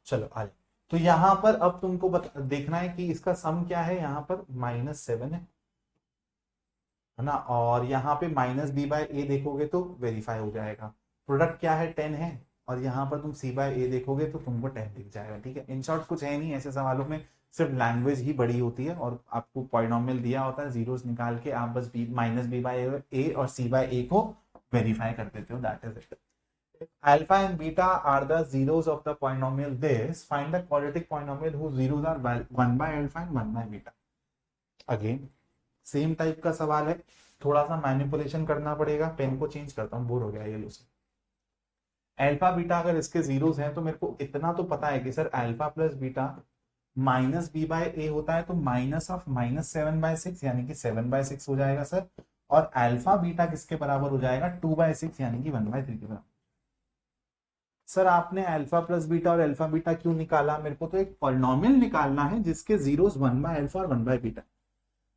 चलो आ जाए। तो यहां पर अब तुमको देखना है कि इसका सम क्या है, यहां पर -7 है ना, और यहाँ पे -b/a देखोगे तो वेरीफाई हो जाएगा। प्रोडक्ट क्या है 10 है, और यहाँ पर तुम c/a देखोगे तो तुमको 10 दिख जाएगा। ठीक है, इन शॉर्ट कुछ है नहीं ऐसे सवालों में, सिर्फ लैंग्वेज ही बड़ी होती है और आपको पॉलिनोमियल दिया होता है, जीरोस निकाल के आप बस -b/a और c/a को वेरीफाई कर देते हो, that is it. Alpha and beta are the zeros of the polynomial this. Find the quadratic polynomial whose zeros are 1/alpha and 1/beta. Again, same type का सवाल है, थोड़ा सा मैनिपुलेशन करना पड़ेगा। पेन को चेंज करता हूँ, बोर हो गया येलो से। अल्फा बीटा अगर इसके जीरोस हैं तो मेरे को इतना तो पता है कि sir alpha plus beta -b/a होता है, तो माइनस ऑफ -7/6 यानी कि 7/6 हो जाएगा सर। और अल्फा बीटा किसके बराबर हो जाएगा 2/6 यानी कि 1/3 के बराबर। सर आपने अल्फा प्लस बीटा और अल्फा बीटा क्यों निकाला, मेरे को तो एक पॉलिनोमियल निकालना है जिसके जीरोस 1/अल्फा और 1/बीटा।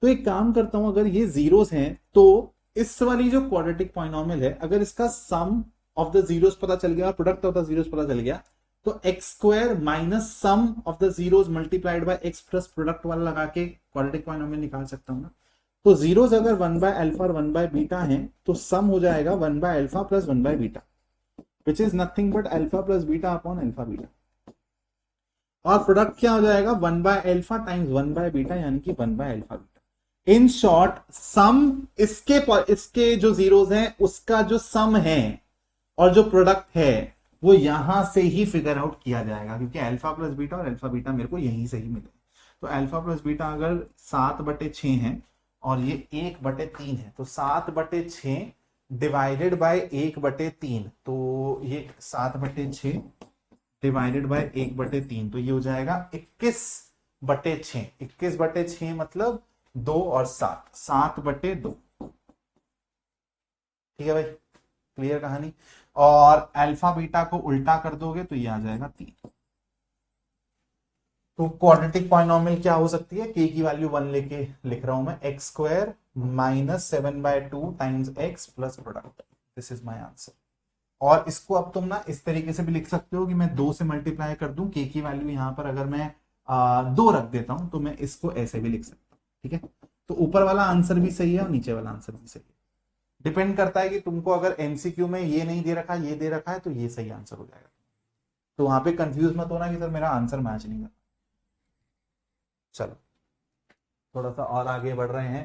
तो एक काम करता हूं, अगर ये जीरोस हैं तो इस वाली जो क्वाड्रेटिक पॉलिनोमियल है, अगर इसका सम ऑफ द जीरोस पता चल गया और प्रोडक्ट ऑफ द जीरोस पता चल गया, तो x² minus sum of the zeros multiplied by x plus product वाला लगा के क्वाड्रेटिक पॉलिनोमियल निकाल सकता हूं ना। तो जीरोस अगर 1/अल्फा और 1/बीटा है तो सम हो जाएगा 1/अल्फा plus 1/बीटा, which is nothing but alpha plus beta upon alpha beta। और प्रोडक्ट क्या हो जाएगा 1/अल्फा टाइम्स 1/बीटा यानी कि 1/अल्फा बीटा। इन शॉर्ट सम इसके जो जीरोस हैं उसका जो सम है और जो प्रोडक्ट है वो यहां से ही फिगर आउट किया जाएगा, क्योंकि अल्फा प्लस बीटा और अल्फा बीटा मेरे को यहीं से ही मिले। तो अल्फा प्लस बीटा अगर 7/6 है और ये 1/3 है, तो 7/6 डिवाइडेड बाय 1/3, तो ये 7/6 डिवाइडेड बाय 1/3, तो ये हो जाएगा 21/6। 21/6 मतलब 2 और 7, 7/2। ठीक है भाई, क्लियर कहानी। और अल्फा बीटा को उल्टा कर दोगे तो ये आ जाएगा 3। तो क्वाड्रेटिक पॉलिनोमियल क्या हो सकती है, k की वैल्यू 1 लेके लिख रहा हूं मैं, x² minus 7/2 times x plus product. This is my answer. और इसको अब तुम ना इस तरीके से भी लिख सकते हो कि मैं 2 से मल्टीप्लाई कर दूं, k की वैल्यू यहां पर अगर मैं 2 रख देता हूं तो मैं इसको ऐसे भी लिख सकता हूं। ठीक है, तो ऊपर वाला आंसर भी सही है और नीचे वाला आंसर भी सही है। डिपेंड करता है कि तुमको अगर एमसीक्यू में ये नहीं दे रखा, ये दे रखा है, तो ये सही आंसर हो जाएगा। तो वहां पे कंफ्यूज मत होना कि सर मेरा आंसर मैच नहीं कर। चलो थोड़ा सा और आगे बढ़ रहे हैं।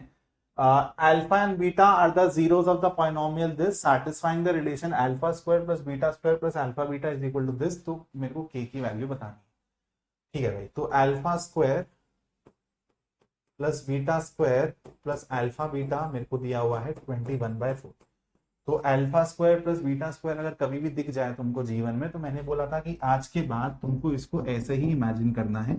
Alpha and beta are the zeros of the polynomial this satisfying the relation alpha square plus beta square plus alpha beta is equal to this. तो मेरे को k की वैल्यू बतानी है। ठीक है भाई, तो alpha square plus beta square plus alpha beta मेरे को दिया हुआ है 21/4। तो alpha square plus beta square अगर कभी भी दिख जाए तुमको जीवन में, तो मैंने बोला था कि आज के बाद तुमको इसको ऐसे ही इमेजिन करना है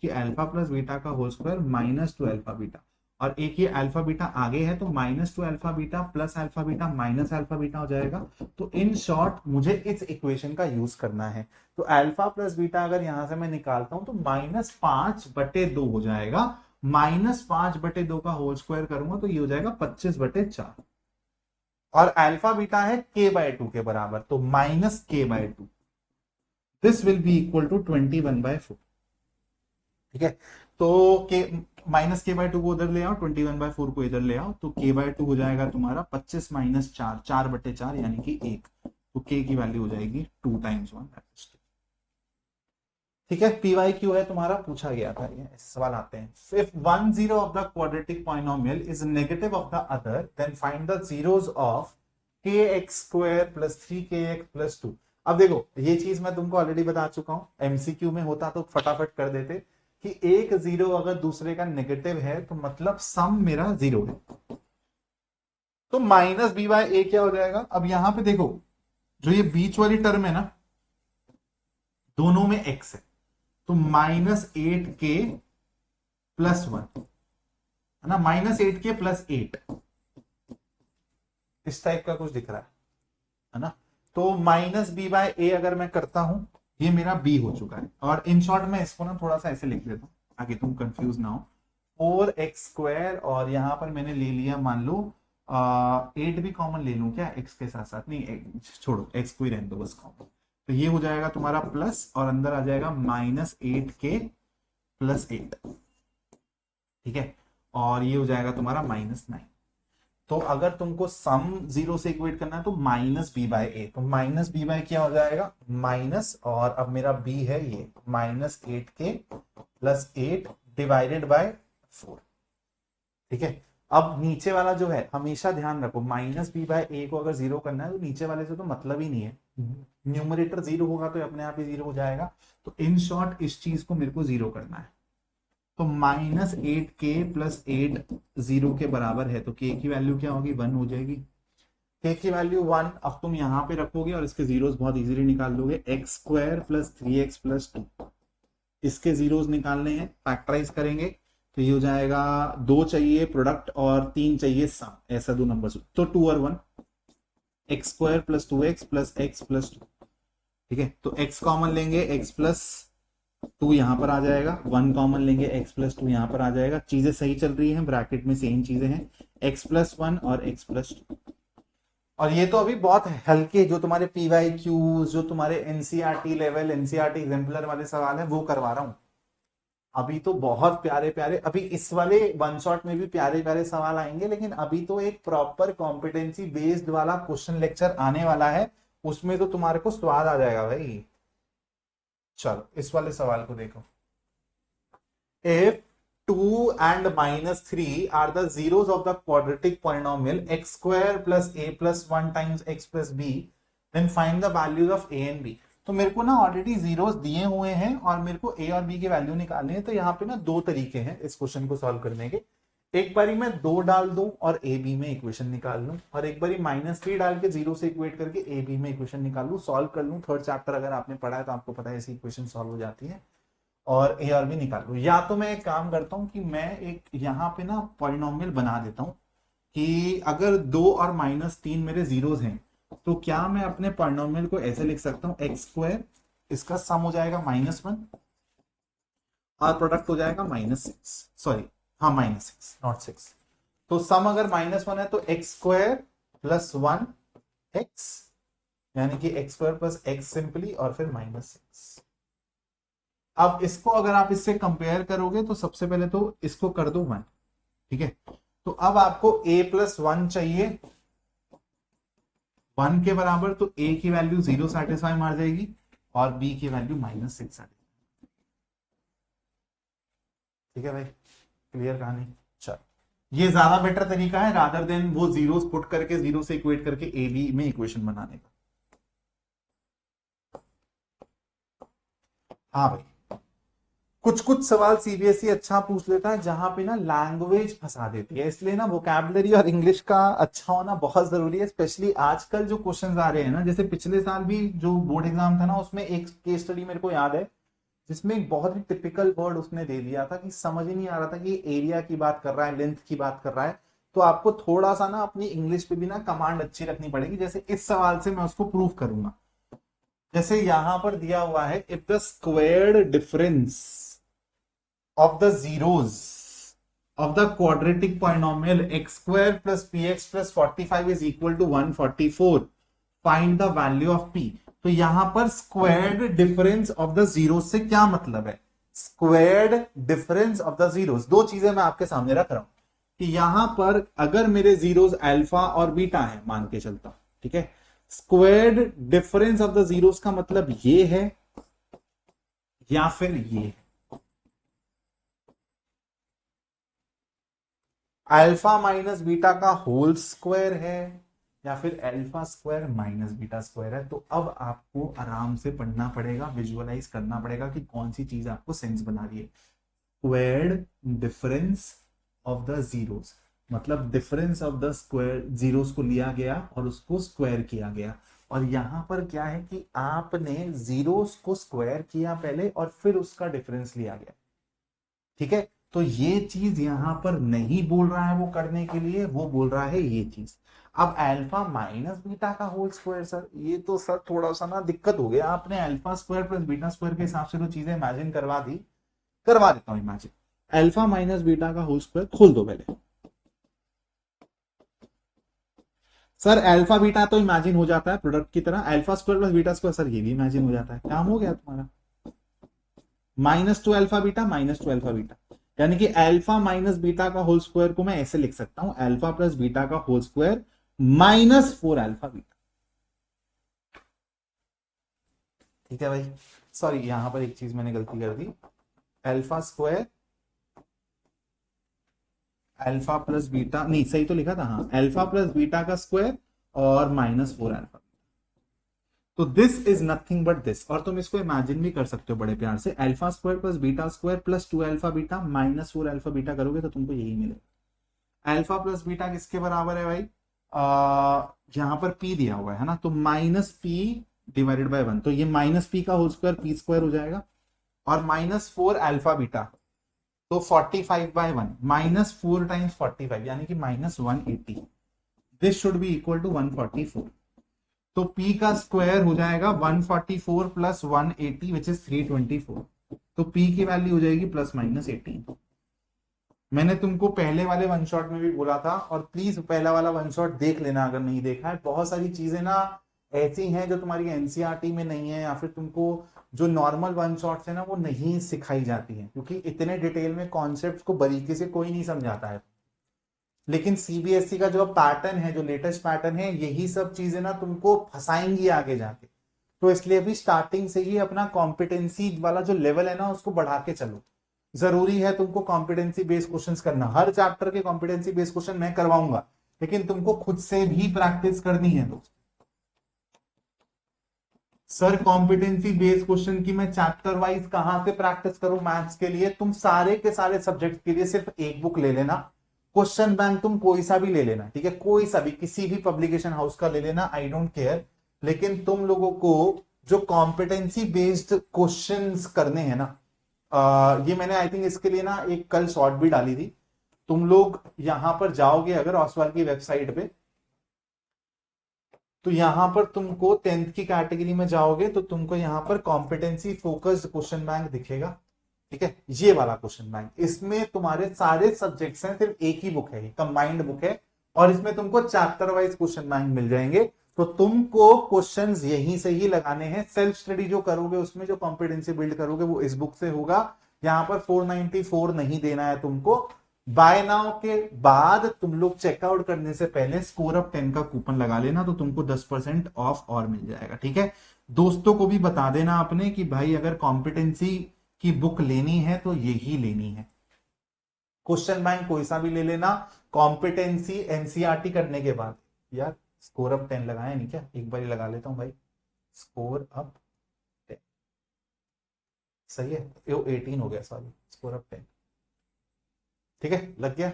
कि अल्फा प्लस बीटा का होल स्क्वायर -2 अल्फा बीटा, और एक ये अल्फा बीटा आगे है तो -2 alpha beta plus alpha beta minus alpha beta हो जाएगा। तो इन शॉर्ट मुझे इस इक्वेशन का यूज करना है। तो अल्फा प्लस बीटा अगर यहां से मैं निकालता हूं तो -5/2 हो जाएगा। -5/2 का होल स्क्वायर करूंगा तो ये हो जाएगा 25/4। और अल्फा बीटा है k/2 के बराबर, तो -k/2। This will be equal to 21/4। ठीक है, तो के माइनस के बाय 2 को उधर ले आओ, 21/4 को इधर ले आओ, तो के बाय 2 हो जाएगा तुम्हारा 25 माइनस 4, 4/4 यानी कि 1। तो के की वैल्यू हो जाएगी 2 टाइम्स 1। ठीक है, पीवाई क्यू है तुम्हारा, पूछा गया था ये, सवाल आते हैं। If one zero of the quadratic polynomial is negative of the other than find the zeros of kx² plus 3kx plus 2। अब देखो, ये चीज मैं तुमको ऑलरेडी बता चुका हूं, एमसीक्यू में होता तो फटाफट कर देते कि एक जीरो अगर दूसरे का नेगेटिव है तो मतलब सम मेरा जीरो है, तो माइनस बी बाय ए क्या हो जाएगा। अब यहां पे देखो, जो ये बीच वाली टर्म है ना, दोनों में एक्स है, तो -8k प्लस 1 है ना, -8k प्लस 8, इस टाइप का कुछ दिख रहा है ना। तो माइनस बी बाय ए अगर मैं करता हूं, ये मेरा बी हो चुका है। और इन शॉर्ट में इसको ना थोड़ा सा ऐसे लिख देता हूं ताकि तुम कंफ्यूज ना हो। 4x², और यहां पर मैंने ले लिया, मान लो 8 भी कॉमन ले लूं क्या एक्स के साथ साथ, नहीं छोड़ो, एक्स को ही रहने दो बस कॉमन। तो ये हो जाएगा तुम्हारा प्लस, और अंदर आ जाएगा -8k प्लस 8। ठीक है, और ये हो जाएगा तुम्हारा -9। तो अगर तुमको सम जीरो से इक्वेट करना है तो माइनस बी बाय ए, तो माइनस बी बाय क्या हो जाएगा, माइनस, और अब मेरा बी है ये -8k प्लस 8 डिवाइडेड बाय 4। ठीक है, अब नीचे वाला जो है, हमेशा ध्यान रखो, माइनस बी बाय ए को अगर जीरो करना है तो नीचे वाले से तो मतलब ही नहीं है, न्यूमरेटर जीरो होगा तो अपने आप ही जीरो हो जाएगा। तो इन शॉर्ट इस चीज को मेरे को जीरो करना है, तो -8k प्लस 8 जीरो के बराबर है, तो k की वैल्यू क्या होगी, 1 हो जाएगी। k की वैल्यू 1, अब तुम यहां पे रखोगे और इसके जीरोस बहुत इजीली निकाल लोगे। x² प्लस 3x प्लस 2, इसके जीरोस निकालने हैं, फैक्टराइज करेंगे तो ये हो जाएगा, 2 चाहिए प्रोडक्ट और 3 चाहिए सम, ऐसा दो नंबर, तो 2 और 1, x² plus 2x plus x plus 2। ठीक है, तो x कॉमन लेंगे, x प्लस 2 यहां पर आ जाएगा, 1 कॉमन लेंगे, x प्लस 2 यहां पर आ जाएगा। चीजें सही चल रही हैं, ब्रैकेट में सेम चीजें हैं, x प्लस 1 और x प्लस 2। और ये तो अभी बहुत हल्के, जो तुम्हारे पीवाई क्यूज, जो तुम्हारे एनसीईआरटी लेवल, एनसीईआरटी एग्जाम्पलर वाले सवाल है वो करवा रहा हूं। अभी तो बहुत प्यारे प्यारे, अभी इस वाले वन शॉट में भी प्यारे प्यारे सवाल आएंगे, लेकिन अभी तो एक प्रॉपर कॉम्पिटेंसी बेस्ड वाला क्वेश्चन लेक्चर आने वाला है, उसमें तो तुम्हारे को स्वाद आ जाएगा भाई। चलो इस वाले सवाल को देखो। If 2 and -3 are the zeros of the quadratic polynomial x² plus a plus 1 times x plus b, then find the values of a and b। तो मेरे को ना ऑलरेडी जीरोस दिए हुए हैं और मेरे को a और b की वैल्यू निकालनी है। तो यहाँ पे ना दो तरीके हैं इस क्वेश्चन को सॉल्व करने के, एक बारी मैं 2 डाल दूं और a b में इक्वेशन निकाल लूं, और एक बारी -3 डाल के 0 से इक्वेट करके a b में इक्वेशन निकाल लूं, सॉल्व कर लूं। थर्ड चैप्टर अगर आपने पढ़ा है तो आपको पता है ऐसी इक्वेशन सॉल्व हो जाती है, और ए और बी निकाल लूं। या तो मैं एक काम करता हूं कि मैं एक यहाँ पे ना पॉलिनोमियल बना देता हूं कि अगर 2 और -3 मेरे जीरोस हैं, तो क्या मैं अपने पॉलिनोमियल को ऐसे लिख सकता हूं, x², इसका सम हो जाएगा -1 और प्रोडक्ट हो जाएगा -6, सॉरी हाँ -6 नॉट 6। तो सम अगर -1 है तो x² प्लस 1 x, यानी कि x² प्लस x सिंपली, और फिर -6। अब इसको अगर आप इससे कंपेयर करोगे तो सबसे पहले तो इसको कर दो 1। ठीक है, तो अब आपको a प्लस 1 चाहिए 1 के बराबर, तो a की वैल्यू 0 सेटिस्फाई मार जाएगी और b की वैल्यू -6 आएगी। ठीक है भाई, क्लियर कहानी। चल, ये ज्यादा बेटर तरीका है रादर देन वो जीरोस पुट करके, 0 से इक्वेट करके a b में इक्वेशन बनाने का। हाँ भाई, कुछ कुछ सवाल सीबीएसई अच्छा पूछ लेता है जहां पे ना लैंग्वेज फंसा देती है, इसलिए ना वोकैबुलरी और इंग्लिश का अच्छा होना बहुत जरूरी है। स्पेशली आजकल जो क्वेश्चंस आ रहे हैं ना, जैसे पिछले साल भी जो बोर्ड एग्जाम था ना, उसमें एक केस स्टडी मेरे को याद है जिसमें एक बहुत ही टिपिकल वर्ड उसने दे दिया था कि समझ ही नहीं आ रहा था कि एरिया की बात कर रहा है, लेंथ की बात कर रहा है। तो आपको थोड़ा सा ना अपनी इंग्लिश पे भी ना कमांड अच्छी रखनी पड़ेगी। जैसे इस सवाल से मैं उसको प्रूव करूंगा, जैसे यहां पर दिया हुआ है, if the squared difference of the zeros of the quadratic polynomial x² plus px plus 45 is equal to 144, find the value of p। तो यहां पर squared difference of the zero से क्या मतलब है? Squared difference of the zeros, दो चीजें मैं आपके सामने रख रहा हूं कि यहां पर अगर मेरे जीरोस अल्फा और बीटा है मान के चलता हूं, ठीक है, squared difference of the zeros का मतलब ये है या फिर ये, अल्फा माइनस बीटा का होल स्क्वायर है या फिर alpha square minus beta square है। तो अब आपको आराम से पढ़ना पड़ेगा, विजुअलाइज करना पड़ेगा कि कौन सी चीज आपको सेंस बना रही है। Squared difference of the zeros मतलब डिफरेंस ऑफ द स्क्वायर, जीरोस को लिया गया और उसको स्क्वायर किया गया। और यहां पर क्या है कि आपने जीरोस को स्क्वायर किया पहले और फिर उसका डिफरेंस लिया गया, ठीक है। तो ये चीज यहां पर नहीं बोल रहा है वो करने के लिए, वो बोल रहा है ये चीज। अब अल्फा माइनस बीटा का होल स्क्वायर, सर ये तो सर थोड़ा सा ना दिक्कत हो गया, आपने alpha square plus beta square के हिसाब से तो चीजें इमेजिन करवा दी, करवा देता हूं इमेजिन। अल्फा माइनस बीटा का होल स्क्वायर खोल दो पहले। सर अल्फा बीटा तो इमेजिन हो जाता है प्रोडक्ट की तरह, alpha square plus beta square sir ये भी इमेजिन हो जाता है, काम हो गया तुम्हारा। Minus two alpha beta minus two alpha beta, यानी कि अल्फा माइनस बीटा का होल स्क्वायर को मैं ऐसे लिख सकता हूं, अल्फा प्लस बीटा का whole square minus four alpha beta. ठीक है भाई, सॉरी यहां पर एक चीज मैंने गलती कर दी, alpha square alpha plus beta, नहीं सही तो लिखा था, हाँ अल्फा प्लस बीटा का स्क्वायर और माइनस फोर अल्फा। तो this is nothing but this, और तुम इसको इमेजिन भी कर सकते हो बड़े प्यार से, alpha square plus beta square plus two alpha beta minus four alpha beta करोगे तो तुमको यही मिलेगा। अल्फा प्लस बीटा किसके बराबर है भाई? यहां पर पी दिया हुआ है ना, तो minus P divided by one, तो ये माइनस पी का होल स्क्वायर पी स्क्वायर हो जाएगा, और माइनस फोर अल्फा बीटा तो 45/1 माइनस फोर टाइम्स 45 यानी कि minus 180, this should be equal to 144। तो p का स्क्वायर हो जाएगा 144 प्लस 180 विच इज 324, तो p की वैल्यू हो जाएगी प्लस माइनस 18। मैंने तुमको पहले वाले वन शॉट में भी बोला था, और प्लीज पहला वाला वन शॉट देख लेना अगर नहीं देखा है, बहुत सारी चीजें ना ऐसी हैं जो तुम्हारी एनसीईआरटी में नहीं है, या फिर तुमको जो नॉर्मल वन शॉट्स है ना वो नहीं सिखाई जाती है, क्योंकि इतने डिटेल में कॉन्सेप्ट को बारीकी से कोई नहीं समझाता है। लेकिन सीबीएसई का जो पैटर्न है, जो लेटेस्ट पैटर्न है, यही सब चीजें ना तुमको फंसाएंगी आगे जाके। तो इसलिए भी स्टार्टिंग से ही अपना कॉम्पिटेंसी वाला जो लेवल है ना उसको बढ़ा के चलो। जरूरी है तुमको कॉम्पिटेंसी बेस्ड क्वेश्चंस करना, हर चैप्टर के कॉम्पिटेंसी बेस्ड क्वेश्चन मैं करवाऊंगा, लेकिन तुमको खुद से भी प्रैक्टिस करनी है दोस्त। सर कॉम्पिटेंसी बेस्ड क्वेश्चन की मैं चैप्टर वाइज कहां से प्रैक्टिस करूं मैथ्स के लिए? तुम सारे के सारे सब्जेक्ट के लिए सिर्फ एक बुक ले लेना, क्वेश्चन बैंक तुम कोई सा भी ले लेना, ठीक है, कोई सा भी किसी भी पब्लिकेशन हाउस का ले लेना, आई डोंट केयर। लेकिन तुम लोगों को जो कॉम्पिटेंसी बेस्ड क्वेश्चंस करने हैं ना, ये मैंने आई थिंक इसके लिए ना एक कल शॉर्ट भी डाली थी। तुम लोग यहां पर जाओगे अगर ऑसवाल की वेबसाइट पे, तो यहां पर तुमको 10th की कैटेगरी में जाओगे तो तुमको यहां पर कॉम्पिटेंसी फोकस्ड क्वेश्चन बैंक दिखेगा, ठीक है, ये वाला क्वेश्चन बैंक, इसमें तुम्हारे सारे सब्जेक्ट्स हैं, सिर्फ एक ही बुक है, कंबाइंड बुक है, और इसमें तुमको चैप्टर वाइज क्वेश्चन बैंक मिल जाएंगे। तो तुमको क्वेश्चंस यहीं से ही लगाने हैं, सेल्फ स्टडी जो करोगे उसमें जो कॉम्पिटेंसी बिल्ड करोगे वो इस बुक से होगा। यहां पर 494 नहीं देना है तुमको। बाय नाउ के बाद तुम लोग चेकआउट करने से पहले स्कोर अप 10 का कूपन लगा लेना, तो तुमको 10% ऑफ और मिल जाएगा, ठीक है। दोस्तों को भी बता देना अपने कि भाई अगर कॉम्पिटेंसी की बुक लेनी है तो यही लेनी है, क्वेश्चन बैंक कोई सा भी ले लेना। कॉम्पिटेंसी एनसीईआरटी करने के बाद, यार स्कोर अप 10 लगाया नहीं क्या? एक बार ही लगा लेता हूं भाई, स्कोर अप 10, सही है, 18 हो गया, सॉरी, स्कोर अप 10, ठीक है, लग गया।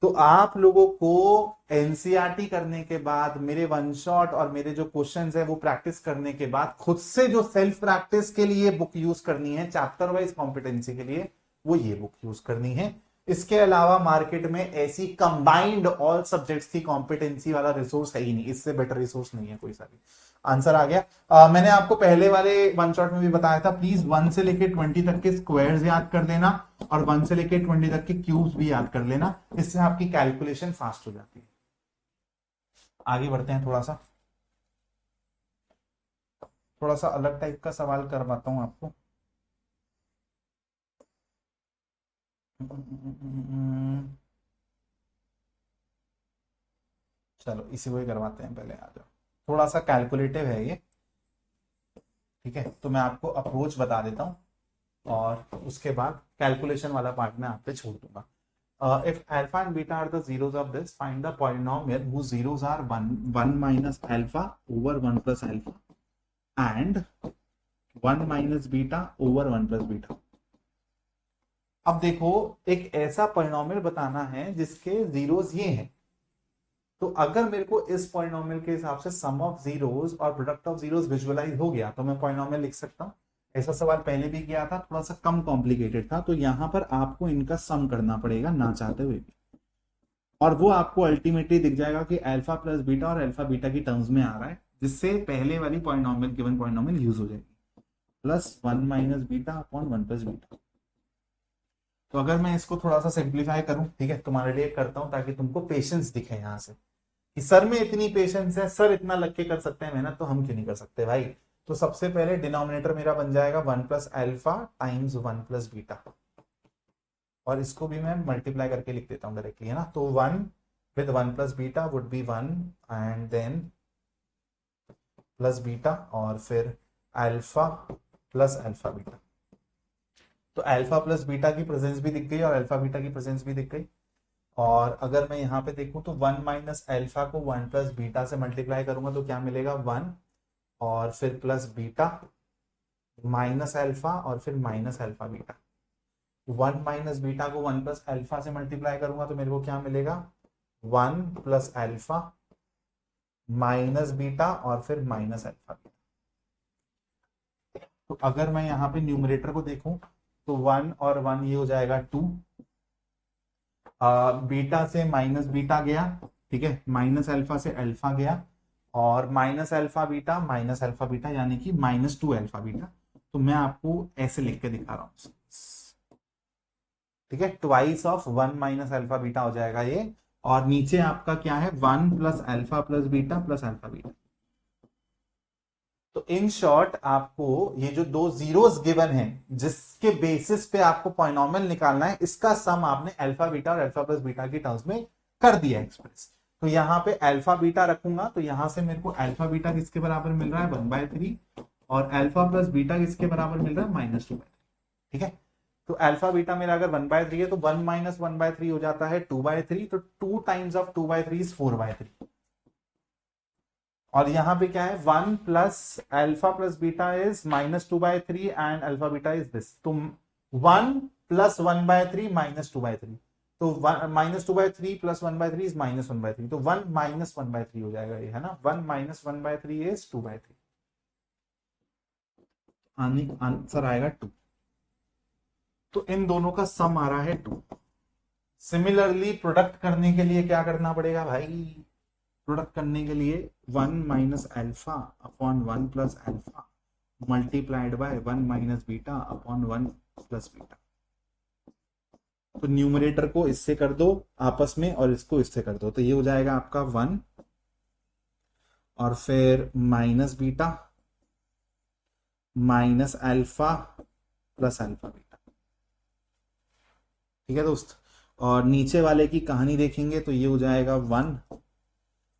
तो आप लोगों को एनसीईआरटी करने के बाद, मेरे वन शॉट और मेरे जो क्वेश्चंस है वो प्रैक्टिस करने के बाद, खुद से जो सेल्फ प्रैक्टिस के लिए बुक यूज करनी है चैप्टर वाइज कॉम्पिटेंसी के लिए, वो ये बुक यूज करनी है। इसके अलावा मार्केट में ऐसी कंबाइंड ऑल सब्जेक्ट्स की कॉम्पिटेंसी वाला रिसोर्स है ही नहीं, इससे बेटर रिसोर्स नहीं है कोई सा भी। आंसर आ गया। मैंने आपको पहले वाले वन शॉट में भी बताया था, प्लीज 1 से लेके 20 तक के स्क्वायर्स याद कर लेना, और 1 से लेके 20 तक के क्यूब्स भी याद कर लेना, इससे आपकी कैलकुलेशन फास्ट हो जाती है। आगे बढ़ते हैं थोड़ा सा। थोड़ा सा अलग टाइप का सवाल करवाता हूं आपको। चलो इसी को ही करवाते हैं, पहले आ जाओ। थोड़ा सा कैलकुलेटिव है ये, ठीक है, तो मैं आपको अप्रोच बता देता हूँ और उसके बाद कैलकुलेशन वाला पार्ट में आप पे छोड़ दूंगा। If alpha and beta are the zeros of this, find the polynomial whose zeros are 1 minus alpha over 1 plus alpha and 1 minus beta over 1 plus beta। अब देखो, एक ऐसा पॉलिनोमियल बताना है जिसके जीरोस ये हैं। तो अगर मेरे को इस पॉलिनोमियल के हिसाब से सम ऑफ जीरोस और प्रोडक्ट ऑफ जीरोस विजुअलाइज हो गया तो मैं पॉलिनोमियल लिख सकता हूं। ऐसा सवाल पहले भी किया था, थोड़ा सा कम कॉम्प्लिकेटेड था, तो यहां पर आपको इनका सम करना पड़ेगा ना चाहते हुए भी, और वो आपको अल्टीमेटली दिख जाएगा कि अल्फा प्लस बीटा और अल्फा बीटा की टर्म्स में आ रहा है, जिससे पहले वाली पॉलिनोमियल गिवन पॉलिनोमियल यूज हो जाएगी, plus 1 minus beta upon 1 plus beta. तो अगर मैं इसको थोड़ा सा सिंप्लीफाई करूं, ठीक है, तुम्हारे लिए करता हूं ताकि तुमको पेशेंस दिखे यहां से कि सर में इतनी पेशेंस है, सर इतना लग के कर सकते हैं मेहनत, तो हम क्यों नहीं कर सकते भाई। तो सबसे पहले डिनोमिनेटर मेरा बन जाएगा 1 plus alpha times 1 plus beta, और इसको भी मैं मल्टीप्लाई करके लिख देता हूं डायरेक्टली, है ना। तो 1 with 1 plus beta would be 1 and then plus beta और फिर अल्फा प्लस अल्फा बीटा। तो अल्फा प्लस बीटा की प्रेजेंस भी दिख गई और अल्फा बीटा की प्रेजेंस भी दिख गई। और अगर मैं यहाँ पे देखूं तो 1 माइनस अल्फा को 1 प्लस बीटा से मल्टीप्लाई करूंगा तो क्या मिलेगा, 1 और फिर प्लस बीटा माइनस अल्फा और फिर minus alpha beta. 1 minus beta को 1 प्लस अल्फा से मल्टीप्लाई करूंगा तो मेरे को क्या मिलेगा, 1 प्लस अल्फा माइनस बीटा और फिर माइनस अल्फा बीटा। तो अगर मैं यहाँ पे न्यूमरेटर को देखूं तो 1 और 1 ये हो जाएगा 2, बीटा से माइनस बीटा गया, ठीक है, माइनस अल्फा से अल्फा गया, और minus alpha beta minus alpha beta यानी कि -2 अल्फा बीटा। तो मैं आपको ऐसे लिख के दिखा रहा हूं, ठीक है, twice of 1 minus alpha beta हो जाएगा ये, और नीचे आपका क्या है, 1 plus alpha plus beta plus alpha beta. तो इन शॉर्ट आपको ये जो दो जीरोस गिवन है जिसके बेसिस पे आपको पॉलिनोमियल निकालना है, इसका सम आपने अल्फा बीटा और अल्फा प्लस बीटा की टर्म्स में कर दिया एक्सप्रेस। तो यहां पे अल्फा बीटा रखूंगा तो यहां से मेरे को अल्फा बीटा किसके बराबर मिल रहा है, 1/3, और अल्फा प्लस बीटा किसके बराबर मिल रहा है, -2/3, ठीक है। तो अल्फा बीटा मेरा अगर 1/3 है तो 1 माइनस 1/3 हो जाता है 2/3, तो 2 टाइम्स ऑफ 2/3 इज 4/3। और यहां पे क्या है, 1 plus alpha plus beta is -2/3 and alpha beta is this. तो 1 प्लस 1/3 -2/3, तो -2/3 प्लस 1/3 इज -1/3, तो 1 माइनस 1/3 हो जाएगा ये, है ना। 1 माइनस 1/3 इज 2/3, आंसर आएगा 2। तो इन दोनों का सम आ रहा है 2। सिमिलरली प्रोडक्ट करने के लिए क्या करना पड़ेगा भाई, प्रोडक्ट करने के लिए 1 minus alpha upon 1 plus alpha multiplied by 1 minus beta upon 1 plus beta. तो न्यूमरेटर को इससे कर दो आपस में और इसको इससे कर दो, तो ये हो जाएगा आपका 1 और फिर minus beta minus alpha plus alpha beta, ठीक है दोस्त। और नीचे वाले की कहानी देखेंगे तो ये हो जाएगा 1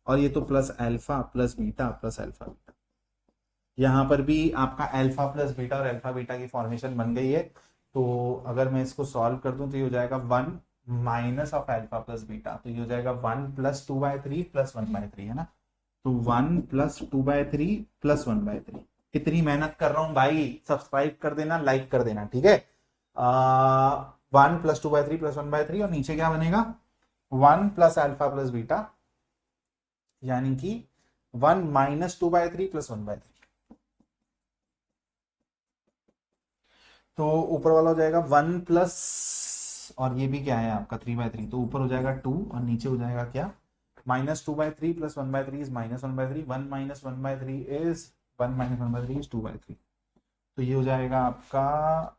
और ये तो plus alpha plus beta plus alpha beta. यहां पर भी आपका अल्फा प्लस बीटा और अल्फा बीटा की फॉर्मेशन बन गई है। तो अगर मैं इसको सॉल्व कर दूं तो ये हो जाएगा 1 minus of alpha plus beta, तो ये हो जाएगा 1 प्लस 2/3 प्लस 1/3, है ना। तो 1 प्लस 2/3 प्लस 1/3। इतनी मेहनत कर रहा हूं भाई, सब्सक्राइब कर देना, लाइक कर देना, ठीक है। 1 प्लस 2/3 प्लस 1/3 और नीचे क्या बनेगा, 1 प्लस अल्फा प्लस बीटा यानी कि 1 माइनस 2/3 प्लस 1/3। तो ऊपर वाला हो जाएगा 1 प्लस, और ये भी क्या है आपका 3/3, तो ऊपर हो जाएगा 2 और नीचे हो जाएगा क्या, -2/3 plus 1/3 is -1/3, 1 minus 1/3 is 1 minus 1/3 is 2/3। तो ये हो जाएगा आपका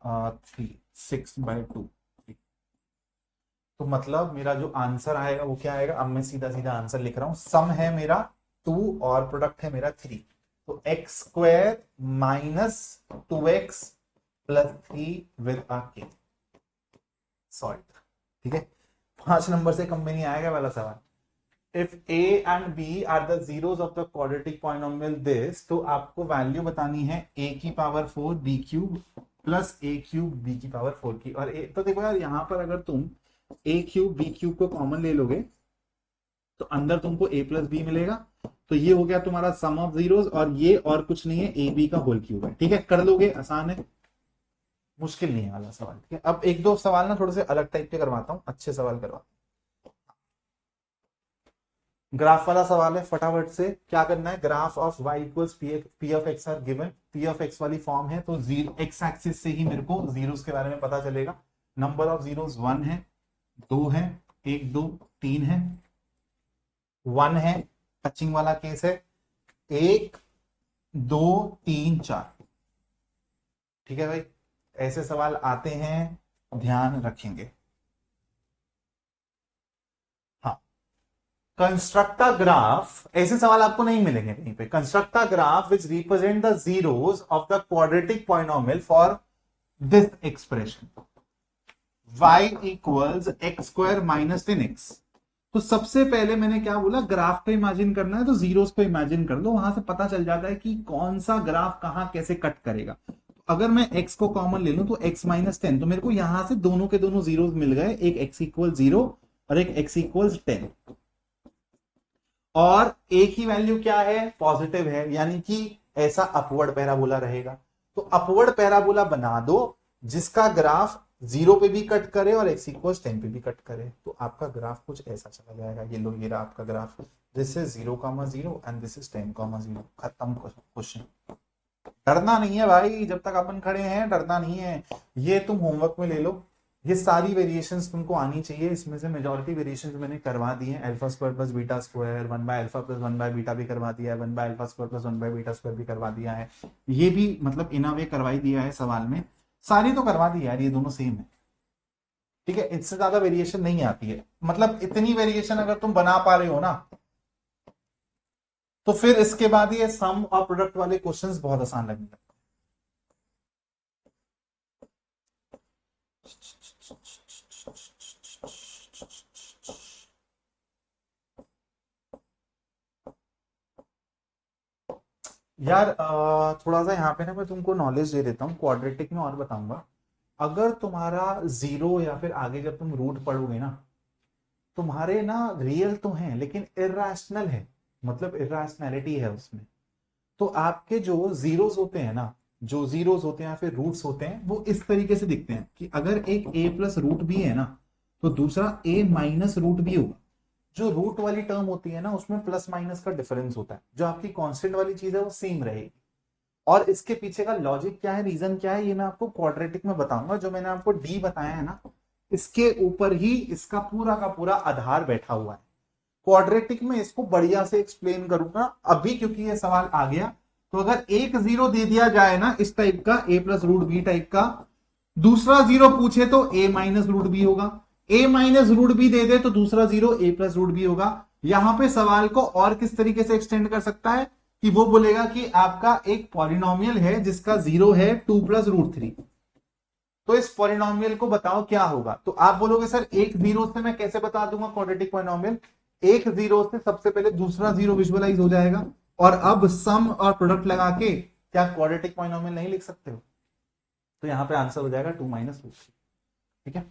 6/2। तो मतलब मेरा जो आंसर आएगा वो क्या आएगा, अब मैं सीधा सीधा आंसर लिख रहा हूं, सम है मेरा 2 और प्रोडक्ट है मेरा 3। तो x square minus 2x plus 3 with a के सॉल्व। ठीक है, 5 नंबर से कम में नहीं आएगा वाला सवाल। If a and b are the zeros of the quadratic polynomial this, तो आपको वैल्यू बतानी है a की power 4 b cube plus a cube b की पावर 4 की। और तो देखो यार, यहां पर अगर तुम a क्यूब b क्यूब को कॉमन ले लोगे तो अंदर तुमको a प्लस बी मिलेगा। तो ये हो गया तुम्हारा सम ऑफ जीरोस, और ये और कुछ नहीं है, ए बी का होल क्यूब है। ठीक है, कर लोगे, आसान है, मुश्किल नहीं है वाला सवाल। ठीक है, अब एक दो सवाल ना थोड़े से अलग टाइप के करवाता हूं, अच्छे सवाल करवाता हूं। ग्राफ वाला सवाल है, फटाफट से क्या करना है। Graph of y equals p of x are given. P of x वाली फॉर्म है तो एक्स एक्सिस से ही मेरे को जीरोस के बारे में पता चलेगा। नंबर ऑफ जीरोस 1 है, 2 है, 1 2 3 है, 1 है, टचिंग वाला केस है, 1 2 3 4। ठीक है भाई, ऐसे सवाल आते हैं, ध्यान रखेंगे। हाँ, कंस्ट्रक्ट अ ग्राफ, ऐसे सवाल आपको नहीं मिलेंगे कहीं पे। Construct a graph which represent the zeros of the quadratic polynomial for this expression y equals x square minus 10x। तो सबसे पहले मैंने क्या बोला, ग्राफ को इमेजिन करना है तो जीरोस को इमेजिन कर लो, वहां से पता चल जाता है कि कौन सा ग्राफ कहां कैसे कट करेगा। अगर मैं x को कॉमन ले लूं तो x माइनस 10, तो मेरे को यहां से दोनों के दोनों जीरोस मिल गए, एक x इक्वल 0 और एक x इक्वल 10। और एक ही वैल्यू क्या है, पॉजिटिव है, यानी कि ऐसा अपवर्ड पैराबोला रहेगा। तो अपवर्ड पैराबोला बना दो जिसका ग्राफ 0 पे भी कट करे और x इक्वल 10 पे भी कट करे, तो आपका ग्राफ कुछ ऐसा चला जाएगा। ये लो, ये रहा आपका graph. This is 0,0 and this is 10,0। खत्म क्वेश्चन। डरना नहीं है भाई, जब तक अपन खड़े हैं डरना नहीं है। ये तुम होमवर्क में ले लो, ये सारी वेरिएशंस तुमको आनी चाहिए। इसमें से मेजॉरिटी वेरिएशंस मैंने करवा दी है। Alpha square plus beta square, 1 by alpha plus 1 by beta भी करवा दिया है, 1 by alpha square plus 1 by beta square भी करवा दिया है। ये भी मतलब इन अ वे करवाई दिया है सवाल में, सारी तो करवा दी यार, ये दोनों सेम है। ठीक है, इससे ज्यादा वेरिएशन नहीं आती है। मतलब इतनी वेरिएशन अगर तुम बना पा रहे हो ना, तो फिर इसके बाद ये सम और प्रोडक्ट वाले क्वेश्चंस बहुत आसान लगने लगते यार। थोड़ा सा यहाँ पे ना मैं तुमको नॉलेज दे देता हूँ, क्वाड्रेटिक में और बताऊंगा। अगर तुम्हारा जीरो या फिर आगे जब तुम रूट पढ़ोगे ना, तुम्हारे ना रियल तो हैं लेकिन इरेशनल है, मतलब इरेशनैलिटी है उसमें। तो आपके जो जीरोस होते हैं ना, जो जीरोस होते हैं या फिर रूट्स होते हैं, वो इस तरीके से दिखते हैं कि अगर एक a प्लस रूट भी है ना, तो दूसरा a माइनस रूट भी होगा। जो रूट वाली टर्म होती है ना, उसमें प्लस माइनस का डिफरेंस होता है। जो आपकी कांस्टेंट वाली चीज है वो सेम रहेगी। और इसके पीछे का लॉजिक क्या है, रीजन क्या है, ये मैं आपको क्वाड्रेटिक में बताऊंगा। जो मैंने आपको डी बताया है ना, इसके ऊपर ही इसका पूरा का पूरा आधार बैठा हुआ है। क्वाड्रेटिक में इसको बढ़िया से एक्सप्लेन करूंगा अभी, क्योंकि ये सवाल आ गया। तो अगर एक जीरो दे दिया जाए ना इस टाइप का, a plus root b type का, दूसरा जीरो पूछे तो a माइनस रूट बी होगा, a माइनस रूट बी दे दे तो दूसरा zero a plus root b होगा। यहां पे सवाल को और किस तरीके से एक्सटेंड कर सकता है कि वो बोलेगा कि आपका एक पॉलिनोमियल है जिसका जीरो है 2 + √3, तो इस पॉलिनोमियल को बताओ क्या होगा। तो आप बोलोगे सर एक जीरो से मैं कैसे बता दूंगा क्वाड्रेटिक पॉलिनोमियल। एक जीरो से सबसे पहले दूसरा जीरो विजुअलाइज हो जाएगा, और अब सम और प्रोडक्ट लगा के क्या क्वाड्रेटिक पॉलिनोमियल नहीं लिख सकते हो। तो यहां पे आंसर हो जाएगा 2 - √3। ठीक है,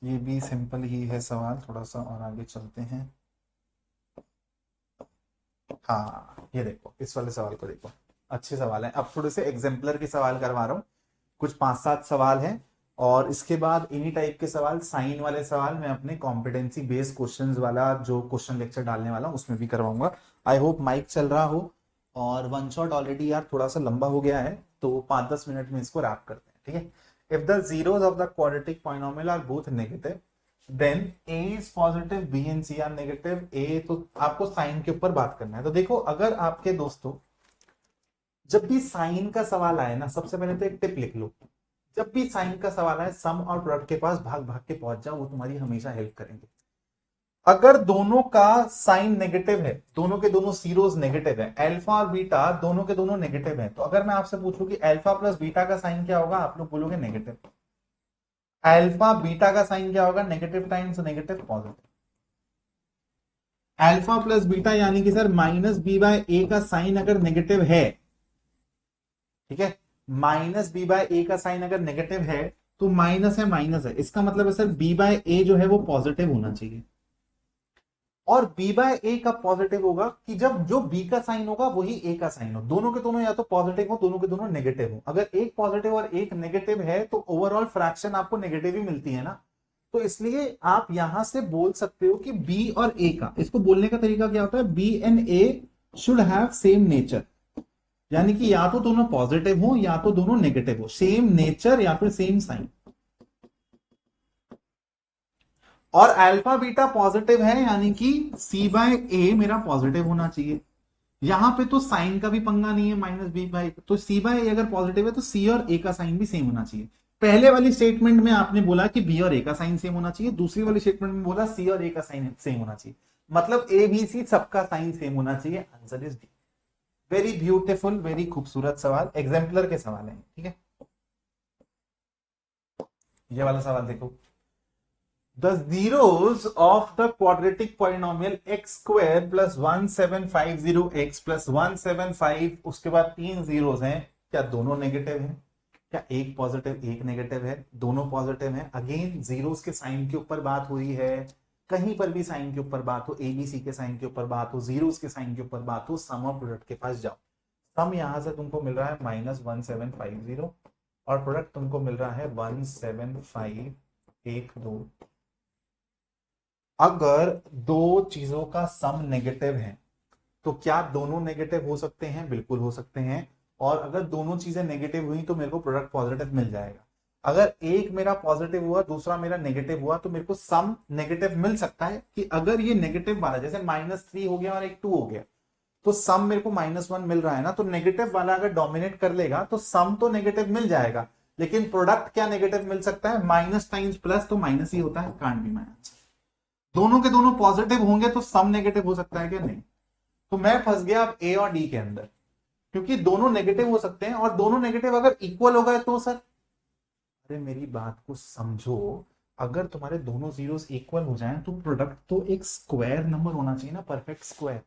ये भी सिंपल ही है सवाल, थोड़ा सा और आगे चलते हैं। हाँ, ये देखो, इस वाले सवाल को देखो, अच्छे सवाल है। अब थोड़े से एग्जाम्पलर के सवाल करवा रहा हूं, कुछ 5-7 सवाल हैं। और इसके बाद इन्हीं टाइप के सवाल, साइन वाले सवाल मैं अपने कॉम्पिटेंसी बेस्ड क्वेश्चंस वाला जो क्वेश्चन लेक्चर डालने वाला हूं उसमें भी करवाऊंगा। आई होप माइक चल रहा हो। और वन शॉट ऑलरेडी यार थोड़ा सा लंबा हो गया है, तो 5-10 मिनट में इसको रैप करते हैं। ठीक है, if the zeros of the quadratic polynomial are both negative, then a is positive, b and c are negative. a तो आपको साइन के ऊपर बात करना है। तो देखो, अगर आपके दोस्तों जब भी साइन का सवाल आए ना, सबसे पहले तो एक टिप लिख लो। जब भी साइन का सवाल है, सम और प्रोडक्ट के पास भाग भाग के पहुंच जाओ, वो तुम्हारी हमेशा हेल्प करेंगे। अगर दोनों का साइन नेगेटिव है, दोनों के दोनों जीरोस नेगेटिव है, अल्फा और बीटा दोनों के दोनों नेगेटिव है, तो अगर मैं आपसे पूछूं कि अल्फा प्लस बीटा का साइन क्या होगा, आप लोग बोलोगे नेगेटिव। अल्फा बीटा का साइन क्या होगा, negative times negative positive. Alpha plus beta यानी कि सर माइनस बी बाय ए का साइन अगर नेगेटिव है, ठीक है, माइनस बी बाय ए का साइन अगर नेगेटिव है तो माइनस है माइनस है, इसका मतलब है सर बी बाय ए जो है वो पॉजिटिव होना चाहिए। और बी बाय ए कब पॉजिटिव होगा, कि जब जो बी का साइन होगा वही ए का साइन हो, दोनों के दोनों या तो पॉजिटिव हो, दोनों के दोनों नेगेटिव हो। अगर एक पॉजिटिव और एक नेगेटिव है तो ओवरऑल फ्रैक्शन आपको नेगेटिव ही मिलती है ना। तो इसलिए आप यहां से बोल सकते हो कि बी और ए का, इसको बोलने का तरीका क्या होता है, b and a should have same nature, यानी कि या तो दोनों पॉजिटिव हो या तो दोनों नेगेटिव हो, सेम नेचर या फिर सेम साइन। और अल्फा बीटा पॉजिटिव है यानी कि सी बाय ए मेरा पॉजिटिव होना चाहिए। यहां पे तो साइन का भी पंगा नहीं है, माइनस बी बाय, तो सी बाय ए अगर पॉजिटिव है तो सी और ए का साइन भी सेम होना चाहिए। पहले वाली स्टेटमेंट में आपने बोला कि बी और ए का साइन सेम होना चाहिए, दूसरी वाली स्टेटमेंट में बोला सी और ए का साइन सेम होना चाहिए, मतलब ए बी सी सबका साइन सेम होना चाहिए। Answer is D. Very beautiful, very खूबसूरत सवाल, एग्जाम्पलर के सवाल है, ठीक है। ये वाला सवाल देखो, the zeros of the quadratic polynomial x square plus 1750x plus 175, उसके बाद तीन जीरोस हैं, क्या दोनों नेगेटिव हैं, क्या एक पॉजिटिव एक नेगेटिव है, दोनों पॉजिटिव हैं। अगेन जीरोस के साइन के ऊपर बात हो रही है, कहीं पर भी साइन के ऊपर बात हो, एबीसी के साइन के ऊपर बात हो, जीरोस के साइन के ऊपर बात हो, सम और प्रोडक्ट के पास जाओ। सम यहां से तुमको मिल रहा है -1750 और प्रोडक्ट तुमको मिल रहा है 17512। अगर दो चीजों का सम नेगेटिव है तो क्या दोनों नेगेटिव हो सकते हैं, बिल्कुल हो सकते हैं। और अगर दोनों चीजें नेगेटिव हुई तो मेरे को प्रोडक्ट पॉजिटिव मिल जाएगा। अगर एक मेरा पॉजिटिव हुआ दूसरा मेरा नेगेटिव हुआ तो मेरे को सम नेगेटिव मिल सकता है, कि अगर ये नेगेटिव वाला जैसे -3 हो गया और एक 2 हो गया तो सम मेरे को -1 मिल रहा है ना, तो नेगेटिव वाला अगर डोमिनेट कर लेगा तो सम तो नेगेटिव मिल जाएगा, लेकिन प्रोडक्ट क्या नेगेटिव मिल सकता है, माइनस टाइम्स प्लस तो माइनस ही होता है, कांट बी माइनस। दोनों के दोनों पॉजिटिव होंगे तो सम नेगेटिव हो सकता है क्या, नहीं। तो मैं फंस गया अब ए और डी के अंदर, क्योंकि दोनों नेगेटिव हो सकते हैं, और दोनों नेगेटिव अगर इक्वल हो गए तो सर, अरे मेरी बात को समझो, अगर तुम्हारे दोनों जीरोस इक्वल हो जाएं तो प्रोडक्ट तो एक स्क्वायर नंबर होना चाहिए ना, परफेक्ट स्क्वायर।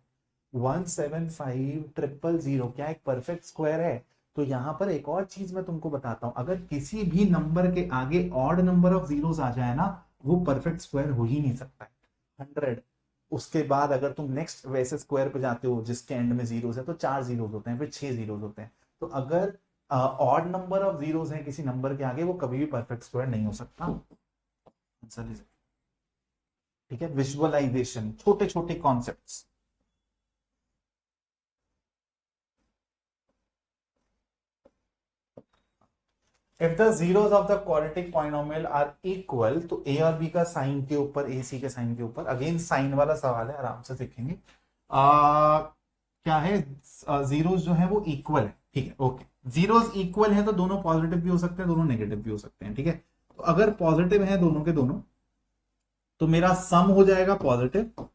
17500 क्या एक परफेक्ट स्क्वायर है। तो यहां पर एक और चीज मैं तुमको बताता हूं, अगर किसी भी नंबर के आगे ऑड नंबर ऑफ जीरोस आ जाए ना, वो परफेक्ट स्क्वायर हो ही नहीं सकता है। 100, उसके बाद अगर तुम नेक्स्ट वैसे स्क्वायर पे जाते हो जिसके एंड में जीरोस है तो 4 जीरोस होते हैं, फिर 6 जीरोस होते हैं। तो अगर ऑड नंबर ऑफ जीरोस है किसी नंबर के आगे, वो कभी भी परफेक्ट स्क्वायर नहीं हो सकता। आंसर इज, ठीक है। विजुअलाइजेशन, छोटे छोटे concepts. If the zeros of the quadratic polynomial are equal, तो a और b का साइन के ऊपर, ए सी के साइन के ऊपर, अगेन साइन वाला सवाल है, आराम से सीखेंगे। क्या है, जीरोस जो है वो इक्वल है, ठीक है, ओके। जीरोस इक्वल है तो दोनों पॉजिटिव भी हो सकते हैं, दोनों नेगेटिव भी हो सकते हैं, ठीक है। तो अगर पॉजिटिव है दोनों के दोनों, तो मेरा सम हो जाएगा पॉजिटिव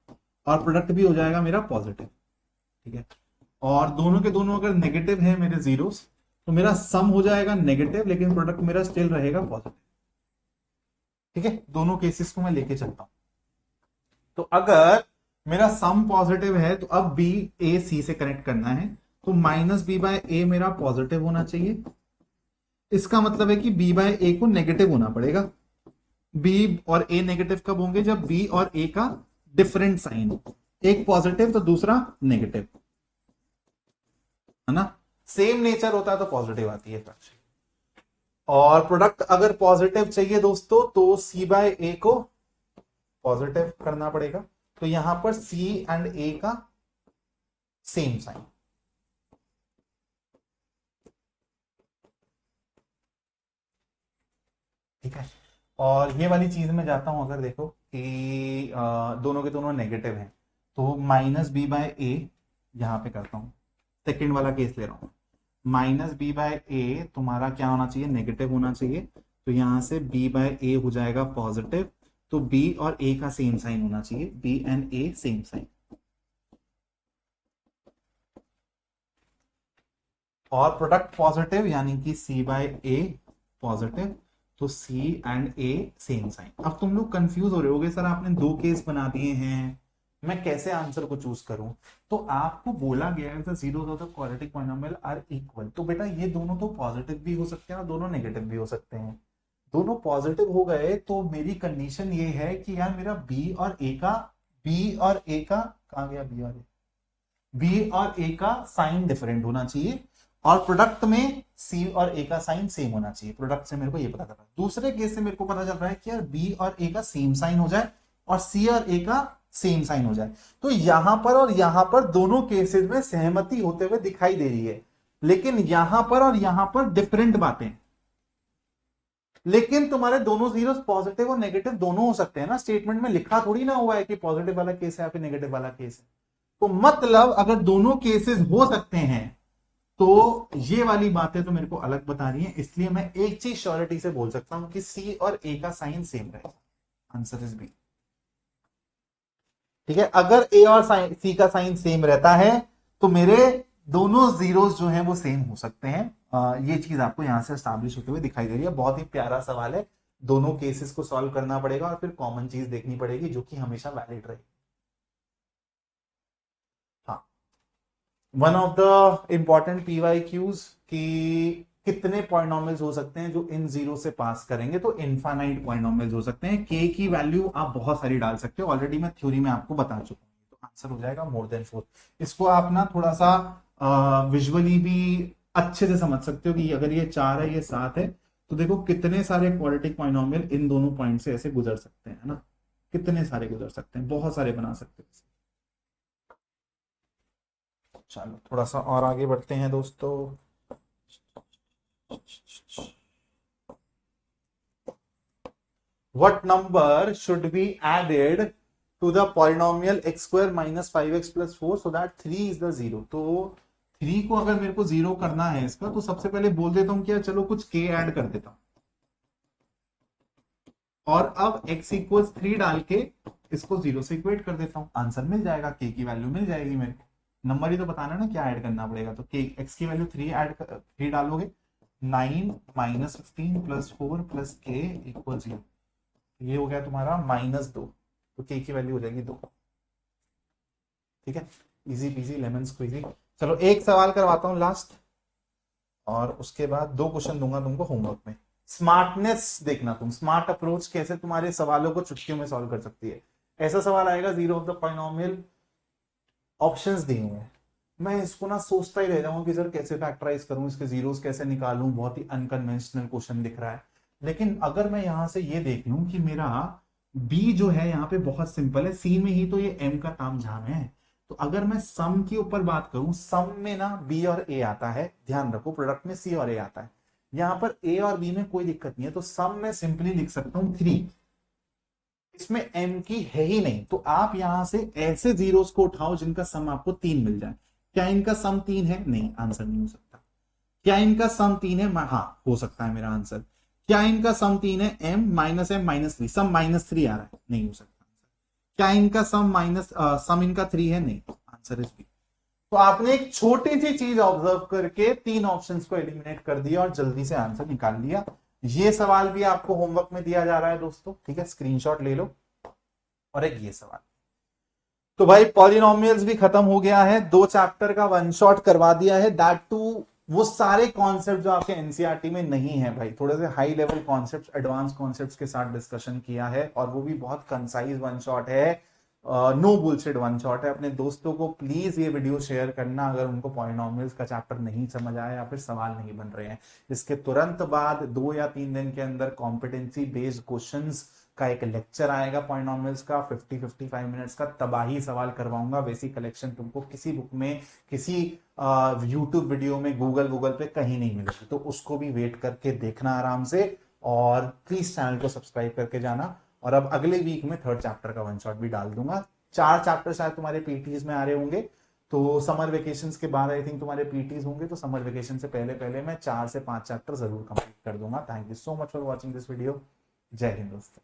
और प्रोडक्ट भी हो जाएगा मेरा पॉजिटिव, ठीक है। और दोनों के दोनों अगर नेगेटिव है मेरे जीरोस, तो मेरा सम हो जाएगा नेगेटिव, लेकिन प्रोडक्ट मेरा स्टिल रहेगा पॉजिटिव, ठीक है। दोनों केसेस को मैं लेके चलता हूं। तो अगर मेरा सम पॉजिटिव है तो अब बी ए सी से कनेक्ट करना है, तो -b बाय ए मेरा पॉजिटिव होना चाहिए। इसका मतलब है कि b बाय ए को नेगेटिव होना पड़ेगा। b और a नेगेटिव कब होंगे, जब b और a का डिफरेंट साइन हो, एक पॉजिटिव तो दूसरा नेगेटिव, है ना। सेम नेचर होता है तो पॉजिटिव आती है फ्रैक्शन। और प्रोडक्ट अगर पॉजिटिव चाहिए दोस्तों तो c बाय ए को पॉजिटिव करना पड़ेगा, तो यहां पर c एंड a का सेम साइन, ठीक है। और ये वाली चीज में जाता हूं, अगर देखो कि दोनों के दोनों नेगेटिव हैं, तो -b बाय ए यहां पे करता हूं, सेकेंड वाला केस ले रहा हूं। माइनस बी बाय ए तुम्हारा क्या होना चाहिए, नेगेटिव होना चाहिए। तो यहां से बी बाय ए हो जाएगा पॉजिटिव। तो बी और ए का सेम साइन होना चाहिए, b and a same sign. और प्रोडक्ट पॉजिटिव यानी कि सी बाय ए पॉजिटिव, तो c and a same sign. अब तुम लोग कंफ्यूज हो रहे होगे, सर आपने दो केस बना दिए हैं, मैं कैसे आंसर को चूज करूं। तो आपको बोला गया है zero of the quadratic polynomial are equal, तो बेटा ये दोनों तो पॉजिटिव भी हो सकते हैं और दोनों नेगेटिव भी हो सकते हैं। दोनों पॉजिटिव हो गए तो मेरी कंडीशन ये है कि यार मेरा बी और ए का कहां गया, बी और ए का साइन डिफरेंट होना चाहिए और प्रोडक्ट में सी और ए का साइन सेम होना चाहिए। प्रोडक्ट से मेरे को ये पता चल रहा है। दूसरे केस से मेरे को पता चल रहा है कि यार बी और ए का सेम साइन हो जाए और सी और ए का सेम साइन हो जाए। तो यहां पर और यहां पर दोनों केसेस में सहमति होते हुए दिखाई दे रही है, लेकिन यहां पर और यहां पर डिफरेंट बातें। लेकिन तुम्हारे दोनों जीरो पॉजिटिव और नेगेटिव दोनों हो सकते हैं ना, स्टेटमेंट में लिखा थोड़ी ना हुआ है कि पॉजिटिव वाला केस है या फिर नेगेटिव वाला केस है। तो मतलब अगर दोनों केसेस हो सकते हैं तो ये वाली बातें तो मेरे को अलग बता रही है, इसलिए मैं एक चीज श्योरिटी से बोल सकता हूं कि सी और ए का साइन सेम रहेगा। Answer is b. ठीक है, अगर ए और सी का साइन सेम रहता है तो मेरे दोनों जीरोस जो हैं वो सेम हो सकते हैं। ये चीज आपको यहां से एस्टैब्लिश होते हुए दिखाई दे रही है। बहुत ही प्यारा सवाल है, दोनों केसेस को सॉल्व करना पड़ेगा और फिर कॉमन चीज देखनी पड़ेगी जो कि हमेशा वैलिड रहेगी। हाँ, one of the important PYQs कि कितने पॉलिनोमियल्स हो सकते हैं जो इन जीरो से पास करेंगे, तो इनफाइनाइट पॉलिनोमियल्स हो सकते हैं। के की वैल्यू आप बहुत सारी डाल सकते हो, ऑलरेडी मैं थ्योरी में आपको बता चुका हूं। तो आंसर हो जाएगा मोर देन 4। इसको आप ना थोड़ा सा विजुअली भी अच्छे से समझ सकते हो कि अगर ये 4 है ये 7 है, तो देखो कितने सारे क्वाड्रेटिक पॉलिनोमियल इन दोनों पॉइंट से ऐसे गुजर सकते हैं, है ना। कितने सारे गुजर सकते हैं, बहुत सारे बना सकते हैं। चलो थोड़ा सा और आगे बढ़ते हैं दोस्तों। What number should be added to the polynomial x square minus 5x plus 4 so that 3 is the zero। तो 3 को अगर मेरे को जीरो करना है इसका, तो सबसे पहले बोल देता हूं क्या, चलो कुछ k ऐड कर देता हूं और अब x इक्वल 3 डाल के इसको जीरो से इक्वेट कर देता हूं। आंसर मिल जाएगा, k की वैल्यू मिल जाएगी मेरे को। नंबर ही तो बताना ना क्या ऐड करना पड़ेगा। तो k x की वैल्यू 3 डालोगे, 9 minus 15 plus 4 plus k equal 0। ये हो गया तुम्हारा -2, तो k की वैल्यू हो जाएगी 2। ठीक है, इजी पीजी लेमन स्क्वीजी। चलो एक सवाल करवाता हूं लास्ट, और उसके बाद 2 क्वेश्चन दूंगा तुमको होमवर्क में। स्मार्टनेस देखना, तुम स्मार्ट अप्रोच कैसे तुम्हारे सवालों को चुटकियों में सॉल्व कर सकती है। ऐसा सवाल आएगा, zero of the polynomial, options दिए हुए हैं, मैं इसको ना सोचता ही रह जाऊंगा कि सर कैसे फैक्टराइज करूं, इसके जीरोस कैसे निकालूं, बहुत ही अनकन्वेंशनल क्वेश्चन दिख रहा है। लेकिन अगर मैं यहां से ये देख लूं कि मेरा बी जो है यहाँ पे बहुत सिंपल है, सी में ही तो ये एम का ताम झाम है। तो अगर मैं सम के ऊपर बात करूं, सम में ना बी और ए आता है, ध्यान रखो प्रोडक्ट में सी और ए आता है। यहां पर ए और बी में कोई दिक्कत नहीं है, तो सम में सिंपली लिख सकता हूं 3। इसमें एम की है ही नहीं, तो आप यहां से ऐसे जीरोस को उठाओ जिनका सम आपको 3 मिल जाए। क्या इनका सम 3 है? नहीं, आंसर नहीं हो सकता। क्या इनका सम 3 है? हाँ हो सकता है मेरा आंसर। क्या इनका सम 3 है? m-m-3, सम -3 आ रहा है, नहीं हो सकता। क्या इनका सम इनका 3 है? नहीं, आंसर इज बी। तो आपने एक छोटी सी चीज ऑब्जर्व करके 3 ऑप्शंस को एलिमिनेट कर दिया और जल्दी से आंसर निकाल लिया। ये सवाल भी आपको होमवर्क में दिया जा रहा है दोस्तों, ठीक है, स्क्रीनशॉट ले लो। और एक ये सवाल। तो भाई पॉलिनोमियल्स भी खत्म हो गया है, 2 चैप्टर का वन शॉट करवा दिया है, दैट टू वो सारे कॉन्सेप्ट जो आपके एनसीईआरटी में नहीं है भाई, थोड़े से high level concept, advance concepts के साथ डिस्कशन किया है, और वो भी बहुत कंसाइज वन शॉट है, नो बुलशिट वन शॉट है। अपने दोस्तों को प्लीज ये वीडियो शेयर करना अगर उनको पॉलिनोमियल्स का चैप्टर नहीं समझ आया या फिर सवाल नहीं बन रहे हैं। इसके तुरंत बाद 2 या 3 दिन के अंदर कॉम्पिटेंसी बेस्ड क्वेश्चंस का एक लेक्चर आएगा पॉलिनोमियल्स का, 50-55 मिनट्स का तबाही सवाल करवाऊंगा। बेसिक कलेक्शन तुमको किसी बुक में, किसी यूट्यूब वीडियो में, गूगल पे कहीं नहीं मिलेगी, तो उसको भी वेट करके देखना आराम से। और प्लीज चैनल को सब्सक्राइब करके जाना। और अब अगले वीक में 3rd चैप्टर का वन शॉट भी डाल दूंगा। 4 चैप्टर शायद तुम्हारे पीटीज में आ रहे होंगे, तो समर वेकेशंस के बाद आई थिंक तुम्हारे पीटीज होंगे, तो समर वेकेशन से पहले पहले मैं 4 से 5 चैप्टर जरूर कंप्लीट कर दूंगा। Thank you so much for watching this video. जय हिंद दोस्तों।